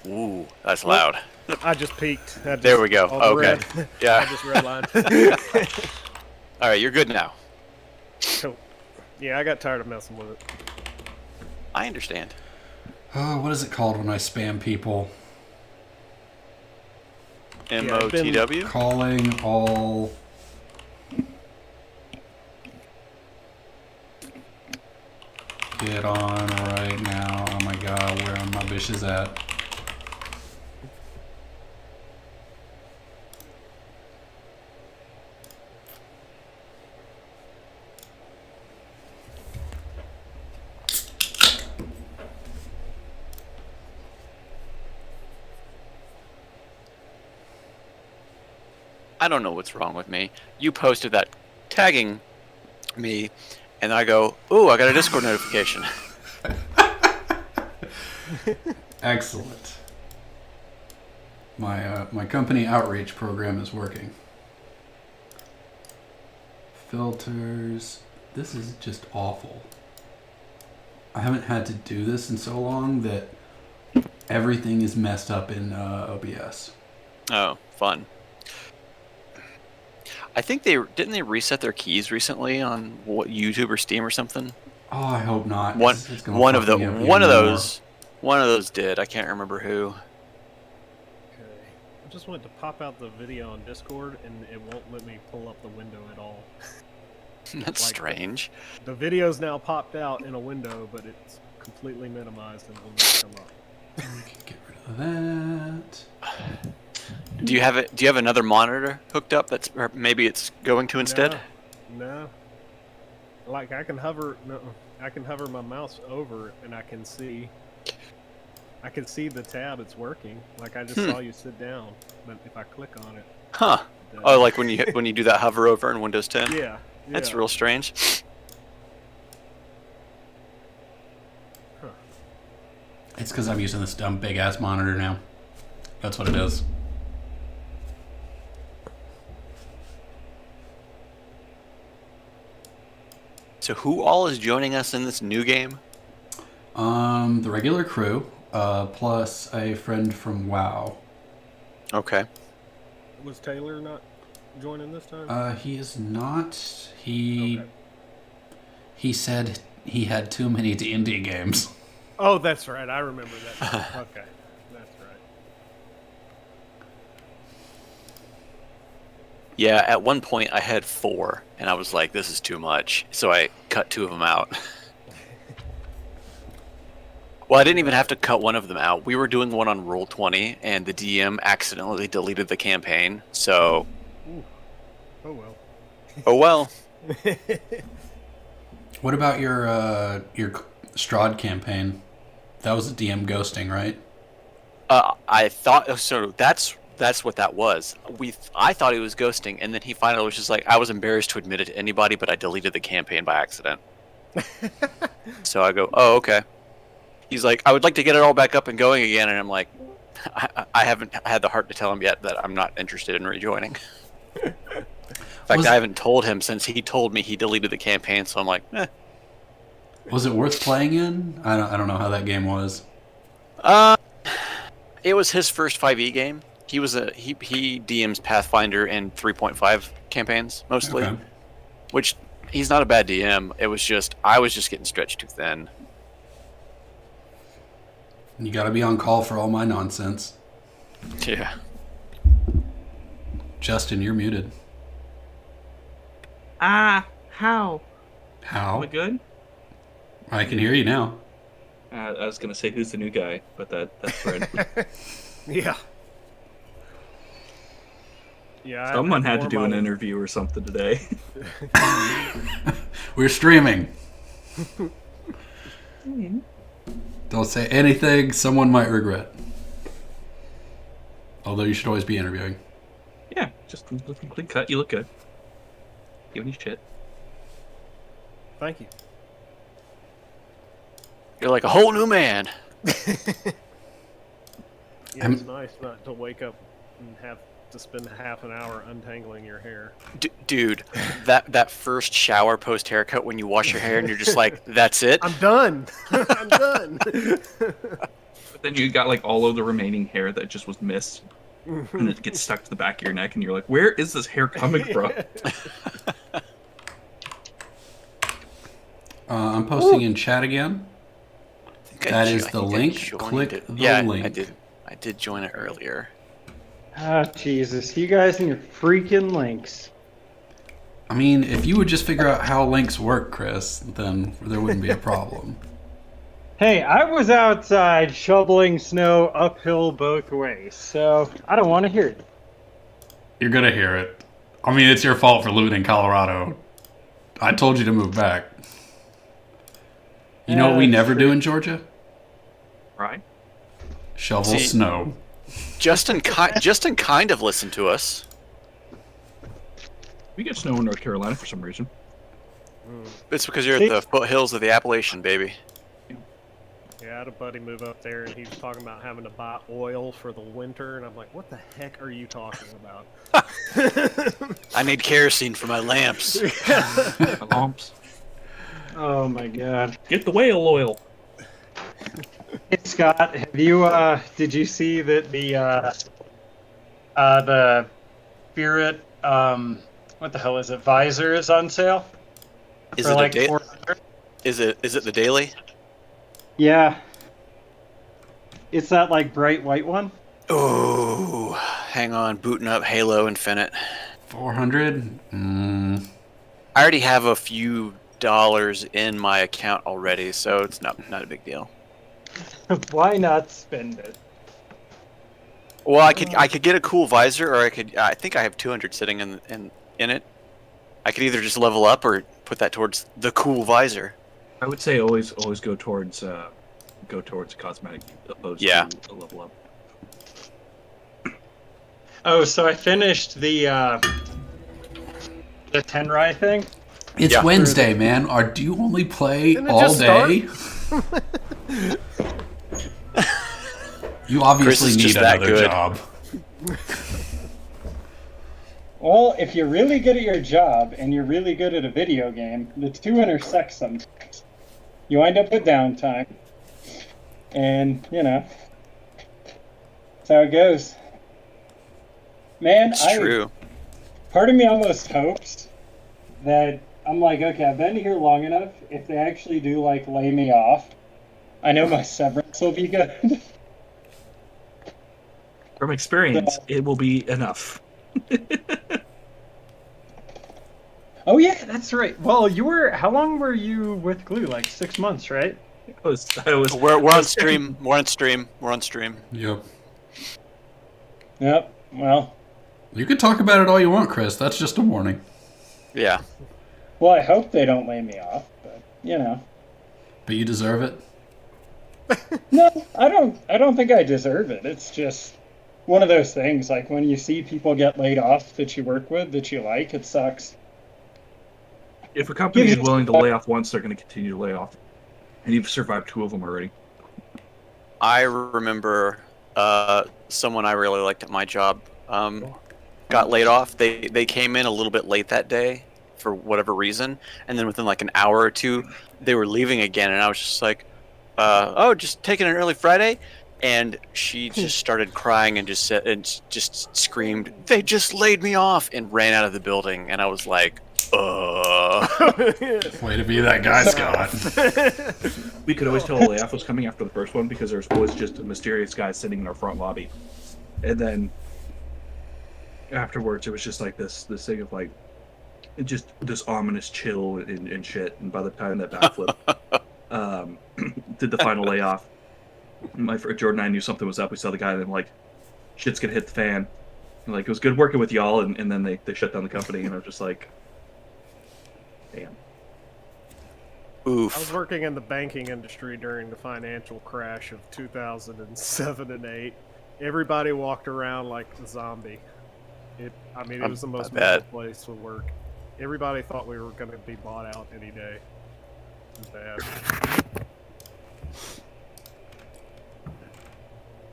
Ooh, that's loud. I just peeked. There we go. Okay. Yeah. I just redlined. All right, you're good now. Cool. Yeah, I got tired of messing with it. I understand. Oh, what is it called when I spam people? MOTW? Calling all... Get on right now. Oh my god, where are my bitches at? I don't know what's wrong with me. You posted that tagging me, and I go, ooh, I got a Discord notification. Excellent. My company outreach program is working. Filters. This is just awful. I haven't had to do this in so long that everything is messed up in OBS. Oh, fun. I think didn't they reset their keys recently on YouTube or Steam or something? Oh, I hope not. One of those did. I can't remember who. Okay. I just went to pop out the video on Discord, and it won't let me pull up the window at all. That's strange. The video's now popped out in a window, but it's completely minimized and will not come up. We can get rid of that. Do you have it? Do you have another monitor hooked up? Or maybe it's going to instead. No. Like I can hover. No, I can hover my mouse over, and I can see. I can see the tab. It's working. Like I just saw you sit down, but if I click on it. Huh. Oh, like when you do that hover over in Windows 10. Yeah. That's real strange. Huh. It's because I'm using this dumb big ass monitor now. That's what it is. So who all is joining us in this new game? The regular crew, plus a friend from WoW. Okay. Was Taylor not joining this time? He is not. He said he had too many D&D games. Oh, that's right. I remember that. Okay, that's right. Yeah, at one point I had 4, and I was like, this is too much. So I cut 2 of them out. Well, I didn't even have to cut one of them out. We were doing one on Roll20, and the DM accidentally deleted the campaign, so... Ooh. Oh, well. Oh, well. What about your Strahd campaign? That was a DM ghosting, right? I thought... So that's what that was. I thought he was ghosting, and then he finally was just like, I was embarrassed to admit it to anybody, but I deleted the campaign by accident. So I go, oh, okay. He's like, I would like to get it all back up and going again, and I'm like, I haven't had the heart to tell him yet that I'm not interested in rejoining. In fact, I haven't told him since he told me he deleted the campaign, so I'm like, eh. Was it worth playing in? I don't know how that game was. It was his first 5e game. He DMs Pathfinder and 3.5 campaigns mostly, Okay. Which he's not a bad DM. It was just I was just getting stretched too thin. You gotta be on call for all my nonsense. Yeah. Justin, you're muted. How? How? Am I good? I can hear you now. I was gonna say who's the new guy, but that's right. Yeah. Yeah. Someone had to do an interview or something today. We're streaming. Don't say anything someone might regret. Although you should always be interviewing. Yeah, just a complete cut. You look good. Give any shit. Thank you. You're like a whole new man. Yeah, it's nice not to wake up and have to spend half an hour untangling your hair. Dude, that first shower post haircut when you wash your hair and you're just like, that's it? I'm done. I'm done. But then you got like all of the remaining hair that just was missed, and it gets stuck to the back of your neck, and you're like, "Where is this hair coming from?" I'm posting in chat again. That is the link. Click it. the Yeah, link. I did join it earlier. Ah, Jesus. You guys and your freaking links. I mean, if you would just figure out how links work, Chris, then there wouldn't be a problem. Hey, I was outside shoveling snow uphill both ways, so I don't want to hear it. You're gonna hear it. I mean, it's your fault for living in Colorado. I told you to move back. You know what we never do in Georgia? Right? Shovel snow. Justin kind of listened to us. We get snow in North Carolina for some reason. It's because you're at the foothills of the Appalachian, baby. Yeah, I had a buddy move up there, and he was talking about having to buy oil for the winter, and I'm like, what the heck are you talking about? I need kerosene for my lamps. Lamps. Oh my God. Get the whale oil. Hey, Scott, have you, did you see that the Spirit, what the hell is it, visor is on sale? Is For it like a $400? Is it the daily? Yeah. It's that like bright white one. Oh, hang on, booting up Halo Infinite. 400? I already have a few dollars in my account already, so it's not a big deal. Why not spend it? Well, I could get a cool visor, or I think I have 200 sitting in it. I could either just level up or put that towards the cool visor. I would say always go towards cosmetic opposed to a level up. Oh, so I finished the Tenrai thing. It's Wednesday, man. Do you only play all day? You obviously need another job. Well, if you're really good at your job and you're really good at a video game, the two intersect sometimes. You wind up with downtime. And, you know, that's how it goes. Man, It's true. Part of me almost hopes that I'm like, okay, I've been here long enough. If they actually do, like, lay me off, I know my severance will be good. From experience, it will be enough. Oh yeah, that's right. Well, how long were you with Glue? Like 6 months, right? We're on stream. We're on stream. Yep. Yep. Well, you can talk about it all you want, Chris. That's just a warning. Yeah. Well, I hope they don't lay me off, but you know. But you deserve it. No, I don't think I deserve it. It's just one of those things. Like when you see people get laid off that you work with that you like, it sucks. If a company is willing to lay off once, they're going to continue to lay off. And you've survived 2 of them already. I remember someone I really liked at my job got laid off. They came in a little bit late that day for whatever reason, and then within like an hour or two, they were leaving again, and I was just like, "Oh, just taking an early Friday." And she just started crying and just screamed, "They just laid me off!" and ran out of the building. And I was like, Way to be that guy, Scott. We could always tell a layoff was coming after the first one because there's always just a mysterious guy sitting in our front lobby. And then afterwards, it was just like this thing of like, just this ominous chill and shit. And by the time that backflip did the final layoff, my friend Jordan and I knew something was up. We saw the guy, and then like, shit's gonna hit the fan. And, like, it was good working with y'all, and then they shut down the company, and I was just like, damn. "Oof." I was working in the banking industry during the financial crash of 2007 and 8. Everybody walked around like a zombie. It was the most miserable place to work. Everybody thought we were going to be bought out any day. It was bad.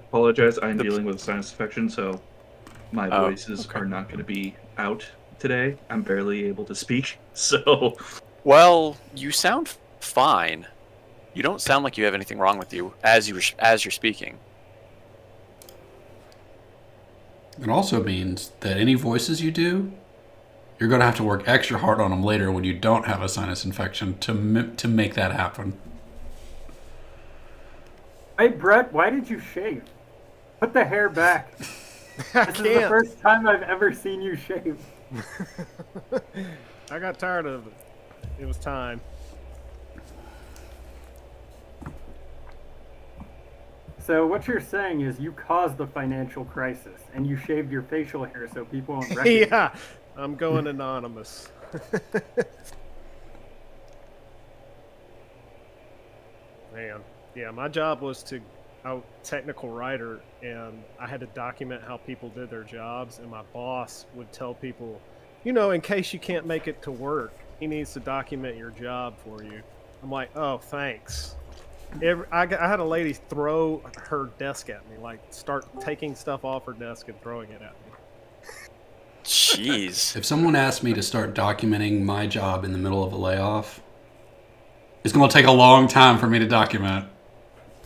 Apologize, I'm dealing with a sinus infection, so my voices are not going to be out today. I'm barely able to speak, so... Well, you sound fine. You don't sound like you have anything wrong with you as you're speaking. It also means that any voices you do, you're going to have to work extra hard on them later when you don't have a sinus infection to make that happen. Hey, Brett, why did you shave? Put the hair back. I This is the can't. first time I've ever seen you shave. I got tired of it. It was time. So what you're saying is you caused the financial crisis, and you shaved your facial hair so people won't recognize. Yeah, I'm going anonymous. Man, yeah, my job was technical writer, and I had to document how people did their jobs, and my boss would tell people, in case you can't make it to work, he needs to document your job for you. I'm like, oh, thanks. I had a lady throw her desk at me, like start taking stuff off her desk and throwing it at me. Jeez. If someone asked me to start documenting my job in the middle of a layoff, it's going to take a long time for me to document.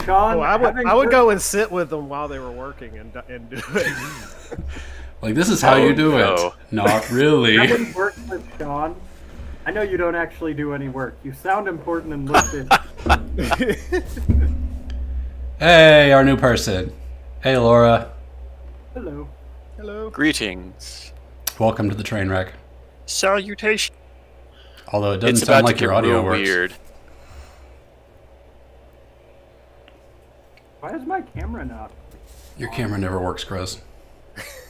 Sean, Oh, I having would worked- go and sit with them while they were working and do it. Like, this is how you do no. it. Not really. Having worked with Sean, I know you don't actually do any work. You sound important and look busy. Hey, our new person. Hey, Laura. Hello. Hello. Greetings. Welcome to the train wreck. Salutation. Although it doesn't It's sound about like to your get audio real works. weird. Why is my camera not? Your camera never works, Chris.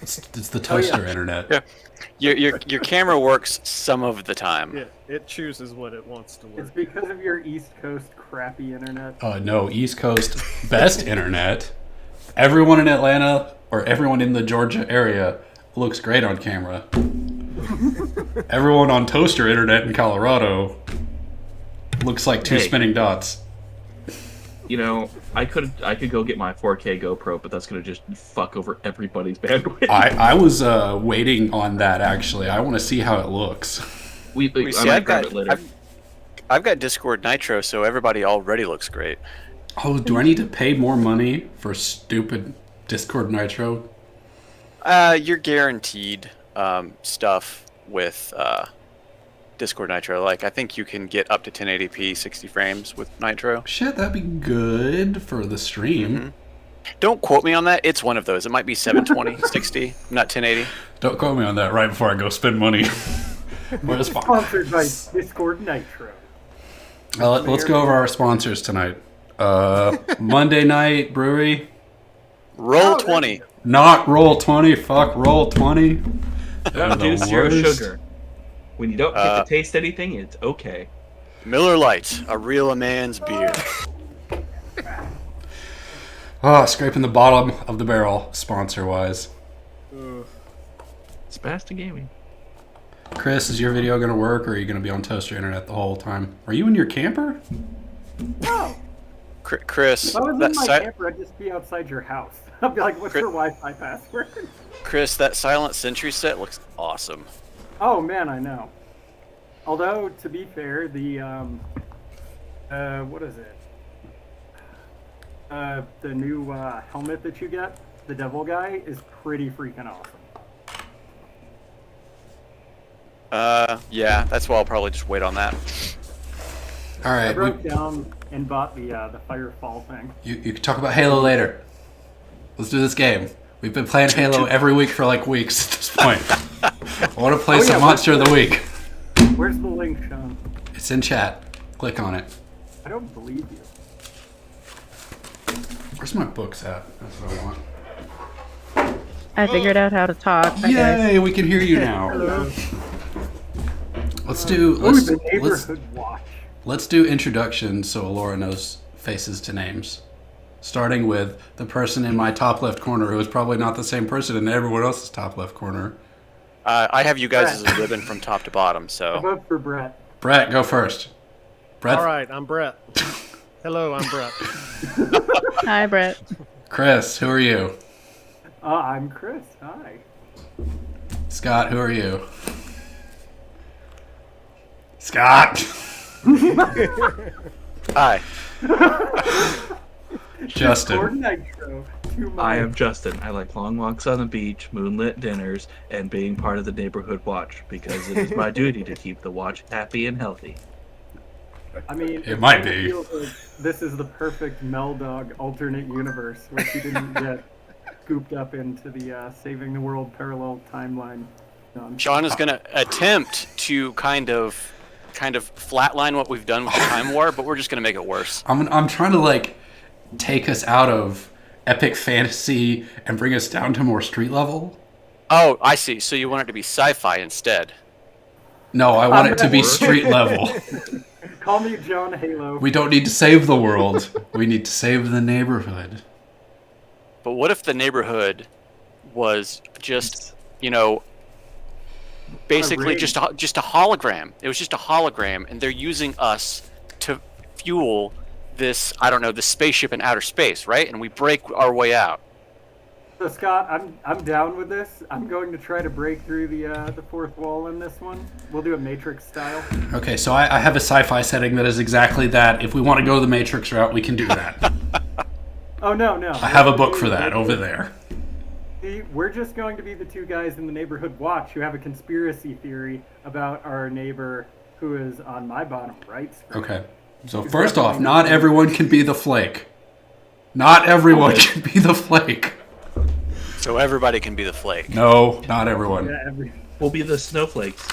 It's the toaster internet. Yeah. Your camera works some of the time. Yeah, it chooses what it wants to It's work. because of your East Coast crappy internet. No, East Coast best internet. Everyone in Atlanta or everyone in the Georgia area looks great on camera. Everyone on toaster internet in Colorado looks like two Hey. spinning dots. I could go get my 4K GoPro, but that's gonna just fuck over everybody's bandwidth. I was waiting on that, actually. I want to see how it looks. I See, might grab it later. I've got Discord Nitro, so everybody already looks great. Oh, do I need to pay more money for stupid Discord Nitro? You're guaranteed stuff with Discord Nitro. Like, I think you can get up to 1080p 60 frames with Nitro. Shit, that'd be good for the stream. Don't quote me on that. It's one of those. It might be 720, 60, not 1080. Don't quote me on that right before I go spend money. Well, it's fine. Sponsored by Discord Nitro. Let's go over our sponsors tonight. Monday Night Brewery. Roll Oh, 20. Not Roll 20. Fuck Roll 20. They're Don't do the zero worst. sugar. When you don't get to taste anything, it's okay. Miller Lite, a real man's beer. Oh, scraping the bottom of the barrel, sponsor-wise. Spasta Gaming. Chris, is your video going to work, or are you going to be on toaster internet the whole time? Are you in your camper? No. Chris, If I was that in my camper, I'd just be outside your house. I'd be like, what's your Wi-Fi password? Chris, that Silent Sentry set looks awesome. Oh man, I know. Although, to be fair, the what is it? The new helmet that you get, the Devil Guy, is pretty freaking awesome. Yeah, that's why I'll probably just wait on that. All I right, broke down and bought the Firefall thing. you can talk about Halo later. Let's do this game. We've been playing Halo every week for like weeks at this point. I want to play some Monster of the Week. Where's the link, Sean? It's in chat. Click on it. I don't believe you. Where's my books at? That's what I want. I figured out how to talk. Hi, guys. Yay, we can hear you now. Let's do The neighborhood watch. let's do introductions so Laura knows faces to names. Starting with the person in my top left corner who is probably not the same person in everyone else's top left corner. I have you guys as a ribbon from top to bottom, I so vote for Brett. Brett, go first. Brett, All right, I'm Brett. Hello, I'm Brett. Hi, Brett. Chris, who are you? I'm Chris. Hi. Scott, who are you? Scott. Hi. Justin. Discord Nitro. I am Justin. I like long walks on the beach, moonlit dinners, and being part of the neighborhood watch because it is my duty to keep the watch happy and healthy. I mean, It might kinda be. feels like this is the perfect Meldog alternate universe, which he didn't get scooped up into the Saving the World parallel timeline. Sean is going to attempt to kind of flatline what we've done with the Time War, but we're just going to make it worse. I'm trying to like take us out of epic fantasy and bring us down to more street level. Oh, I see. So you want it to be sci-fi instead. No, I want it to be street level. Call me John Halo. We don't need to save the world. We need to save the neighborhood. But what if the neighborhood was just, basically just a hologram? It was just a hologram, and they're using us to fuel this, I don't know, this spaceship in outer space, right? And we break our way out. So Scott, I'm down with this. I'm going to try to break through the fourth wall in this one. We'll do it Matrix style. Okay, so I have a sci-fi setting that is exactly that. If we want to go the Matrix route, we can do that. Oh no. I have a book for that over there. See, we're just going to be the two guys in the neighborhood watch who have a conspiracy theory about our neighbor who is on my bottom right screen. Okay. So first off, not everyone can be the flake. Not everyone can be the flake. So everybody can be the flake. No, not everyone. Yeah, We'll be the snowflakes.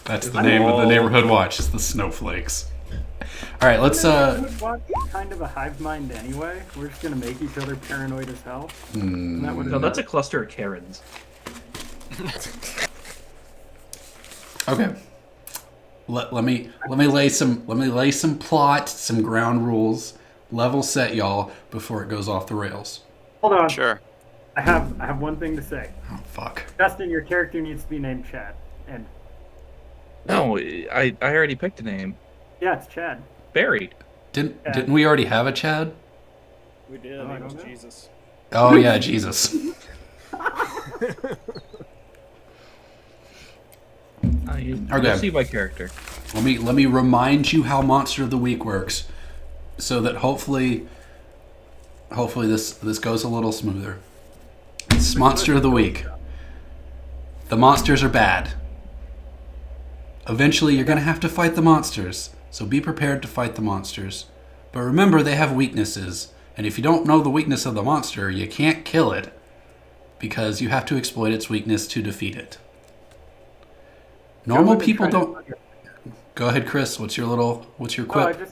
That's the name of the neighborhood watch. It's the snowflakes. All right, let's Neighborhood watch is kind of a hive mind anyway. We're just gonna make each other paranoid as hell. Isn't that what it No, is? that's a cluster of Karens. Okay. Let me lay some plot, some ground rules, level set y'all before it goes off the rails. Hold on. Sure. I have one thing to say. Oh fuck. Justin, your character needs to be named Chad. And No, I already picked a name. yeah, it's Chad. Barry. Didn't we already have a Chad? We did. Oh, I It was don't know. Jesus. Oh yeah, Jesus. You'll Okay. see my character. Let me remind you how Monster of the Week works, so that hopefully this goes a little smoother. It's Monster of the Week. The monsters are bad. Eventually, you're gonna have to fight the monsters, so be prepared to fight the monsters. But remember, they have weaknesses, and if you don't know the weakness of the monster, you can't kill it, because you have to exploit its weakness to defeat it. Normal people don't. Go ahead, Chris. What's your Oh, quip?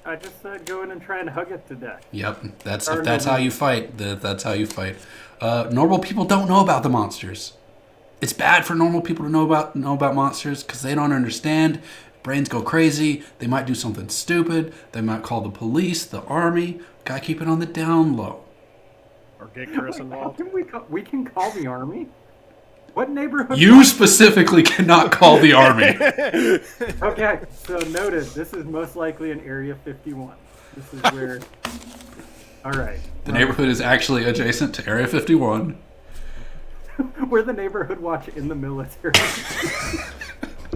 I just said go in and try and hug it to death. Yep, that's Or if that's no, how you fight. That's how you fight. Normal people don't know about the monsters. It's bad for normal people to know about monsters because they don't understand. Brains go crazy. They might do something stupid. They might call the police, the army. Gotta keep it on the down low. Or get Chris How involved. can we can call the army? What neighborhood? You specifically cannot call the army. Okay, so noted. This is most likely in Area 51. This is where. All right. The neighborhood is actually adjacent to Area 51. We're the neighborhood watch in the military.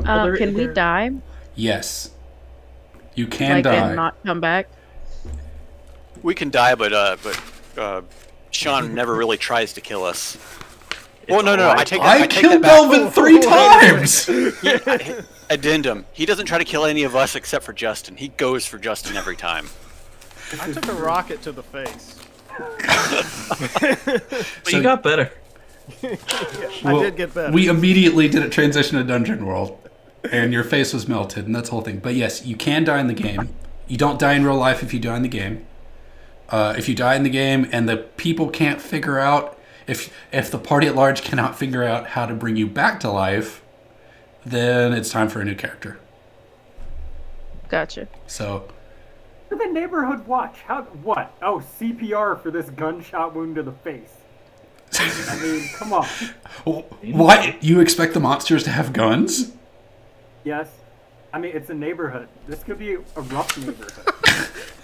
Can we die? Yes, you can Like, die. and not come back? We can die, but Sean never really tries to kill us. Well, no. I take I that killed back. Melvin 3 times. Addendum. He doesn't try to kill any of us except for Justin. He goes for Justin every time. I took a rocket to the face. But you got better. I did get better. We immediately did a transition to Dungeon World, and your face was melted, and that's the whole thing. But yes, you can die in the game. You don't die in real life if you die in the game. If you die in the game and the people can't figure out, if the party at large cannot figure out how to bring you back to life, then it's time for a new character. Gotcha. So, For the neighborhood watch. What? Oh, CPR for this gunshot wound to the face. I mean, come on. what? You expect the monsters to have guns? Yes. I mean, it's a neighborhood. This could be a rough neighborhood.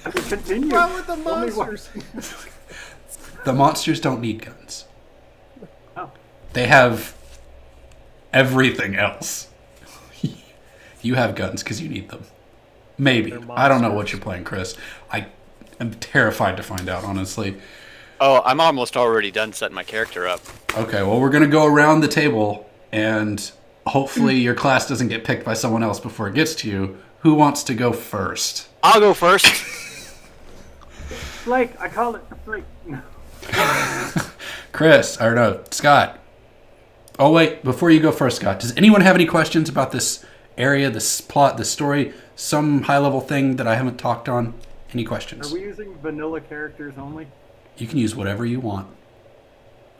I mean, continue. What with the Tell me what- monsters? The monsters don't need guns. Oh. They have everything else. You have guns because you need them. Maybe. They're I don't know what monsters. you're playing, Chris. I am terrified to find out, honestly. Oh, I'm almost already done setting my character up. Okay, well, we're going to go around the table, and hopefully your class doesn't get picked by someone else before it gets to you. Who wants to go first? I'll go first. Blake, I call it Blake. No. Chris, or no, Scott. Oh, wait, before you go first, Scott, does anyone have any questions about this area, this plot, this story, some high-level thing that I haven't talked on? Any questions? Are we using vanilla characters only? You can use whatever you want.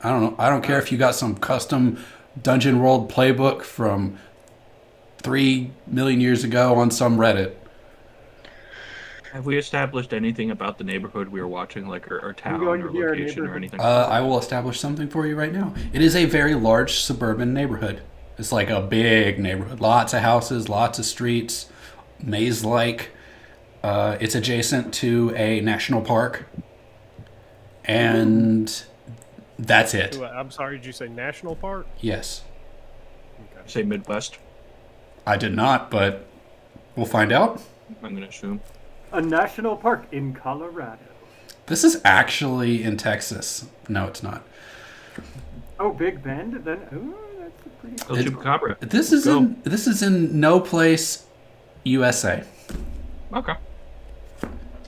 I don't know. I don't care if you got some custom Dungeon World playbook from 3 million years ago on some Reddit. Have we established anything about the neighborhood we were watching, like our town going or to be our location or neighborhood? anything? I will establish something for you right now. It is a very large suburban neighborhood. It's like a big neighborhood. Lots of houses, lots of streets, maze-like. It's adjacent to a national park. And that's it. I'm sorry, did you say national park? Yes. Say Midwest. I did not, but we'll find out. I'm gonna assume. A national park in Colorado. This is actually in Texas. No, it's not. Oh, Big Bend? Then, ooh, that's a pretty El Chupacabra. This is in no place, USA. Okay.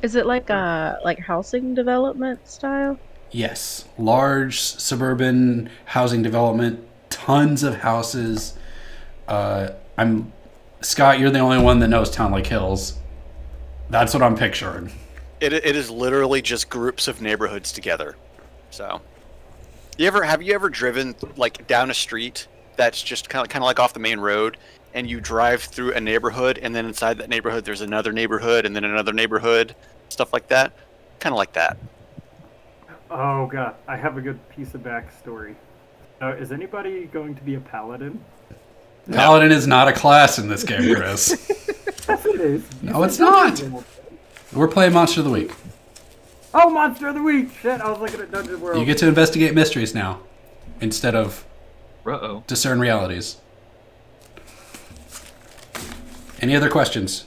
Is it like a housing development style? Yes, large suburban housing development, tons of houses. I'm Scott. You're the only one that knows Town Lake Hills. That's what I'm picturing. It is literally just groups of neighborhoods together. So, have you ever driven like down a street that's just kind of like off the main road, and you drive through a neighborhood, and then inside that neighborhood there's another neighborhood, and then another neighborhood, stuff like that? Kind of like that. Oh god, I have a good piece of backstory. Is anybody going to be a paladin? Paladin is not a class in this game, Chris. Yes, it is. No, it's not. We're playing Monster of the Week. Oh, Monster of the Week! Shit, I was looking at Dungeon World. You get to investigate mysteries now, instead of Uh-oh. discern realities. Any other questions?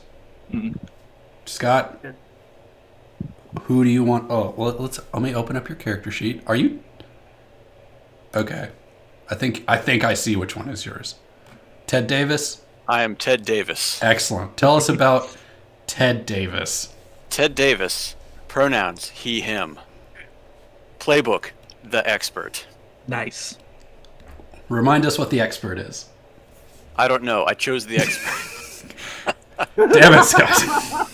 Scott? Yeah. Who do you want? Oh, well, let me open up your character sheet. Are you? Okay. I think I see which one is yours. Ted Davis? I am Ted Davis. Excellent. Tell us about Ted Davis. Ted Davis. Pronouns, he, him. Playbook, the expert. Nice. Remind us what the expert is. I don't know. I chose the expert. Damn it, Scott.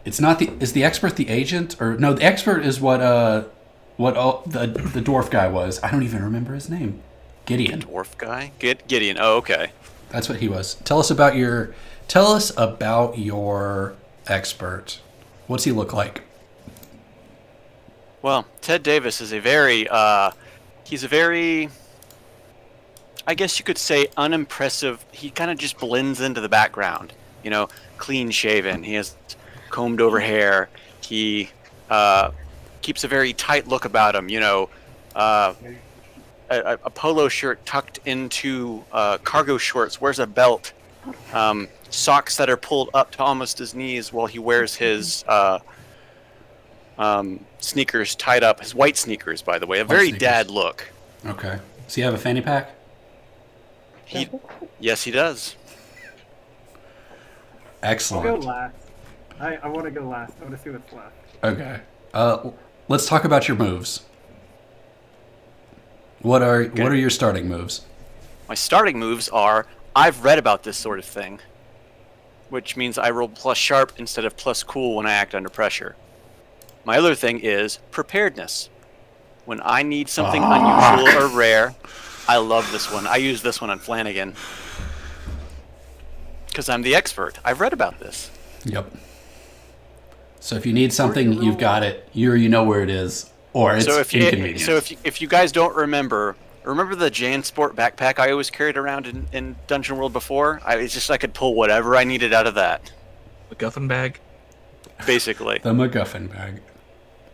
It's not the. Is the expert the agent? Or no, the expert is what the dwarf guy was. I don't even remember his name. Gideon. Dwarf guy? Gideon. Oh, okay. That's what he was. Tell us about your expert. What's he look like? Well, Ted Davis is a very, I guess you could say unimpressive. He kind of just blends into the background. You know, clean shaven. He has combed over hair. He keeps a very tight look about him. You know, a polo shirt tucked into cargo shorts. Wears a belt. Socks that are pulled up to almost his knees while he wears his sneakers tied up. His white sneakers, by the way. A very sneakers. dad look. Okay. Does he have a fanny pack? Yes, he does. I'll Excellent. go last. I want to go last. I want to see what's left. Okay. Let's talk about your moves. What are your starting moves? My starting moves are, I've read about this sort of thing, which means I roll plus sharp instead of plus cool when I act under pressure. My other thing is preparedness. When I need something unusual or rare, I love this one. I use this one on Flanagan. Because I'm the expert. I've read about this. Yep. So if you need something, you've got it. You know where it is, or it's inconvenient. So if you guys don't remember the JanSport backpack I always carried around in Dungeon World before? It's just I could pull whatever I needed out of that. MacGuffin bag. Basically. The MacGuffin bag.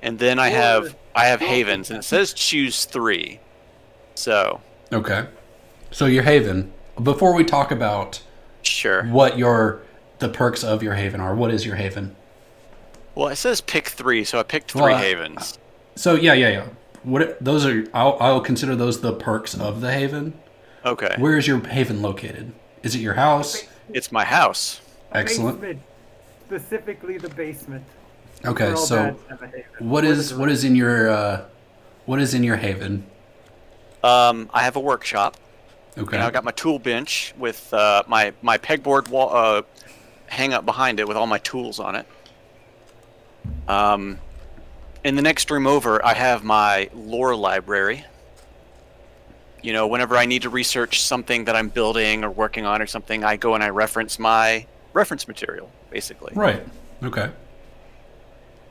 And then I have Havens, and it says choose 3. So. Okay. So your Haven. Before we talk about Sure. what the the perks of your haven are. What is your haven? Well, it says pick 3, so I picked 3 Well, havens. So yeah. What those are? I'll consider those the perks of the haven. Okay. Where is your haven located? Is it your house? It's my house. Excellent. Basement. Specifically the basement. Okay, We're all so bad to have a haven. what is in your haven? I have a workshop. Okay. And I got my tool bench with my pegboard wall hang up behind it with all my tools on it. In the next room over, I have my lore library. You know, whenever I need to research something that I'm building or working on or something, I go and I reference my reference material, basically. Right. Okay.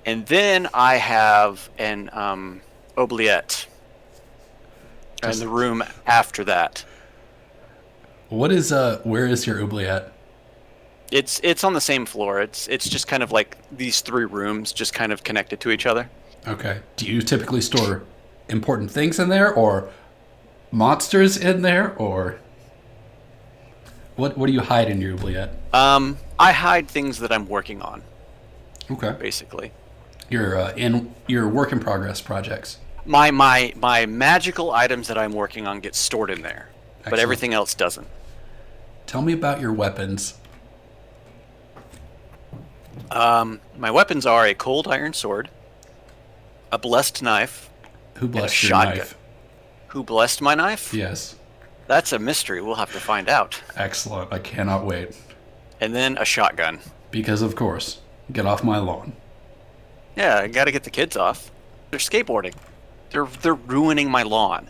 And then I have an oubliette in the room after that. What is where is your oubliette? It's on the same floor. It's just kind of like these 3 rooms just kind of connected to each other. Okay. Do you typically store important things in there, or monsters in there, or what do you hide in your oubliette? I hide things that I'm working on, Okay. basically. Your work in progress projects. My magical items that I'm working on get stored in there, but Excellent. everything else doesn't. Tell me about your weapons. My weapons are a cold iron sword, a blessed knife. Who and a blessed your shotgun. knife? Who blessed my knife? Yes. That's a mystery. We'll have to find out. Excellent. I cannot wait. And then a shotgun. Because of course, get off my lawn. Yeah, I gotta get the kids off. They're skateboarding. They're ruining my lawn.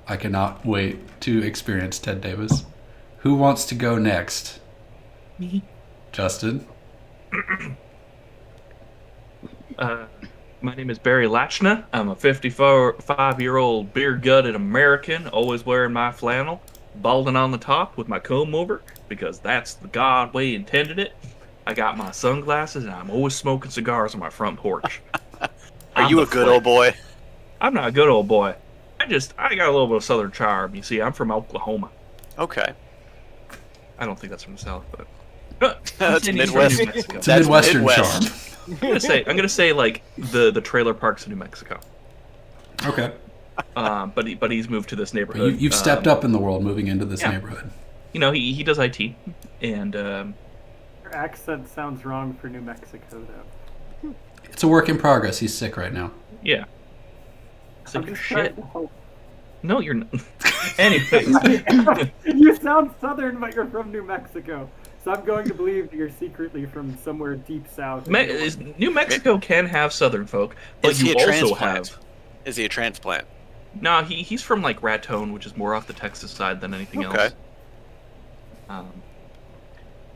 I cannot wait to experience Ted Davis. Who wants to go next? Me. Justin. My name is Barry Lachna. I'm a 55-year-old beer-gutted American, always wearing my flannel, balding on the top with my comb over, because that's the God way intended it. I got my sunglasses, and I'm always smoking cigars on my front porch. Are you a good old boy? I'm not a good old boy. I got a little bit of Southern charm. You see, I'm from Oklahoma. Okay. I don't think that's from the South, but That's New Midwest. Mexico. It's a Midwestern Midwest. charm. I'm gonna say like the trailer parks in New Mexico. Okay. But he's moved to this neighborhood. You've stepped up in the world moving into this yeah. neighborhood. You know, he does IT, and Your accent sounds wrong for New Mexico, though. It's a work in progress. He's sick right now. yeah. It's I'm like, just shit. trying to help. No, you're not. Anyway, You sound southern, but you're from New Mexico. So I'm going to believe you're secretly from somewhere deep south. New Mexico can have Southern folk, but Is he you a also transplant? have. Is he a transplant? No, he's from like Raton, which is more off the Texas side than anything Okay. else.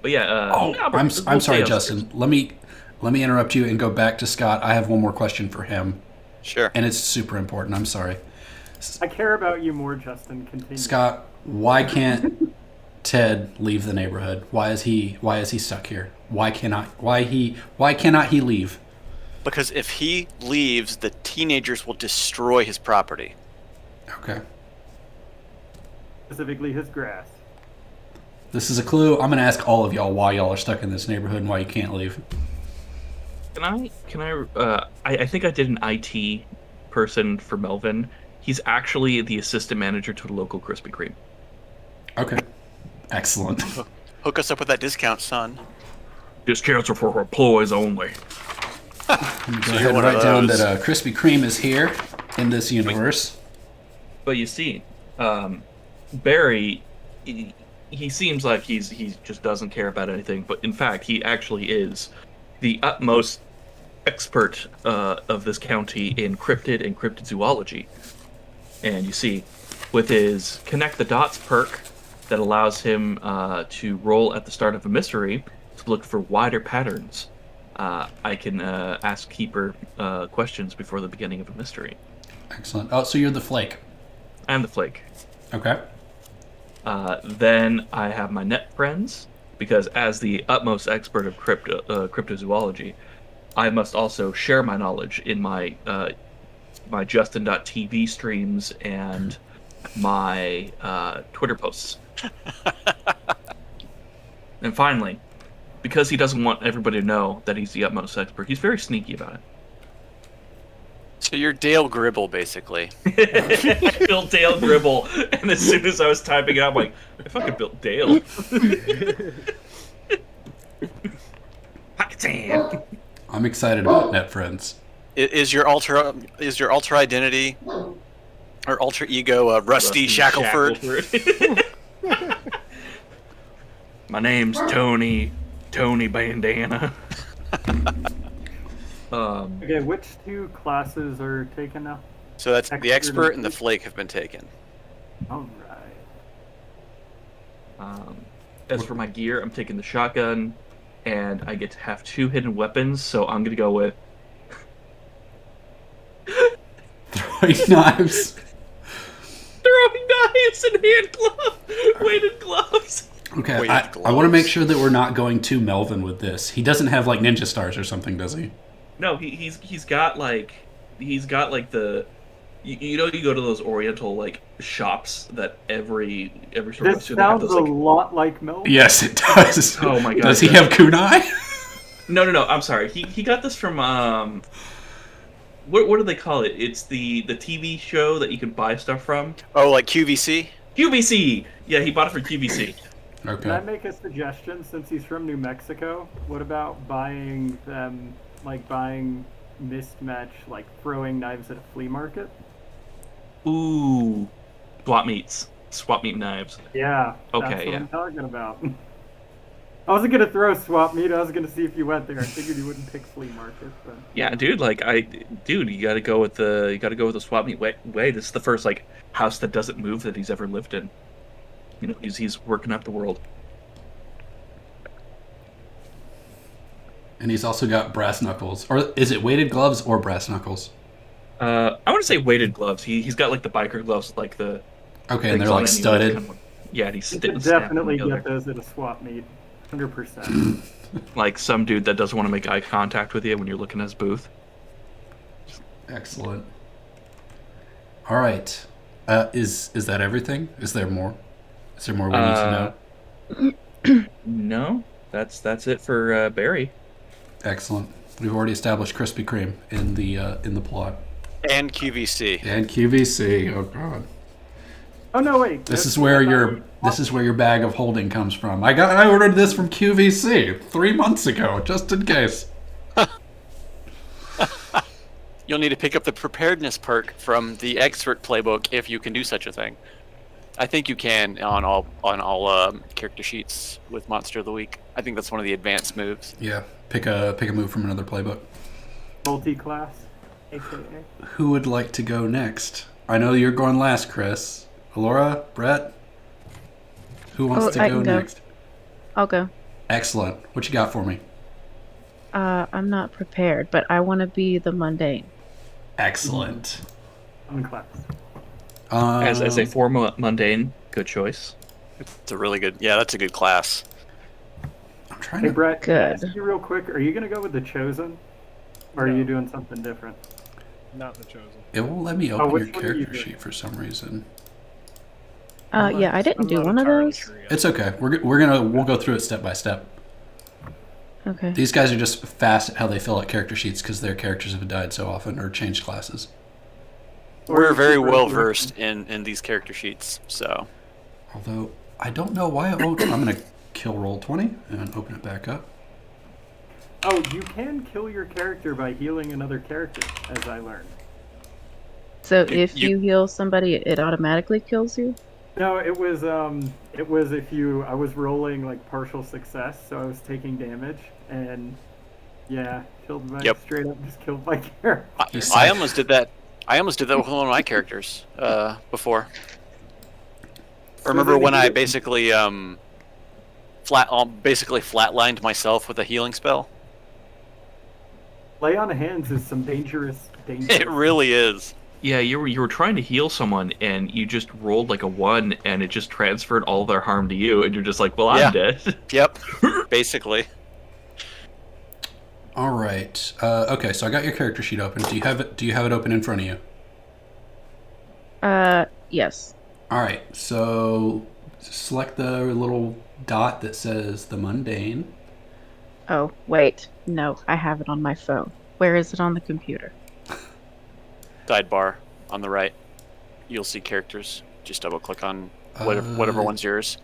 But yeah. I'm sorry, Justin. Let me interrupt you and go back to Scott. I have one more question for him, Sure. and it's super important. I'm sorry, I care about you more, Justin. Continue. Scott. Why can't Ted leave the neighborhood? Why is he stuck here? Why cannot he leave? Because if he leaves, the teenagers will destroy his property. Okay. Specifically his grass. This is a clue. I'm going to ask all of y'all why y'all are stuck in this neighborhood and why you can't leave. I think I did an IT person for Melvin. He's actually the assistant manager to the local Krispy Kreme. Okay. Excellent. Hook us up with that discount, son. Discounts are for employees only. Go ahead and one of write down those. that Krispy Kreme is here in this universe. But you see, Barry, he seems like he just doesn't care about anything. But in fact, he actually is the utmost expert of this county in cryptid and cryptozoology. And you see, with his Connect the Dots perk that allows him to roll at the start of a mystery to look for wider patterns, I can ask Keeper questions before the beginning of a mystery. Excellent. Oh, so you're the flake. I'm the Flake. Okay. Then I have my net friends, because as the utmost expert of cryptozoology, I must also share my knowledge in my my Justin.tv streams and my Twitter posts. And finally, because he doesn't want everybody to know that he's the utmost expert, he's very sneaky about it. So you're Dale Gribble, basically. I built Dale Gribble, and as soon as I was typing it out, I'm like, I fucking built Dale. Pakistan. I'm excited about Net Friends. Is your alter identity or alter ego Rusty Shackelford? My name's Tony Bandana. Okay, which two classes are taken now? So that's the expert and the flake have been taken. All right. As for my gear, I'm taking the shotgun, and I get to have 2 hidden weapons, so I'm gonna go with Throwing knives. throwing knives and hand gloves, weighted gloves. Okay, Weighted I gloves. want to make sure that we're not going too Melvin with this. He doesn't have like ninja stars or something, does he? No, he's got like the you know, you go to those Oriental like shops that every sort of This restaurant, they have sounds those, a like, lot like Mel. Yes, it does. Oh my God, Does he yeah. have kunai? No, I'm sorry. He got this from what do they call it? It's the TV show that you can buy stuff from. Oh, like QVC? QVC. Yeah, he bought it from QVC. Can I Okay. make a suggestion? Since he's from New Mexico, what about buying them, like buying mismatch, like throwing knives at a flea market? Ooh, swap meat knives. Yeah. Okay, That's what yeah. I'm talking about. I wasn't gonna throw swap meat. I was gonna see if you went there. I figured you wouldn't pick flea market, but Yeah, dude. You gotta go with the swap meat way. This is the first like house that doesn't move that he's ever lived in. You know, he's working up the world. And he's also got brass knuckles. Or is it weighted gloves or brass knuckles? I want to say weighted gloves. He's got like the biker gloves, like the Okay, and things they're on like it, and he studded. kind of, yeah, and he's you could definitely get those at a swap meet, 100%. like some dude that doesn't want to make eye contact with you when you're looking at his booth. Excellent. All right. Is that everything? Is there more? Is there more we need to know? No, that's it for Barry. Excellent. We've already established Krispy Kreme in the plot. And QVC. And QVC. Oh god. Oh no, wait. This is where your bag of holding comes from. I ordered this from QVC 3 months ago, just in case. You'll need to pick up the preparedness perk from the expert playbook if you can do such a thing. I think you can on all character sheets with Monster of the Week. I think that's one of the advanced moves. Yeah. Pick a move from another playbook. multi-class, aka. Who would like to go next? I know you're going last, Chris. Alora, Brett. Who wants to I go can go. next? I'll go. Excellent. What you got for me? I'm not prepared, but I want to be the mundane. Excellent. Unclass. As a former mundane, good choice. It's a really good. Yeah, that's a good class. I'm trying Hey to. Brett, can I Good. ask you real quick, are you gonna go with the Chosen? Or are No. you doing something different? Not the chosen. It won't let me open which your one are you character doing? sheet for some reason. Yeah, I didn't do one of those. It's okay. We'll go through it step by step. Okay. These guys are just fast at how they fill out character sheets because their characters have died so often or changed classes. We're very super well cool. versed in these character sheets, so Although I don't know why it won't. I'm gonna kill roll 20 and open it back up. Oh, you can kill your character by healing another character, as I learned. So You- if you heal somebody, it automatically kills you? No, it was if I was rolling like partial success, so I was taking damage, and yeah, killed my Yep. straight up just killed my character. You I said- almost did that. I almost did that with one of my characters before. Remember then when you I get- basically flatlined myself with a healing spell? Lay on hands is some dangerous. It really is. Yeah, you were trying to heal someone and you just rolled like a 1 and it just transferred all their harm to you and you're just like, well, Yeah. I'm dead. Yep, basically. All right. Okay, so I got your character sheet open. Do you have it open in front of you? Yes. All right. So select the little dot that says the mundane. Oh, wait. No, I have it on my phone. Where is it on the computer? Sidebar on the right. You'll see characters. Just double click on whatever one's yours.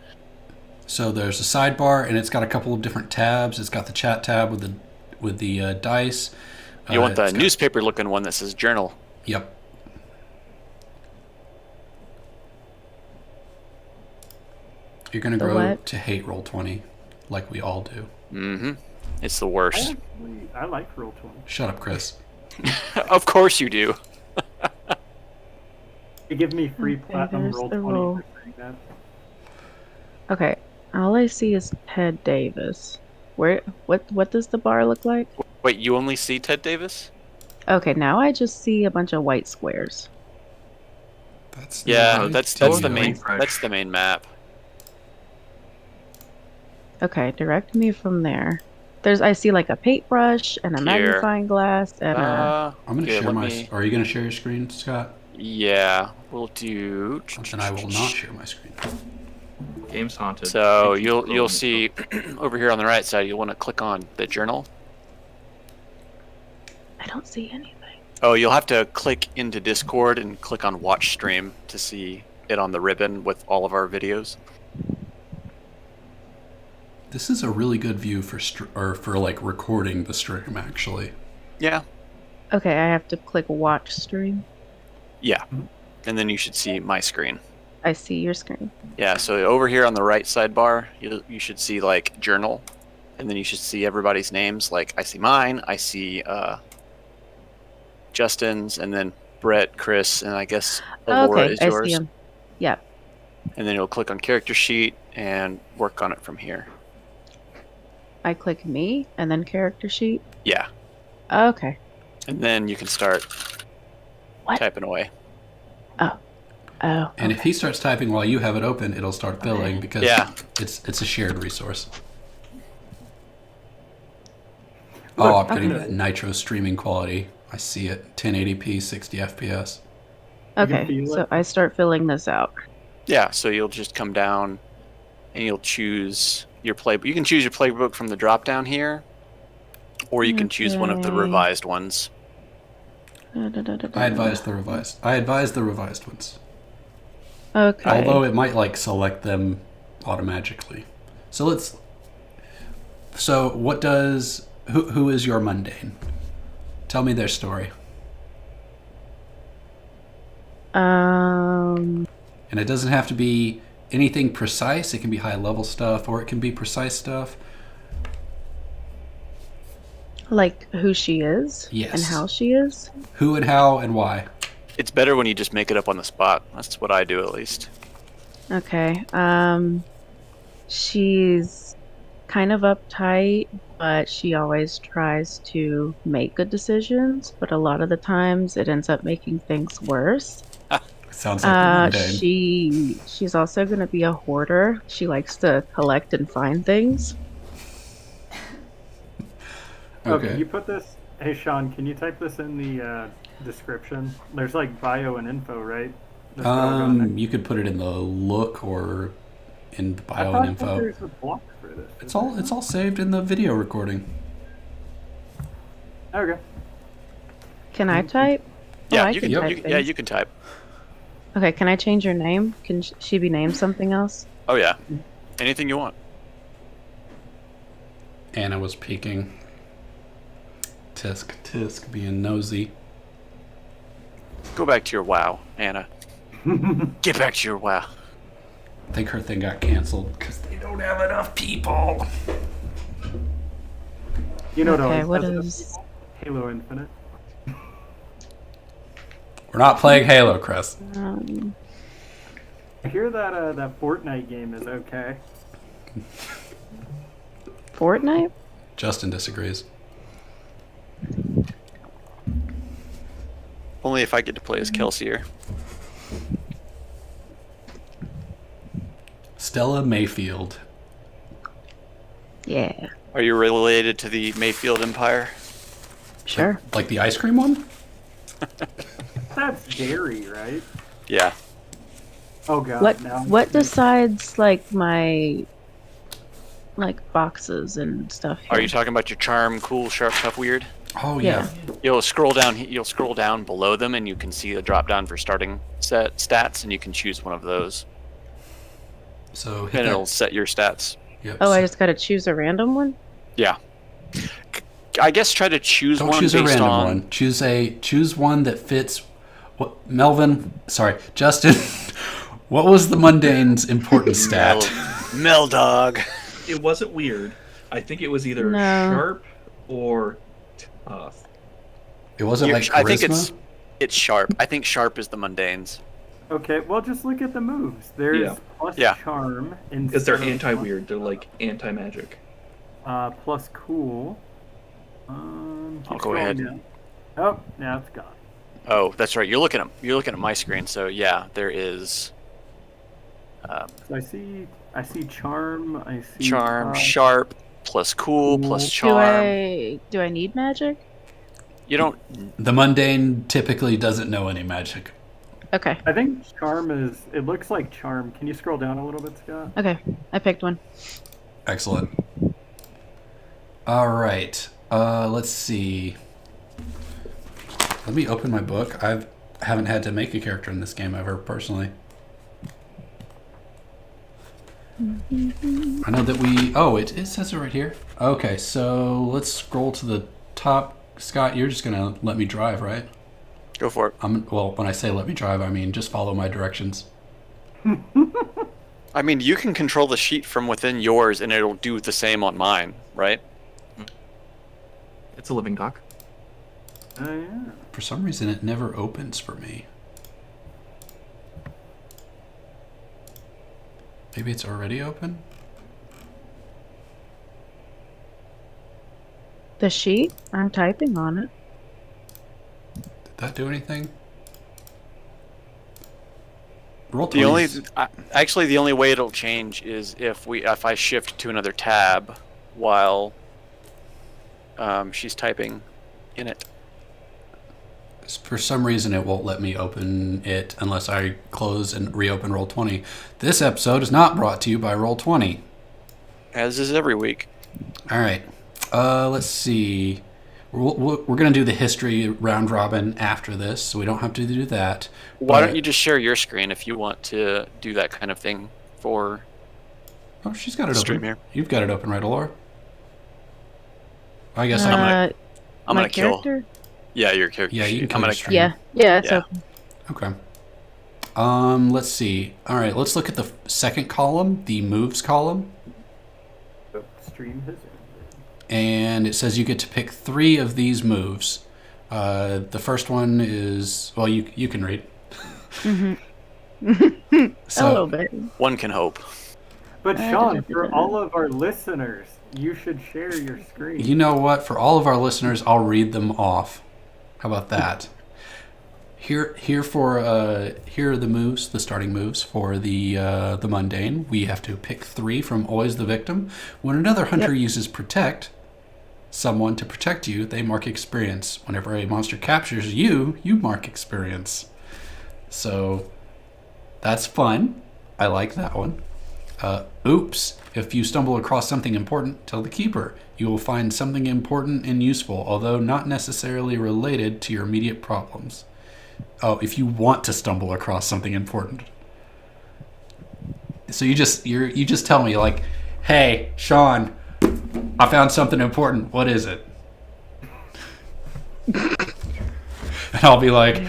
So there's a sidebar, and it's got a couple of different tabs. It's got the chat tab with the dice. You want the it's got- newspaper-looking one that says journal. Yep. You're gonna The grow what? to hate Roll20, like we all do. Mm-hmm. It's the worst. I like Roll 20. Shut up, Chris. Of course you do. They give me free Okay, platinum there's Roll the 20 roll. for saying that. Okay. All I see is Ted Davis. What does the bar look like? Wait, you only see Ted Davis? Okay, now I just see a bunch of white squares. That's Yeah, not that's Ted the main Davis. that's the main map. Okay, direct me from there. I see like a paintbrush and a Here. magnifying glass and a. I'm gonna Here, share let my. me- Are you gonna share your screen, Scott? Yeah, we'll do. Then I will not share my screen. Game's haunted. So I keep you'll scrolling. see over here on the right side. You'll want to click on the journal. I don't see anything. Oh, you'll have to click into Discord and click on Watch Stream to see it on the ribbon with all of our videos. This is a really good view for for like recording the stream. Actually, Yeah, Okay, I have to click watch stream. yeah, and then you should see my screen. I see your screen. Yeah, so over here on the right sidebar, you should see like journal, and then you should see everybody's names. Like I see mine, I see Justin's, and then Brett, Chris, and I guess Aurora Okay, is I yours. see him. Yep. And then you'll click on character sheet and work on it from here. I click me and then character sheet. Yeah, Okay. and then you can start What? typing away. Oh. and if he starts typing while you have it open, it'll start filling because Yeah. it's a shared resource. Oh, I'm getting that nitro streaming quality. I see it. 1080p, 60 FPS. You can Okay, feel so it. I start filling this out. Yeah, so you'll just come down and you'll choose your playbook. You can choose your playbook from the drop down here, or you can choose one of the Okay. revised ones. I advise the revised ones. Okay. Although it might like select them automatically. So what does who is your mundane? Tell me their story. Um, And it doesn't have to be anything precise. It can be high level stuff or it can be precise stuff. like who she is Yes. and how she is. Who and how and why. It's better when you just make it up on the spot. That's what I do at least. Okay. She's kind of uptight, but she always tries to make good decisions, but a lot of the times it ends up making things worse. Sounds like a mundane. She's also going to be a hoarder. She likes to collect and find things. Okay, you put this. Hey, Sean, can you type this in the description? There's like bio and info, right? That's what I'll go next. You could put it in the look or in the I bio thought and that info. there's a block for this. It's all saved in the video recording. Okay. Can I type? Yeah, I you can. type You, yeah, things. you can type. Okay, can I change her name? Can she be named something else? Oh yeah, anything you want. Anna was peeking. Tisk being nosy. Go back to your WoW, Anna. Get back to your WoW. I think her thing got canceled because they don't have enough people. You know Okay, what what always is? has Halo Infinite. We're not playing Halo, Chris. I hear that that Fortnite game is okay. Fortnite? Justin disagrees. Only if I get to play as Kelsier. Stella Mayfield. Yeah, Are you related to the Mayfield Empire? sure. Like the ice cream one? That's dairy, right? Yeah. Oh god. What now I'm what thinking- decides like my like boxes and stuff. Are you here. talking about your charm, cool, sharp, tough, weird? Oh yeah. You'll scroll down. You'll scroll down below them, and you can see a drop down for starting set stats, and you can choose one of those, So hit and it'll that. set your stats. Yep. Oh, I just gotta choose a random one? Yeah. I guess try to choose Don't one choose a based random on. one. Choose one that fits. What Justin? What was the mundane's important stat? Mel dog. It wasn't weird. I think it was either No. sharp or tough. It wasn't like charisma. I think it's sharp. I think sharp is the mundanes. Okay, well, just look at the moves. There's Yeah. plus Yeah. charm Because they're instead of anti-weird. They're like anti-magic. plus cool. I'll Keep go scrolling ahead. down. Oh, now it's gone. Oh, that's right. You're looking at my screen. So yeah, there is So I see charm. I see charm, sharp, plus cool, plus charm. Do I need magic? You don't. The mundane typically doesn't know any magic. Okay. I think charm is. It looks like charm. Can you scroll down a little bit, Scott? Okay. I picked one. Excellent. All right. Let's see. Let me open my book. I haven't had to make a character in this game ever, personally. I know that we... Oh, it says it right here. Okay, so let's scroll to the top. Scott, you're just going to let me drive, right? Go for it. Well, when I say let me drive, I mean just follow my directions. I mean, you can control the sheet from within yours, and it'll do the same on mine, right? It's a living doc. Oh yeah. For some reason, it never opens for me. Maybe it's already open? The sheet? I'm typing on it. Did that do anything? Roll The only 20s. actually the only way it'll change is if I shift to another tab while she's typing in it. For some reason, it won't let me open it unless I close and reopen Roll20. This episode is not brought to you by Roll20. As is every week. All right. Let's see. We're going to do the history round robin after this, so we don't have to do that. Why But- don't you just share your screen if you want to do that kind of thing for Oh, she's got it the stream open. here? You've got it open, right, Alora? I guess I'm my gonna kill. character? Yeah, your character. Yeah, you can I'm kill gonna your stream. Yeah, it's Yeah. open. Okay. Let's see. All right, let's look at the second column, the moves column. So stream has ended. And it says you get to pick 3 of these moves. The first one is, well, you can read. A So, little bit. One can hope. But Sean, for all of our listeners, you should share your screen. you know what? For all of our listeners, I'll read them off. How about that? Here are the moves, the starting moves for the mundane. We have to pick 3 from Always the Victim. When another hunter uses Protect someone to protect you, they mark experience. Whenever a monster captures you, you mark experience. So that's fun. I like that one. Oops. If you stumble across something important, tell the keeper. You will find something important and useful, although not necessarily related to your immediate problems. Oh, if you want to stumble across something important. So you just tell me, like, hey, Sean, I found something important. What is it? And I'll be like,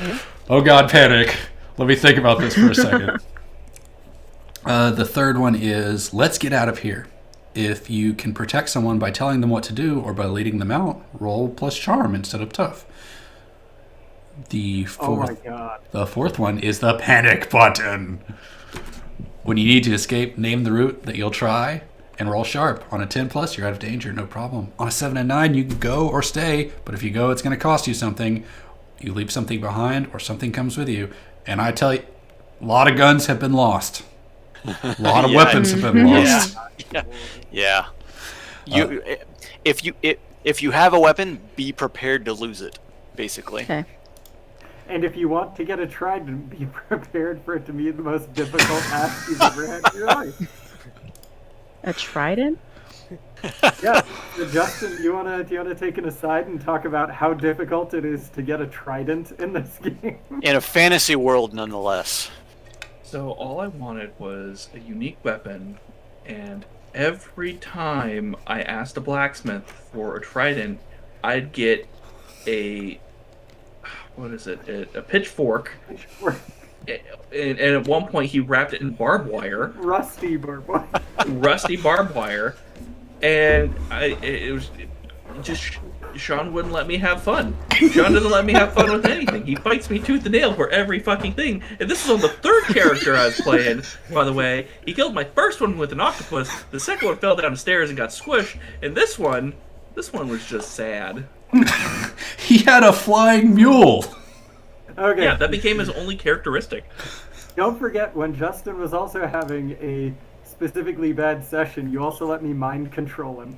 oh God, panic. Let me think about this for a second. The third one is, let's get out of here. If you can protect someone by telling them what to do or by leading them out, roll plus charm instead of tough. The Oh my fourth, god. the fourth one is the panic button. When you need to escape, name the route that you'll try and roll sharp. On a 10 plus, you're out of danger, no problem. On a 7 and 9, you can go or stay, but if you go, it's going to cost you something. You leave something behind or something comes with you. And I tell you, a lot of guns have been lost. A lot of Yeah. weapons have been lost. Yeah. If you have a weapon, be prepared to lose it. Basically. Okay. And if you want to get a trident, be prepared for it to be the most difficult task you've ever had in your life. A trident? Yeah, so Justin, do you wanna take an aside and talk about how difficult it is to get a trident in this game? In a fantasy world, nonetheless. So all I wanted was a unique weapon, and every time I asked a blacksmith for a trident, I'd get a a pitchfork, and at one point he wrapped it in barbed wire, Rusty barbed wire. rusty barbed wire, and it was just Sean wouldn't let me have fun. Sean doesn't let me have fun with anything. He fights me tooth and nail for every fucking thing. And this is on the third character I was playing, by the way. He killed my first one with an octopus. The second one fell down the stairs and got squished. And this one was just sad. He had a flying mule. Okay. Yeah, that became his only characteristic. Don't forget, when Justin was also having a specifically bad session, you also let me mind control him.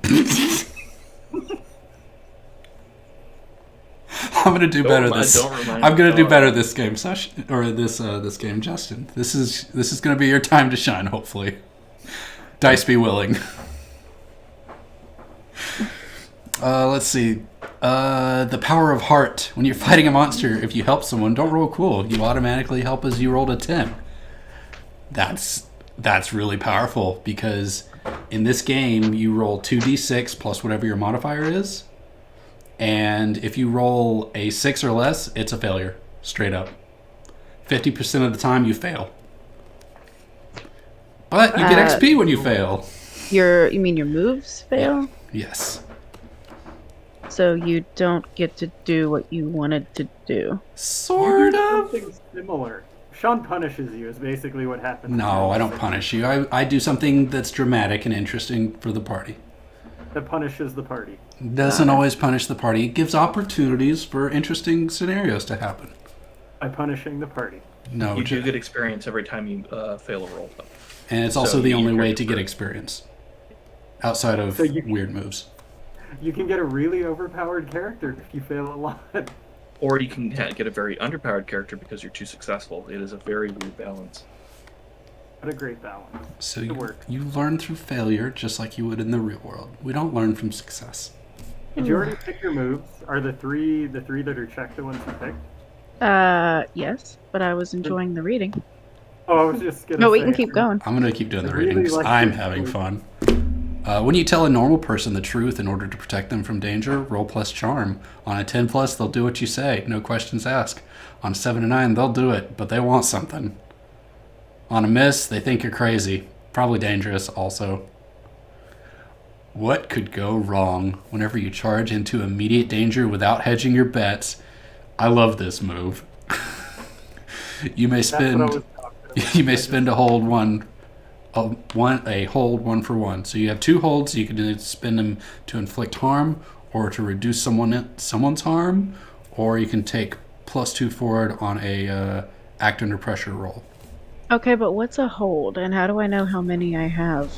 I'm gonna do better this. I'm gonna do better this game session or this game, Justin. This is gonna be your time to shine. Hopefully, dice be willing. Let's see. The power of heart. When you're fighting a monster, if you help someone, don't roll cool. You automatically help as you rolled a 10. That's really powerful because in this game you roll 2d6 plus whatever your modifier is. And if you roll a 6 or less, it's a failure. Straight up. 50% of the time you fail. But you get XP when you fail. You mean your moves fail? Yes. So you don't get to do what you wanted to do. Sort of. Something similar. Sean punishes you is basically what happens. No, I don't punish you. I do something that's dramatic and interesting for the party. That punishes the party. Doesn't always punish the party. It gives opportunities for interesting scenarios to happen. By punishing the party. No, You do get experience every time you fail a roll, though. and it's also so the you only get way to credit get for it. experience. Outside of So you- weird moves. You can get a really overpowered character if you fail a lot. Or you can get a very underpowered character because you're too successful. It is a very weird balance. What a great balance. So It works. you learn through failure just like you would in the real world. We don't learn from success. Did you already pick your moves? Are the three that are checked the ones you picked? Yes, but I was enjoying the reading. Oh, I was just gonna No, we say, can keep going. I'm going to keep doing the I really reading 'cause like I'm this having move. fun. When you tell a normal person the truth in order to protect them from danger, roll plus charm. On a 10 plus, they'll do what you say. No questions asked. On a 7 to 9, they'll do it, but they want something. On a miss, they think you're crazy. Probably dangerous also. What could go wrong whenever you charge into immediate danger without hedging your bets? I love this move. You may That's what I spend was talking about. you may spend a hold a hold 1 for 1. So you have 2 holds. You can either spend them to inflict harm or to reduce someone's harm, or you can take +2 forward on a act under pressure roll. Okay, but what's a hold, and how do I know how many I have?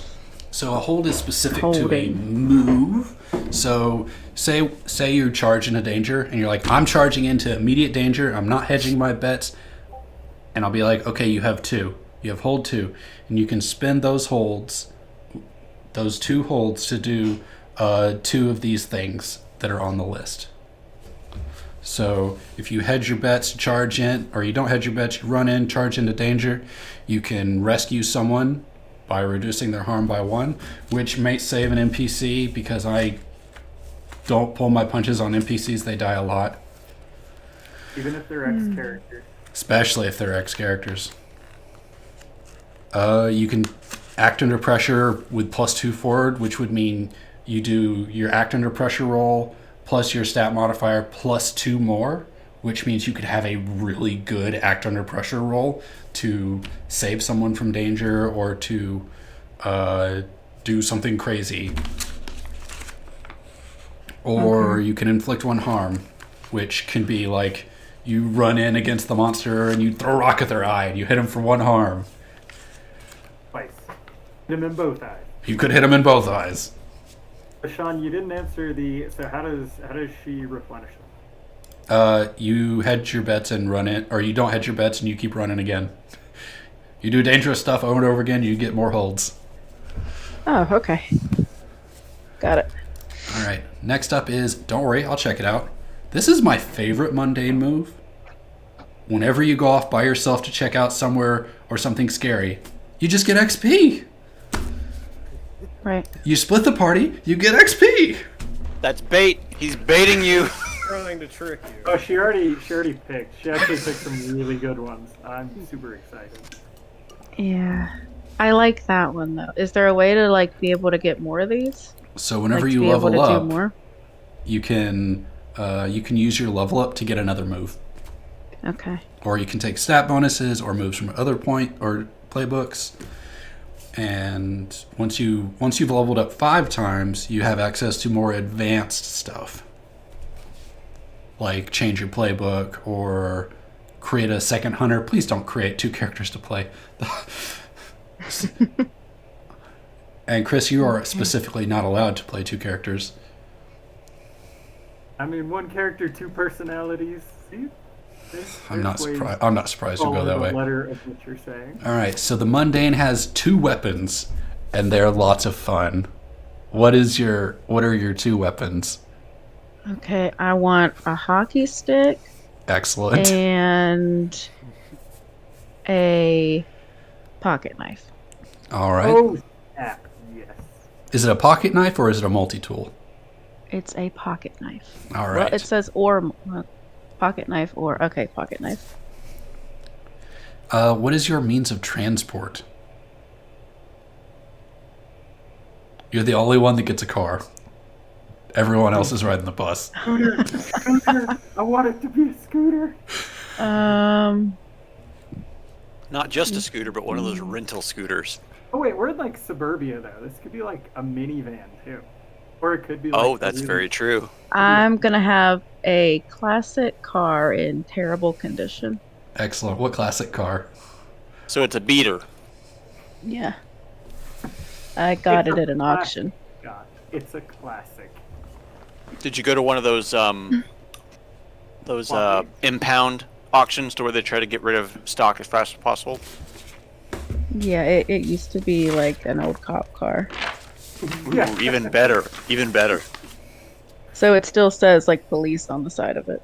So a hold is specific to a Holding. move. So say you charge into danger, and you're like, I'm charging into immediate danger. I'm not hedging my bets, and I'll be like, okay, you have 2. You have hold 2, and you can spend those 2 holds to do 2 of these things that are on the list. So if you hedge your bets, charge in, or you don't hedge your bets, you run in, charge into danger, you can rescue someone by reducing their harm by 1, which may save an NPC because I don't pull my punches on NPCs, they die a lot, Even if they're ex-characters. especially if they're X characters. You can act under pressure with +2 forward, which would mean you do your act under pressure roll plus your stat modifier +2 more, which means you could have a really good act under pressure roll to save someone from danger or to do something crazy. Or you can inflict 1 harm, which can be like you run in against the monster and you throw a rock at their eye and you hit them for 1 harm. Twice. Hit him in both eyes. You could hit them in both eyes. But Sean, you didn't answer the. So how does she replenish them? You hedge your bets and run it, or you don't hedge your bets and you keep running again. You do dangerous stuff over and over again, you get more holds. Oh, okay. Got it. All right. Next up is, don't worry, I'll check it out. This is my favorite mundane move. Whenever you go off by yourself to check out somewhere or something scary, you just get XP. Right. You split the party, you get XP. That's bait. He's baiting you. Trying to trick you. Oh, she already picked. She actually picked some really good ones. I'm super excited. Yeah. I like that one though. Is there a way to like be able to get more of these? So whenever Like, to you be able level to do up, more? you can use your level up to get another move. Okay. Or you can take stat bonuses or moves from other point or playbooks. And once you've leveled up 5 times, you have access to more advanced stuff. Like change your playbook or create a second hunter. Please don't create 2 characters to play. And Chris, you are specifically not allowed to play 2 characters. I mean, 1 character, 2 personalities. See? I'm not surprised you'll go that way. Letter of what you're saying. All right, so the mundane has 2 weapons, and they're lots of fun. What are your 2 weapons? Okay, I want a hockey stick Excellent. and a pocket knife. All right. Oh, snap. Yes. Is it a pocket knife or is it a multi-tool? It's a pocket knife. All Well, right. it says or pocket knife or okay, pocket knife. What is your means of transport? You're the only one that gets a car. Everyone else is riding the bus. Scooter. I want it to be a scooter. Not just a scooter, but one of those rental scooters. Oh wait, we're in like suburbia though. This could be like a minivan too, or it could be. Like Oh, that's very true. I'm gonna have a classic car in terrible condition. Excellent. What classic car? So it's a beater. Yeah. I got It's it a at an classic. auction. God, it's a classic. Did you go to one of those impound auctions to where they try to get rid of stock as fast as possible? Yeah, it used to be like an old cop car. Yeah. Ooh, even better. Even better. So it still says like police on the side of it.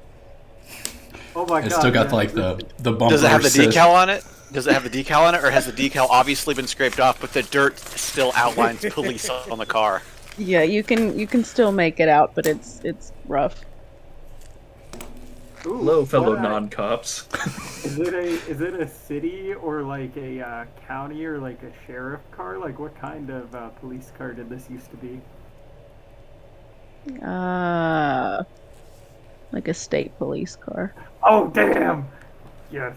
Oh my god. It's still got yeah. like the bumper. Does it have the says- decal on it? Does it have the decal on it, or has the decal obviously been scraped off, but the dirt still outlines police on the car? Yeah, you can still make it out, but it's rough. Ooh, Hello, fellow what, non-cops. Is it a city or like a county or like a sheriff car? Like what kind of police car did this used to be? Like a state police car. Oh damn! Yes.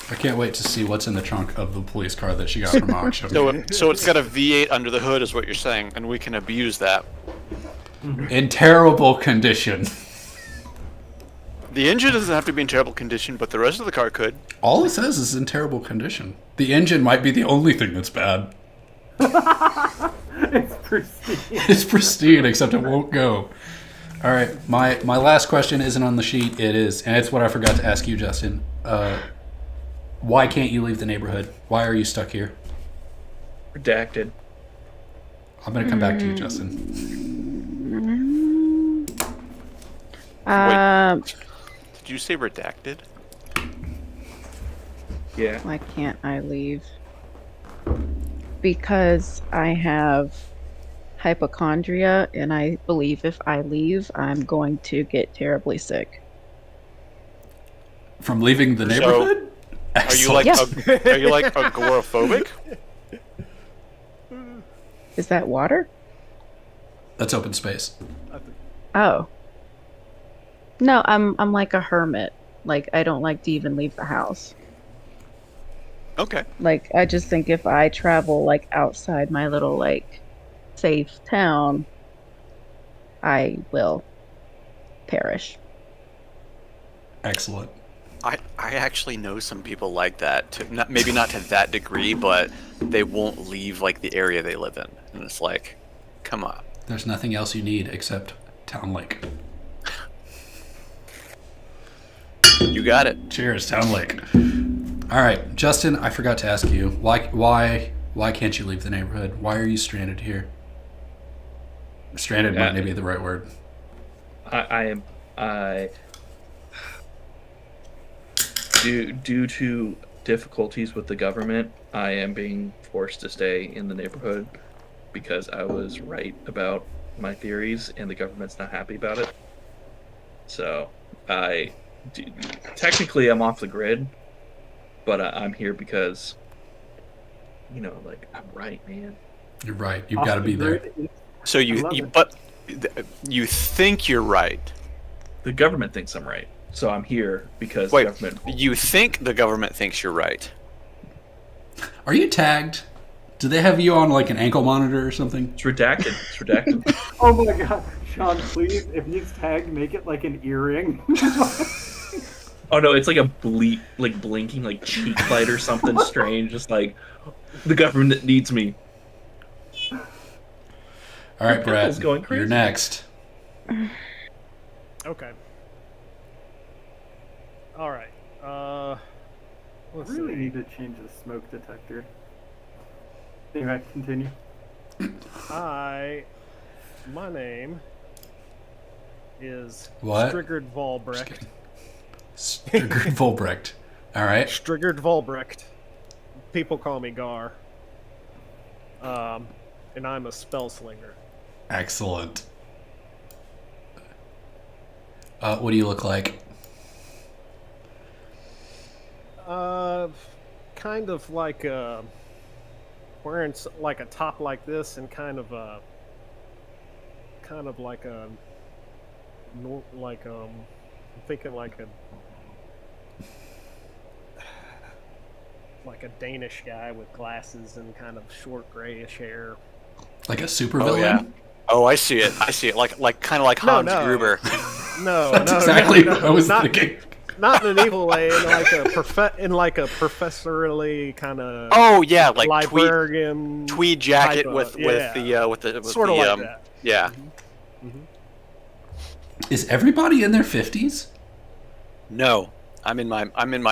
I can't wait to see what's in the trunk of the police car that she got from auction. So it's got a V8 under the hood, is what you're saying, and we can abuse that. In terrible condition. The engine doesn't have to be in terrible condition, but the rest of the car could. All it says is in terrible condition. The engine might be the only thing that's bad. It's pristine. It's pristine, except it won't go. All right, my last question isn't on the sheet. It is, and it's what I forgot to ask you, Justin. Why can't you leave the neighborhood? Why are you stuck here? Redacted. I'm gonna come back to you, Justin. Did you say redacted? Yeah. Why can't I leave? Because I have hypochondria, and I believe if I leave, I'm going to get terribly sick. From leaving the neighborhood? Are you like Yes. are you like agoraphobic? Is that water? That's open space. Oh. No, I'm like a hermit. Like I don't like to even leave the house. Okay. Like I just think if I travel like outside my little like safe town, I will perish. Excellent. I actually know some people like that. Maybe not to that degree, but they won't leave like the area they live in, and it's like, come on. There's nothing else you need except Town Lake. You got it. Cheers, Town Lake. All right, Justin, I forgot to ask you, why can't you leave the neighborhood? Why are you stranded here? Stranded might not be the right word. Due to difficulties with the government, I am being forced to stay in the neighborhood because I was right about my theories, and the government's not happy about it. So, technically I'm off the grid, but I'm here because, I'm right, man. You're right. You've got to be there. So you think you're right. The government thinks I'm right, so I'm here because Wait, the government. You think the government thinks you're right? Are you tagged? Do they have you on like an ankle monitor or something? It's redacted. It's redacted. Oh my god, Sean, please, if he's tagged, make it like an earring. Oh no, it's like a blinking like cheek light or something strange. Just like the government needs me. All right, Brett, Pickle's going crazy. you're next. Okay. All right. Let's Really see. need to change the smoke detector. Anyway, continue. My name is What? Strigard Volbrecht. Strigard Volbrecht. All right. Strigard Volbrecht. People call me Gar. And I'm a Spellslinger. Excellent. What do you look like? Kind of like wearing like a top like this, and kind of like I'm thinking like a Danish guy with glasses and kind of short grayish hair. Like a super Oh villain? yeah. Oh, I see it. Like kind of like Hans Gruber. No, That's no, exactly no, what I was not, thinking. Not in an evil way, in like a professorally kind of Oh yeah, like librarian tweed jacket type with of- yeah. with the Sort of like that. Yeah. Is everybody in their 50s? No, I'm in my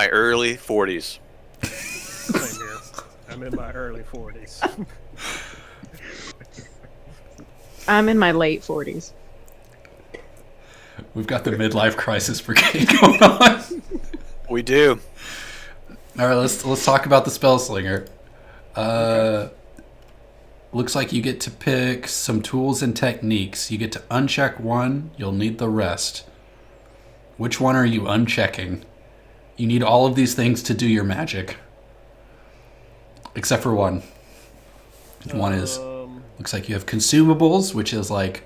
early 40s. Same here. I'm in my early 40s. I'm in my late 40s. We've got the midlife crisis brigade going on. We do. All right, let's talk about the Spellslinger. Looks like you get to pick some tools and techniques. You get to uncheck one. You'll need the rest. Which one are you unchecking? You need all of these things to do your magic, except for one. One is looks like you have consumables, which is like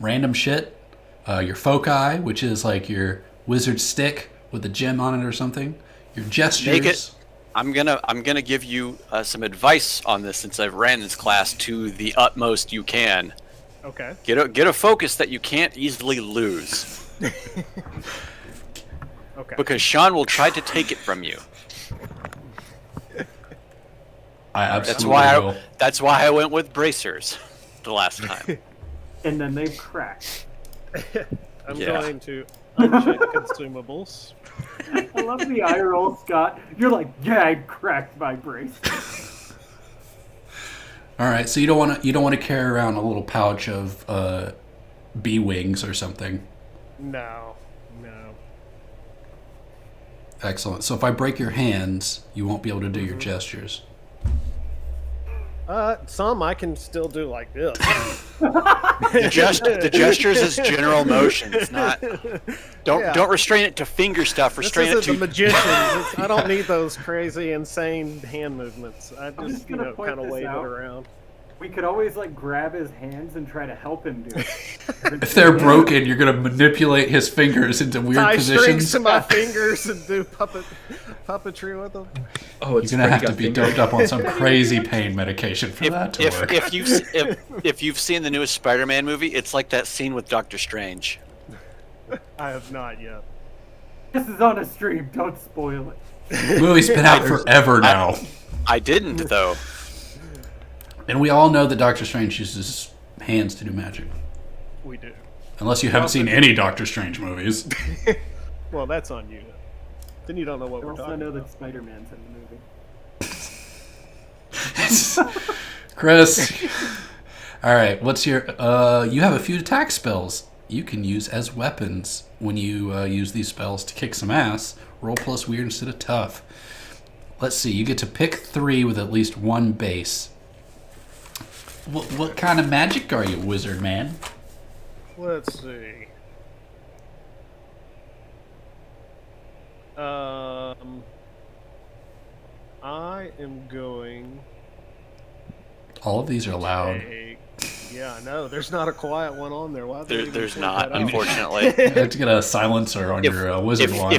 random shit. Your foci, which is like your wizard stick with a gem on it or something. Your gestures. Make it. I'm gonna give you some advice on this since I've ran this class to the utmost you can. Okay. Get a focus that you can't easily lose. Okay. Because Sean will try to take it from you. I absolutely will. That's why I went with bracers the last time. And then they cracked. I'm Yeah. going to uncheck consumables. I love the eye roll, Scott. You're like, yeah, I cracked my brace. All right, so you don't want to carry around a little pouch of bee wings or something. No. Excellent. So if I break your hands, you won't be able to do your gestures. Some I can still do like this. The gestures is general motions, not. Don't restrain it to finger stuff. This Restrain it isn't to. the magicians. I don't need those crazy, insane hand movements. I I'm just, just gonna point kind of this wave out. it around. We could always like grab his hands and try to help him do it. If they're broken, you're going to manipulate his fingers into weird Tie strings positions. to my fingers and do puppetry with them. Oh, it's You're going to have to got be fingers. doped up on some crazy pain medication for that to work. If you've seen the newest Spider-Man movie, it's like that scene with Doctor Strange. I have not yet. This is on a stream. Don't spoil it. The movie's been out forever now. I didn't though. And we all know that Doctor Strange uses hands to do magic. We do. Unless you haven't seen any Doctor Strange movies. Well, that's on you. Then you don't know what I we're also talking know about. that Spider-Man's in the movie. Chris, All right, what's your? You have a few attack spells you can use as weapons when you use these spells to kick some ass. Roll plus weird instead of tough. Let's see. You get to pick 3 with at least 1 base. What kind of magic are you, wizard man? Let's see. I am going. All of these are loud. Yeah, I know. There's not a quiet one on there. Why? There's not, unfortunately. You have to get a silencer on your wizard wand.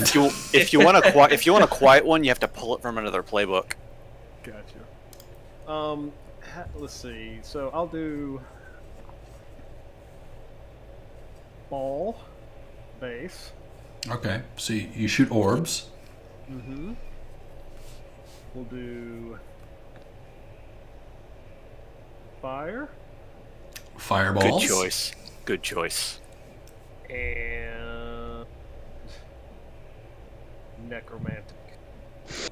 If you want a quiet one, you have to pull it from another playbook. Gotcha. Let's see. So I'll do ball base. Okay, so you shoot orbs. Mm-hmm. We'll do fire. Fireballs. Good choice. And necromantic.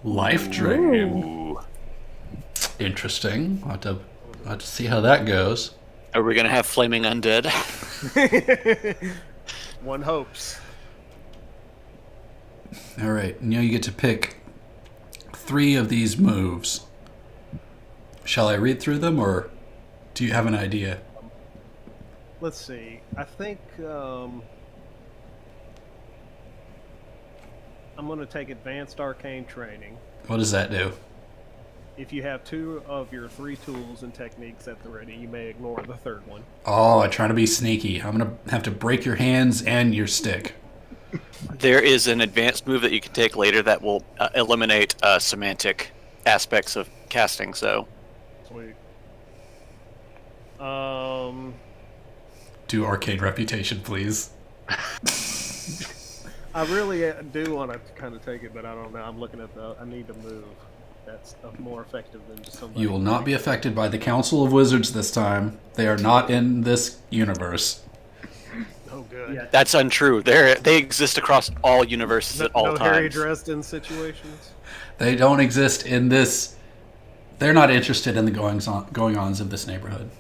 Life drain. Ooh. Interesting. I'll have to see how that goes. Are we gonna have flaming undead? One hopes. All right, now you get to pick 3 of these moves. Shall I read through them, or do you have an idea? Let's see. I think I'm going to take advanced arcane training. What does that do? If you have 2 of your 3 tools and techniques at the ready, you may ignore the 3rd one. Oh, I'm trying to be sneaky. I'm going to have to break your hands and your stick. There is an advanced move that you can take later that will eliminate semantic aspects of casting. So, Sweet. Do arcane reputation, please. I really do want to kind of take it, but I don't know. I'm looking at I need to move. That's more effective than just somebody. You will not be affected by the Council of Wizards this time. They are not in this universe. Oh, good. Yeah. that's untrue. They exist across all universes at all no times. Harry Dresden situations. They don't exist in this. They're not interested in the going-ons of this neighborhood.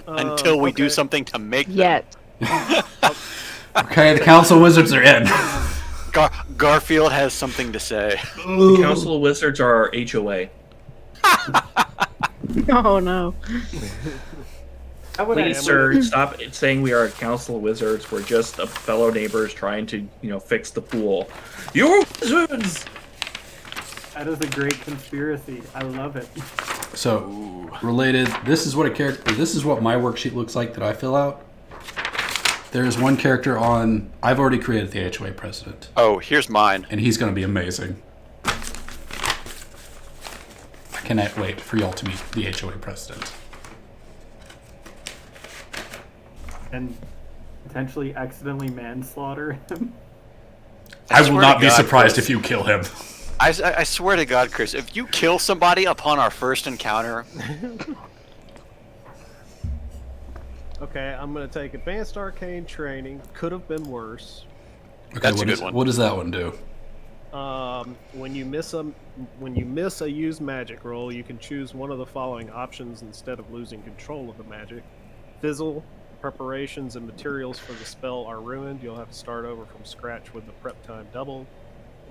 Until we do okay. something to make them. Yet. Okay, the Council of Wizards are in. Garfield has something to say. The Council of Wizards are our HOA. Oh no. Please, sir, stop saying we are a Council of Wizards. We're just a fellow neighbors trying to, fix the pool. You're wizards! That is a great conspiracy. I love it. So, related, this is what my worksheet looks like that I fill out. There's one character I've already created the HOA president, Oh, here's mine. and he's going to be amazing. I cannot wait for y'all to meet the HOA president. And potentially accidentally manslaughter him. I will swear not to be God, surprised Chris. if you kill him. I swear to God, Chris, if you kill somebody upon our first encounter, Okay, I'm going to take advanced arcane training. Could have been worse. Okay, That's a good one. What does that one do? When you miss a used magic roll, you can choose one of the following options instead of losing control of the magic. Fizzle, preparations and materials for the spell are ruined. You'll have to start over from scratch with the prep time doubled.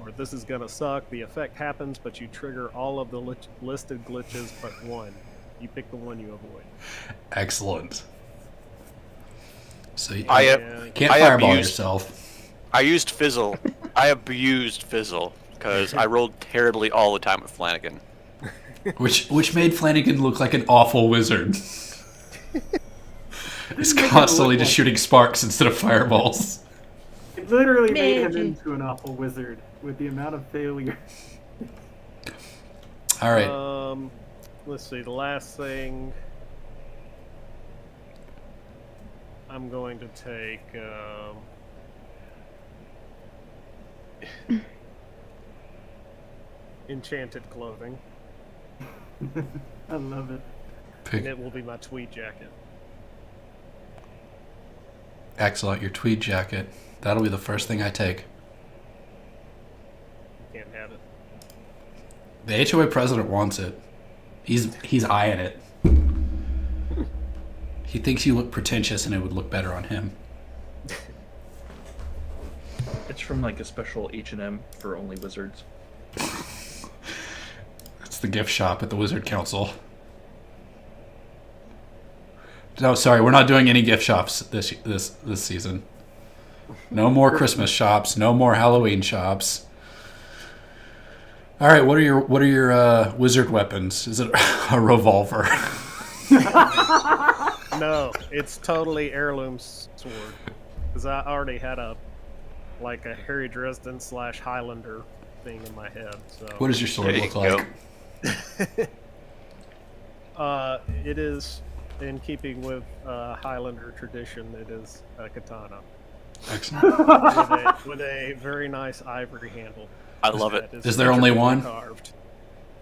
Or this is gonna suck. The effect happens, but you trigger all of the listed glitches but one. You pick the one you avoid. Excellent. So you I can't I fireball abused- yourself. I used Fizzle. I abused Fizzle because I rolled terribly all the time with Flanagan. Which made Flanagan look like an awful wizard. He's constantly just shooting sparks instead of fireballs. It literally made him Magic. into an awful wizard with the amount of failure. All right. Let's see. The last thing I'm going to take. Enchanted clothing, I love it. and it will be my tweed jacket. Excellent. Your tweed jacket. That'll be the first thing I take. You can't have it. The HOA president wants it. He's eyeing it. He thinks you look pretentious and it would look better on him. It's from like a special H&M for only wizards. It's the gift shop at the Wizard Council. No, sorry, we're not doing any gift shops this season. No more Christmas shops. No more Halloween shops. All right, what are your wizard weapons? Is it a revolver? No, it's totally heirloom sword. Because I already had a Harry Dresden / Highlander thing in my head. So What does your sword There you look like? it is in keeping with Highlander tradition. It is a katana Excellent. with a very nice ivory handle. I love it. that Is there only intricately one? Carved.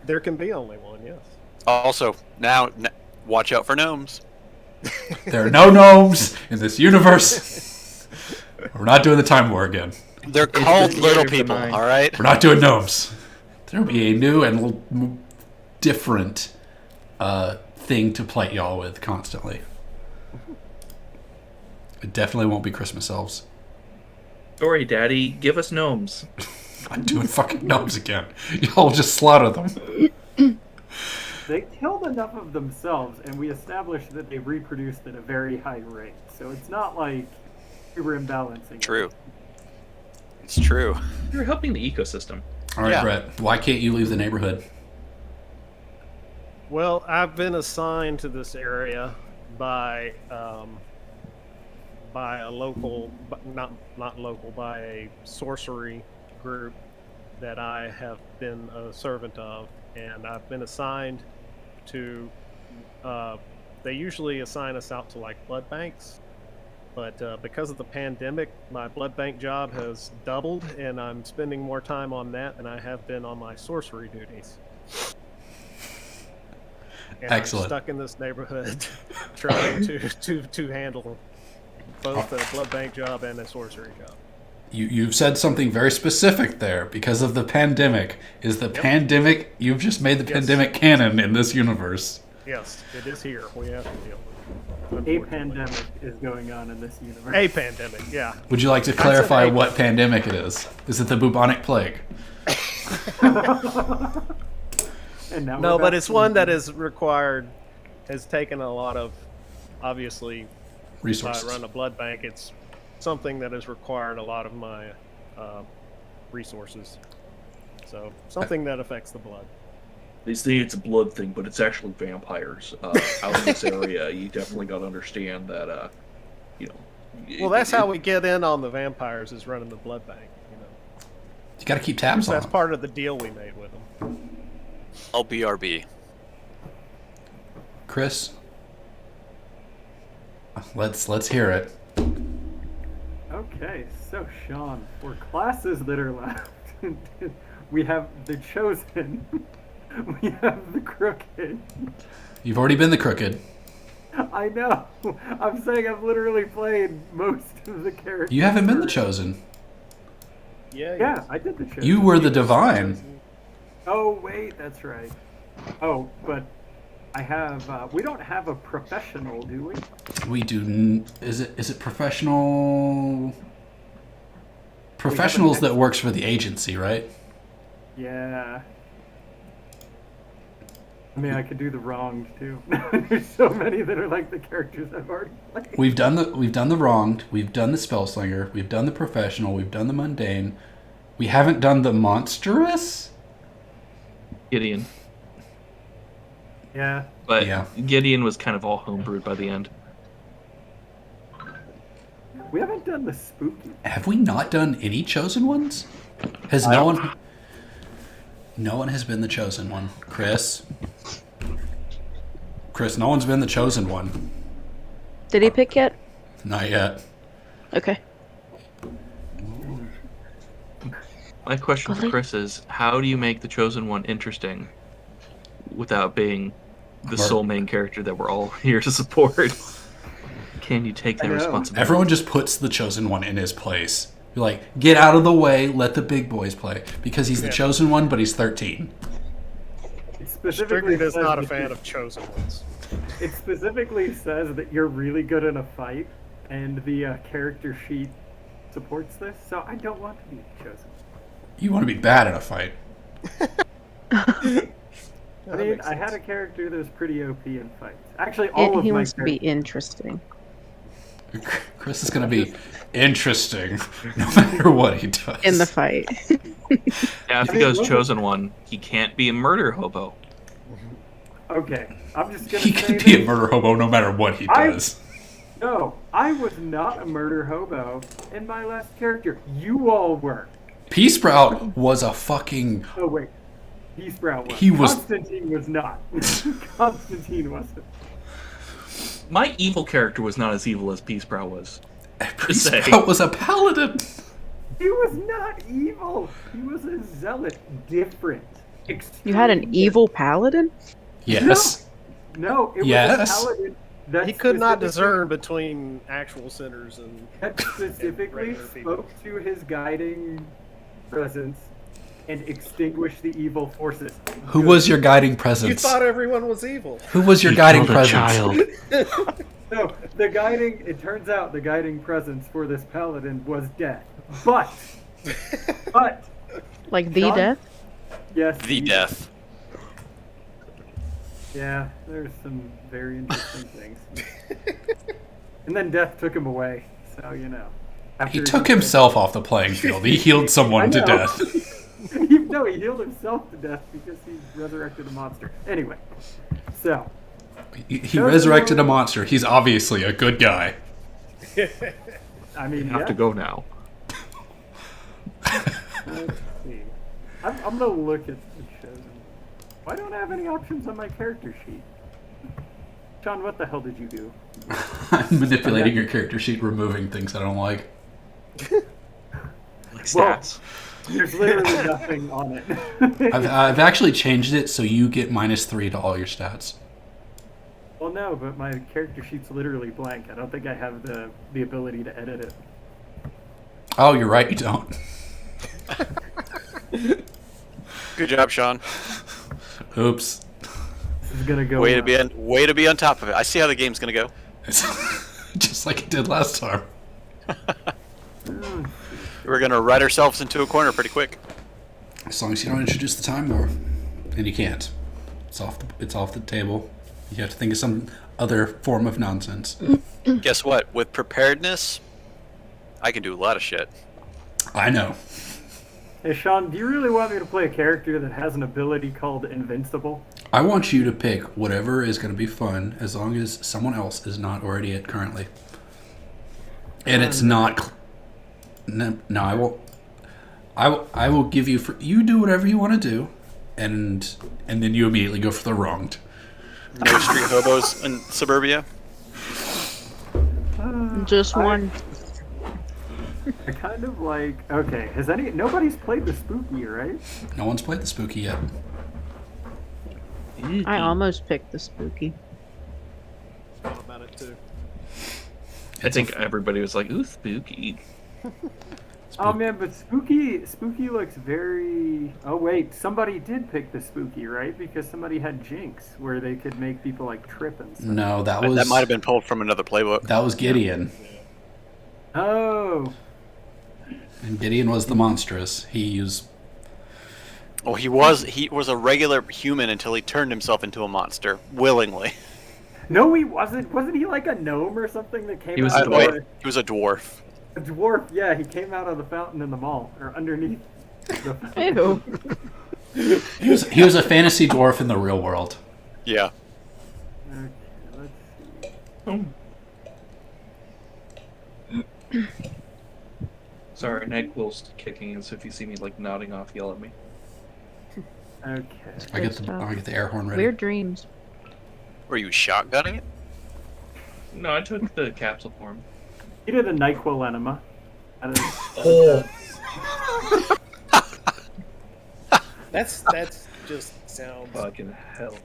There can be only one. Yes. Also, now watch out for gnomes. There are no gnomes in this universe. We're not doing the Time War again. They're called the little theory of the people, mind. all right? We're not doing gnomes. There'll be a new and different thing to play y'all with constantly. It definitely won't be Christmas elves. Sorry, Daddy. Give us gnomes. I'm doing fucking gnomes again. Y'all just slaughter them. They killed enough of themselves, and we established that they reproduced at a very high rate. So it's not like we were imbalancing. True. It's true. You're helping the ecosystem. All right, Yeah. Brett. Why can't you leave the neighborhood? Well, I've been assigned to this area by a local, not local, by a sorcery group that I have been a servant of, and I've been assigned to. They usually assign us out to blood banks, but because of the pandemic, my blood bank job has doubled, and I'm spending more time on that than I have been on my sorcery duties. And Excellent. I'm stuck in this neighborhood trying to handle both a blood bank job and a sorcery job. You've said something very specific there. Because of the pandemic. Is the pandemic... You've just made the pandemic canon in this universe. Yes, it is here. We have to deal with it. A unfortunately. pandemic is going on in this universe. A pandemic, yeah. Would you like to clarify what pandemic it is? Is it the bubonic plague? And now No, we're but back it's to- one that is required, has taken a lot of, obviously, if I Resources. run a blood bank, it's something that has required a lot of my resources. So, something that affects the blood. They say it's a blood thing, but it's actually vampires. Out in this area, you definitely got to understand that, Well, that's how we get in on the vampires, is running the blood bank. You got to keep tabs on That's them. part of the deal we made with them. I'll BRB. Chris? Let's hear it. Okay, so Sean, for classes that are left, we have the Chosen, we have the Crooked. You've already been the crooked. I know. I'm saying I've literally played most of the characters. You haven't been the chosen. Yeah, I did the Chosen. You were the divine. Oh wait, that's right. Oh, but I have. We don't have a professional, do we? We do. Is it professional? Professionals that works for the agency, right? Yeah. I mean, I could do the wronged too. There's so many that are like the characters I've already played. We've done the wronged. We've done the spellslinger. We've done the professional. We've done the mundane. We haven't done the monstrous. Gideon. Yeah. But Yeah. Gideon was kind of all homebrewed by the end. We haven't done the spooky. Have we not done any chosen ones? Has no one? No one has been the chosen one. Chris, no one's been the chosen one. Did he pick yet? Not yet. Okay. My question for Really? Chris is, how do you make the chosen one interesting without being the Or- sole main character that we're all here to support? Can you take that I know. responsibility? Everyone just puts the chosen one in his place. You're like, get out of the way, let the big boys play. Because he's the chosen one, but he's 13. specifically Strickland is says not a that fan of chosen ones. It specifically says that you're really good in a fight, and the character sheet supports this. So I don't want to be chosen. You want to be bad at a fight. I mean, I had a character that was pretty OP in fights. Actually, all of He my wants to be characters. interesting. Chris is going to be interesting no matter what he does. In the fight. Yeah, if he goes chosen one, he can't be a murder hobo. Okay, I'm just gonna He say can be a this. murder hobo no matter what he does. No, I was not a murder hobo in my last character. You all were. Pea Sprout was a fucking... Oh wait, P Sprout was. He was- Constantine was not. Constantine wasn't. My evil character was not as evil as Pea Sprout was. Pea say. Sprout was a paladin. He was not evil. He was a zealot. Different. You had an Extremely evil paladin? Yes. No, it was Yes. a paladin that He could not specifically- discern between actual sinners and That specifically regular people. spoke to his guiding presence and extinguished the evil forces. Who was your guiding you presence? thought everyone was evil. Who was your He guiding killed a presence? child. No, it turns out the guiding presence for this paladin was death. But, Like the Sean? death? yes. The death. Yeah, there's some very interesting things. And then death took him away, so you know. He took himself off the playing field. He healed someone to I know. death. No, he healed himself to death because he resurrected a monster. Anyway, so He resurrected a monster. He's obviously a good guy. I mean, You have yeah. to go now. Let's see. I'm gonna look at the chosen. Why don't I have any options on my character sheet? Sean, what the hell did you do? I'm manipulating your character sheet, removing things I don't like. Like stats. There's literally nothing on it. I've actually changed it so you get -3 to all your stats. Well, no, but my character sheet's literally blank. I don't think I have the ability to edit it. Oh, you're right, you don't. Good job, Sean. Oops. This is gonna go. Way to be on top of it. I see how the game's gonna go. Just like it did last time. We're gonna write ourselves into a corner pretty quick. As long as you don't introduce the Time War. And you can't. It's off the table. You have to think of some other form of nonsense. Guess what? With preparedness, I can do a lot of shit. I know. Hey, Sean, do you really want me to play a character that has an ability called Invincible? I want you to pick whatever is going to be fun, as long as someone else is not already it currently. And it's not. No, I will. I will give you. You do whatever you want to do, and then you immediately go for the wronged. No street hobos in suburbia. Just one. I kind of like. Okay, nobody's played the spooky, right? No one's played the spooky yet. I almost picked the spooky. Thought about it too. I think everybody was like, ooh, spooky. Oh man, but spooky looks very. Oh wait, somebody did pick the spooky, right? Because somebody had Jinx, where they could make people like trip and stuff. No, that was That might have been pulled from another playbook. that was Gideon. Oh, And Gideon was the monstrous. He was. Oh, he was a regular human until he turned himself into a monster willingly. no, he wasn't. Wasn't he like a gnome or something that came He was out a of Wait, the, he was a dwarf. a dwarf? Yeah, he came out of the fountain in the mall or underneath. The Ew. He was a fantasy dwarf in the real world. Yeah. Okay, let's see. Sorry, NyQuil's kicking, and so if you see me like nodding off, yell at me. Okay. I get stuff. the air horn ready. Weird dreams. Were you shotgunning it? No, I took the capsule form. He did a NyQuil enema. That's just sounds Fucking hell.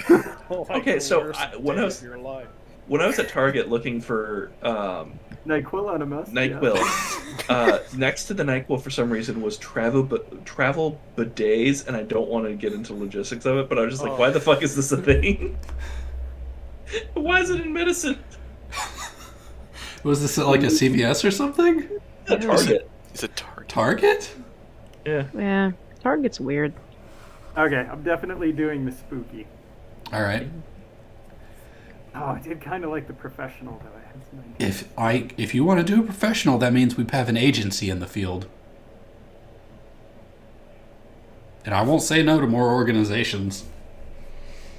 like Okay, the so worst when I day was- of your life. when I was at Target looking for NyQuil Animus. NyQuil, next to the NyQuil for some reason was travel bidets, and I don't want to get into logistics of it, but I was just like, why the fuck is this a thing? Why is it in medicine? Was this at like a CVS or something? A Target. It's a Target. Target? Yeah. Yeah, Target's weird. Okay, I'm definitely doing the spooky. All right. Oh, I did kind of like the professional though. I had some ideas. If you want to do a professional, that means we have an agency in the field. And I won't say no to more organizations.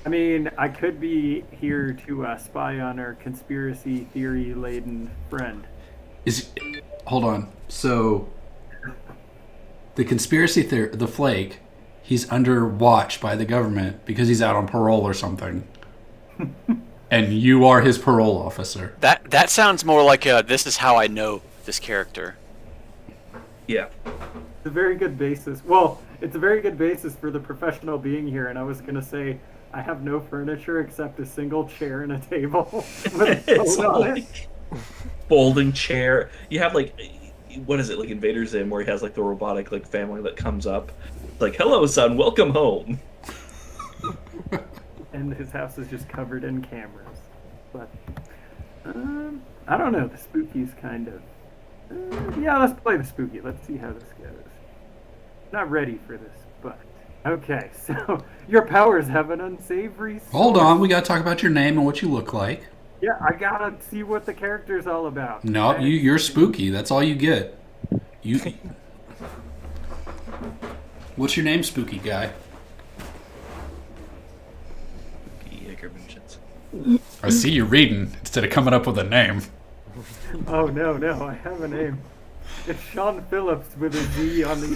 I mean, I could be here to spy on our conspiracy theory-laden friend. Hold on. So, the conspiracy theory, the Flake, he's under watch by the government because he's out on parole or something. And you are his parole officer. That sounds more like this is how I know this character. Yeah. It's a very good basis. Well, it's a very good basis for the professional being here, and I was going to say, I have no furniture except a single chair and a table. With a It's phone on it. like folding chair. You have like, what is it, like Invader Zim, where he has like the robotic like family that comes up, like, hello son, welcome home. And his house is just covered in cameras. But I don't know. The spooky's kind of. Yeah, let's play the spooky. Let's see how this goes. Not ready for this, but okay. So your powers have an unsavory. Hold on, we gotta talk about your name and what you look like. Yeah, I gotta see what the character's all about. No, okay? you're spooky. That's all you get. What's your name, spooky guy? I see you reading instead of coming up with a name. Oh no, I have a name. It's Sean Phillips with a Z on the.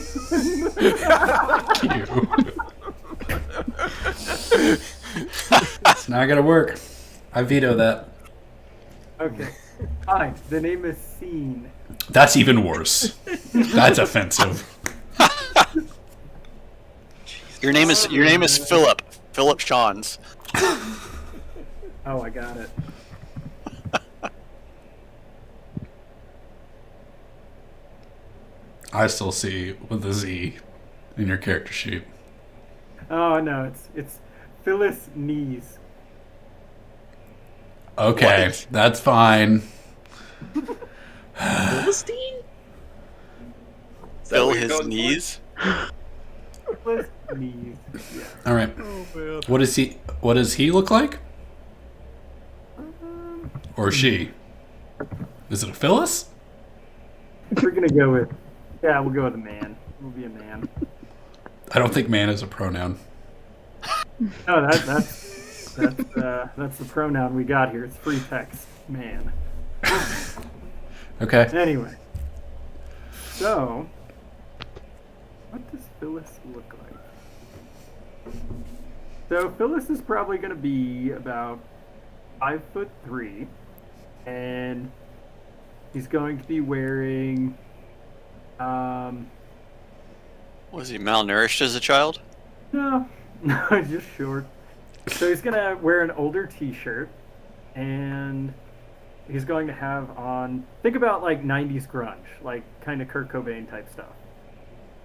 It's not gonna work. I veto that. Okay. Hi, the name is Scene. That's even worse. That's offensive. Your name is Philip. Philip Shawns. Oh, I got it. I still see with a Z in your character sheet. Oh no, it's Phyllis Knees. Okay, What? that's fine. Philistine? Fill his knees. Phyllis Knees. Yeah. All right. Oh, man. What does he look like? Or she? Is it a Phyllis? We're gonna go with. Yeah, we'll go with a man. We'll be a man. I don't think man is a pronoun. No, that's the pronoun we got here. It's free text, man. Okay. Anyway, so what does Phyllis look like? So Phyllis is probably going to be about 5'3", and he's going to be wearing. Was he malnourished as a child? No, just short. So he's gonna wear an older T-shirt, and he's going to have on. Think about like '90s grunge, like kind of Kurt Cobain type stuff.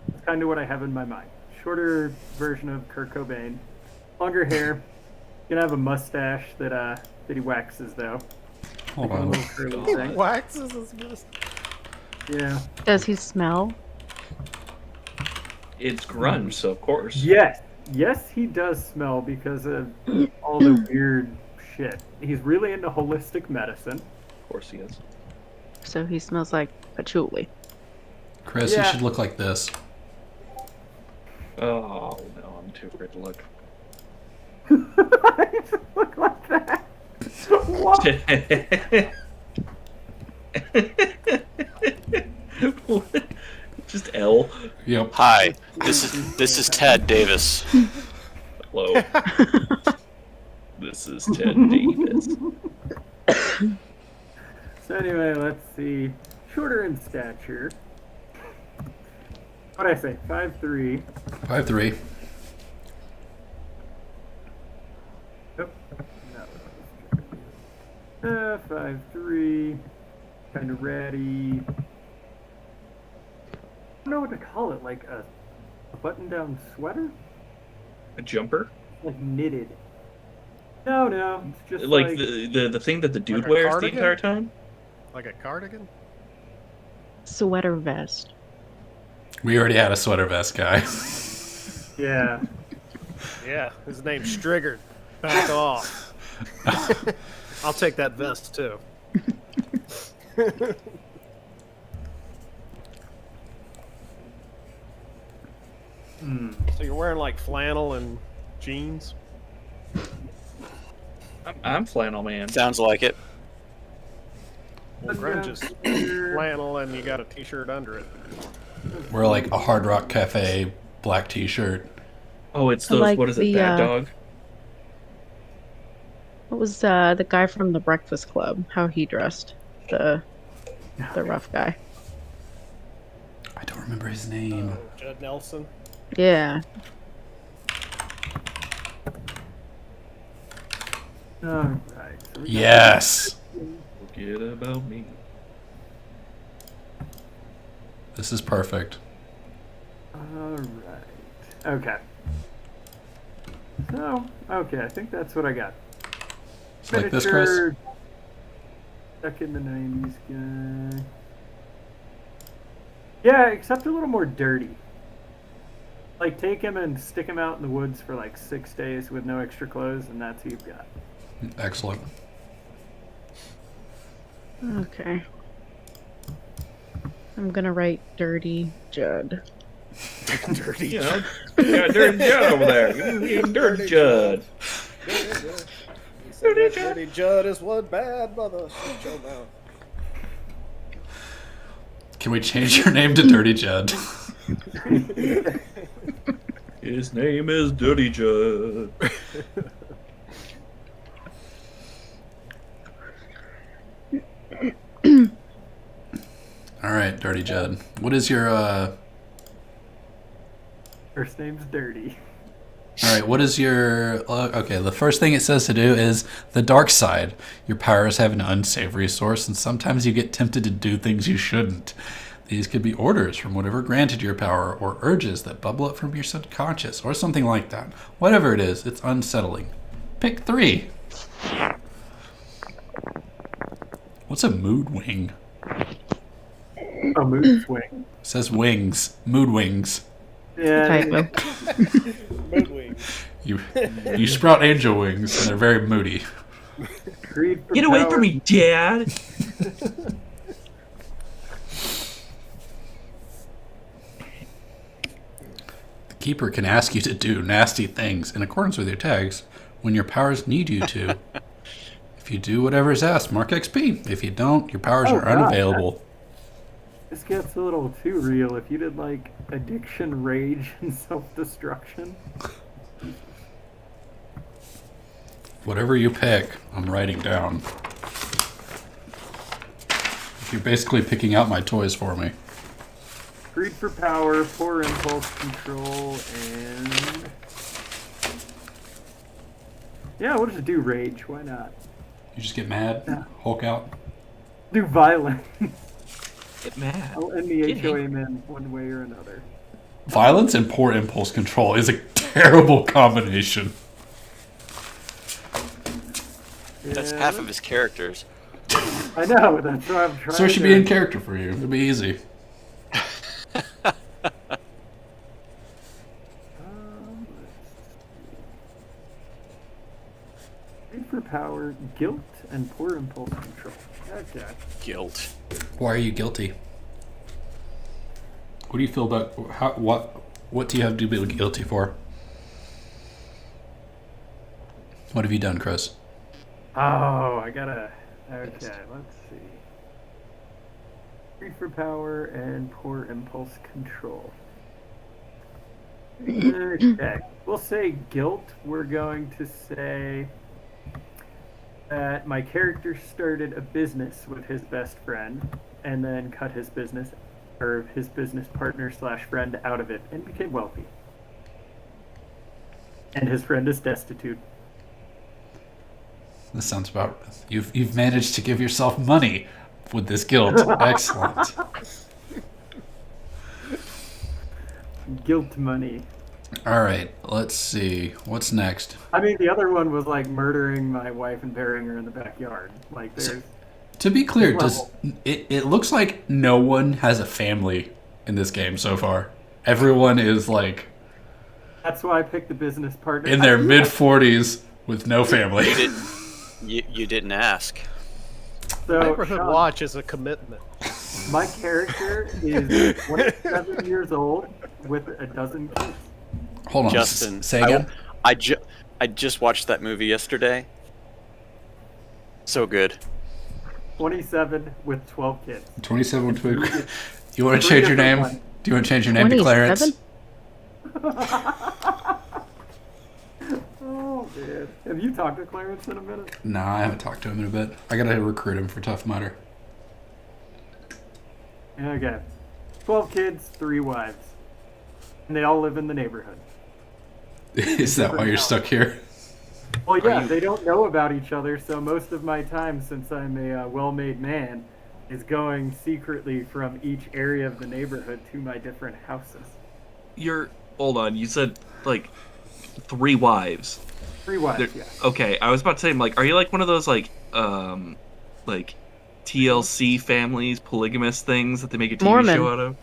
That's kind of what I have in my mind. Shorter version of Kurt Cobain, longer hair. Gonna have a mustache that he waxes though. Hold Like a on. little curly thing. Waxes his wrist. Yeah. Does he smell? It's grunge, so of course. Yes, he does smell because of all the weird shit. He's really into holistic medicine. Of course he is. So he smells like patchouli. Chris, you Yeah. should look like this. Oh no, I'm too afraid to look. I just look like that. What? Just L. Yep. Hi, this is Ted Davis. Hello. This is Ted Davis. So anyway, let's see. Shorter in stature. What'd I say? 5'3". 5'3". Nope. No. 5'3", kind of ratty. I don't know what to call it, like a button-down sweater? A jumper? Like knitted. No, it's just Like the thing that the dude Like a wears cardigan? the entire time? Like a cardigan? Sweater vest. We already had a sweater vest guy. Yeah. Yeah, his name's Striggered. Back off. I'll take that vest too. So you're wearing like flannel and jeans? I'm flannel man. Sounds like it. Well, grunge is flannel and you got a t-shirt under it. We're like a Hard Rock Cafe black t-shirt. Oh, it's I those. like What is it? the, Bad Dog. What was the guy from the Breakfast Club? How he dressed? The rough guy. I don't remember his name. Judd Nelson. Yeah. Alright. So we got Yes! Forget about me. This is perfect. Alright. Okay. So, okay, I think that's what I got. Like this, Chris? Miniature, Stuck in the 90s guy. Yeah, except a little more dirty. Like, take him and stick him out in the woods for like 6 days with no extra clothes, and that's who you've got. Excellent. Okay. I'm gonna write Dirty Judd. Dirty You know, you got Dirty Judd over there. You Dirty Judd. Dirty Judd is one bad mother. Shut your mouth. Can we change your name to Dirty Judd? His name is Dirty Judd. Alright, Dirty Judd. What is your, First name's Dirty. Alright, what is your... okay, the first thing it says to do is the dark side. Your powers have an unsavory source, and sometimes you get tempted to do things you shouldn't. These could be orders from whatever granted your power, or urges that bubble up from your subconscious, or something like that. Whatever it is, it's unsettling. Pick 3. What's a mood wing? A mood swing. It says wings. Mood wings. Yeah. Typo. Moodwing. You sprout angel wings, and they're very moody. Greed for Get away power. from me, Dad! The keeper can ask you to do nasty things in accordance with your tags when your powers need you to. If you do whatever is asked, mark XP. If you don't, your powers Oh, are God, unavailable. This gets a little too real. If you did like addiction, rage, and self-destruction. Whatever you pick, I'm writing down. You're basically picking out my toys for me. Greed for power, poor impulse control, and yeah, we'll just do rage. Why not? You just get mad, Yeah. Hulk out. Do violence. Get mad. I'll end the Get HOA angry. man one way or another. Violence and poor impulse control is a terrible combination. That's Yeah, half of his characters. I know. That's why I'm trying. So it should to... be in character for you. It'll be easy. Let's see. Greed for power, guilt, and poor impulse control. Okay. Guilt. Why are you guilty? What do you feel about what do you have to be guilty for? What have you done, Chris? Oh, I gotta. Okay, let's see. Greed for power and poor impulse control. Okay, we'll say guilt. We're going to say that my character started a business with his best friend and then cut his business or his business partner / friend out of it and became wealthy. And his friend is destitute. This sounds about. You've managed to give yourself money with this guild. Excellent. Guilt money. All right, let's see. What's next? I mean, the other one was like murdering my wife and burying her in the backyard. Like, there's. To be clear, Level. it looks like no one has a family in this game so far. Everyone is like That's why I picked the business partner. in their mid-40s with no family. You didn't ask. So, Neighborhood Sean, Watch is a commitment. my character is 27 years old with a dozen kids. Hold on, Justin, say again. I just watched that movie yesterday. So good. 27 with 12 kids. 27 with You want to change your name? Ones. Do you want to change your name to Clarence? 27? Oh, man. Have you talked to Clarence in a minute? No, I haven't talked to him in a bit. I gotta recruit him for Tough Mudder. Okay. 12 kids, 3 wives. And they all live in the neighborhood. Is that why you're stuck here? Well, yeah, they don't know about each other, so most of my time, since I'm a well-made man, is going secretly from each area of the neighborhood to my different houses. Hold on, you said, like, 3 wives. 3 wives, They're- yeah. Okay, I was about to say, like, are you like one of those, like TLC families, polygamous things that they make a TV Mormon. show out of?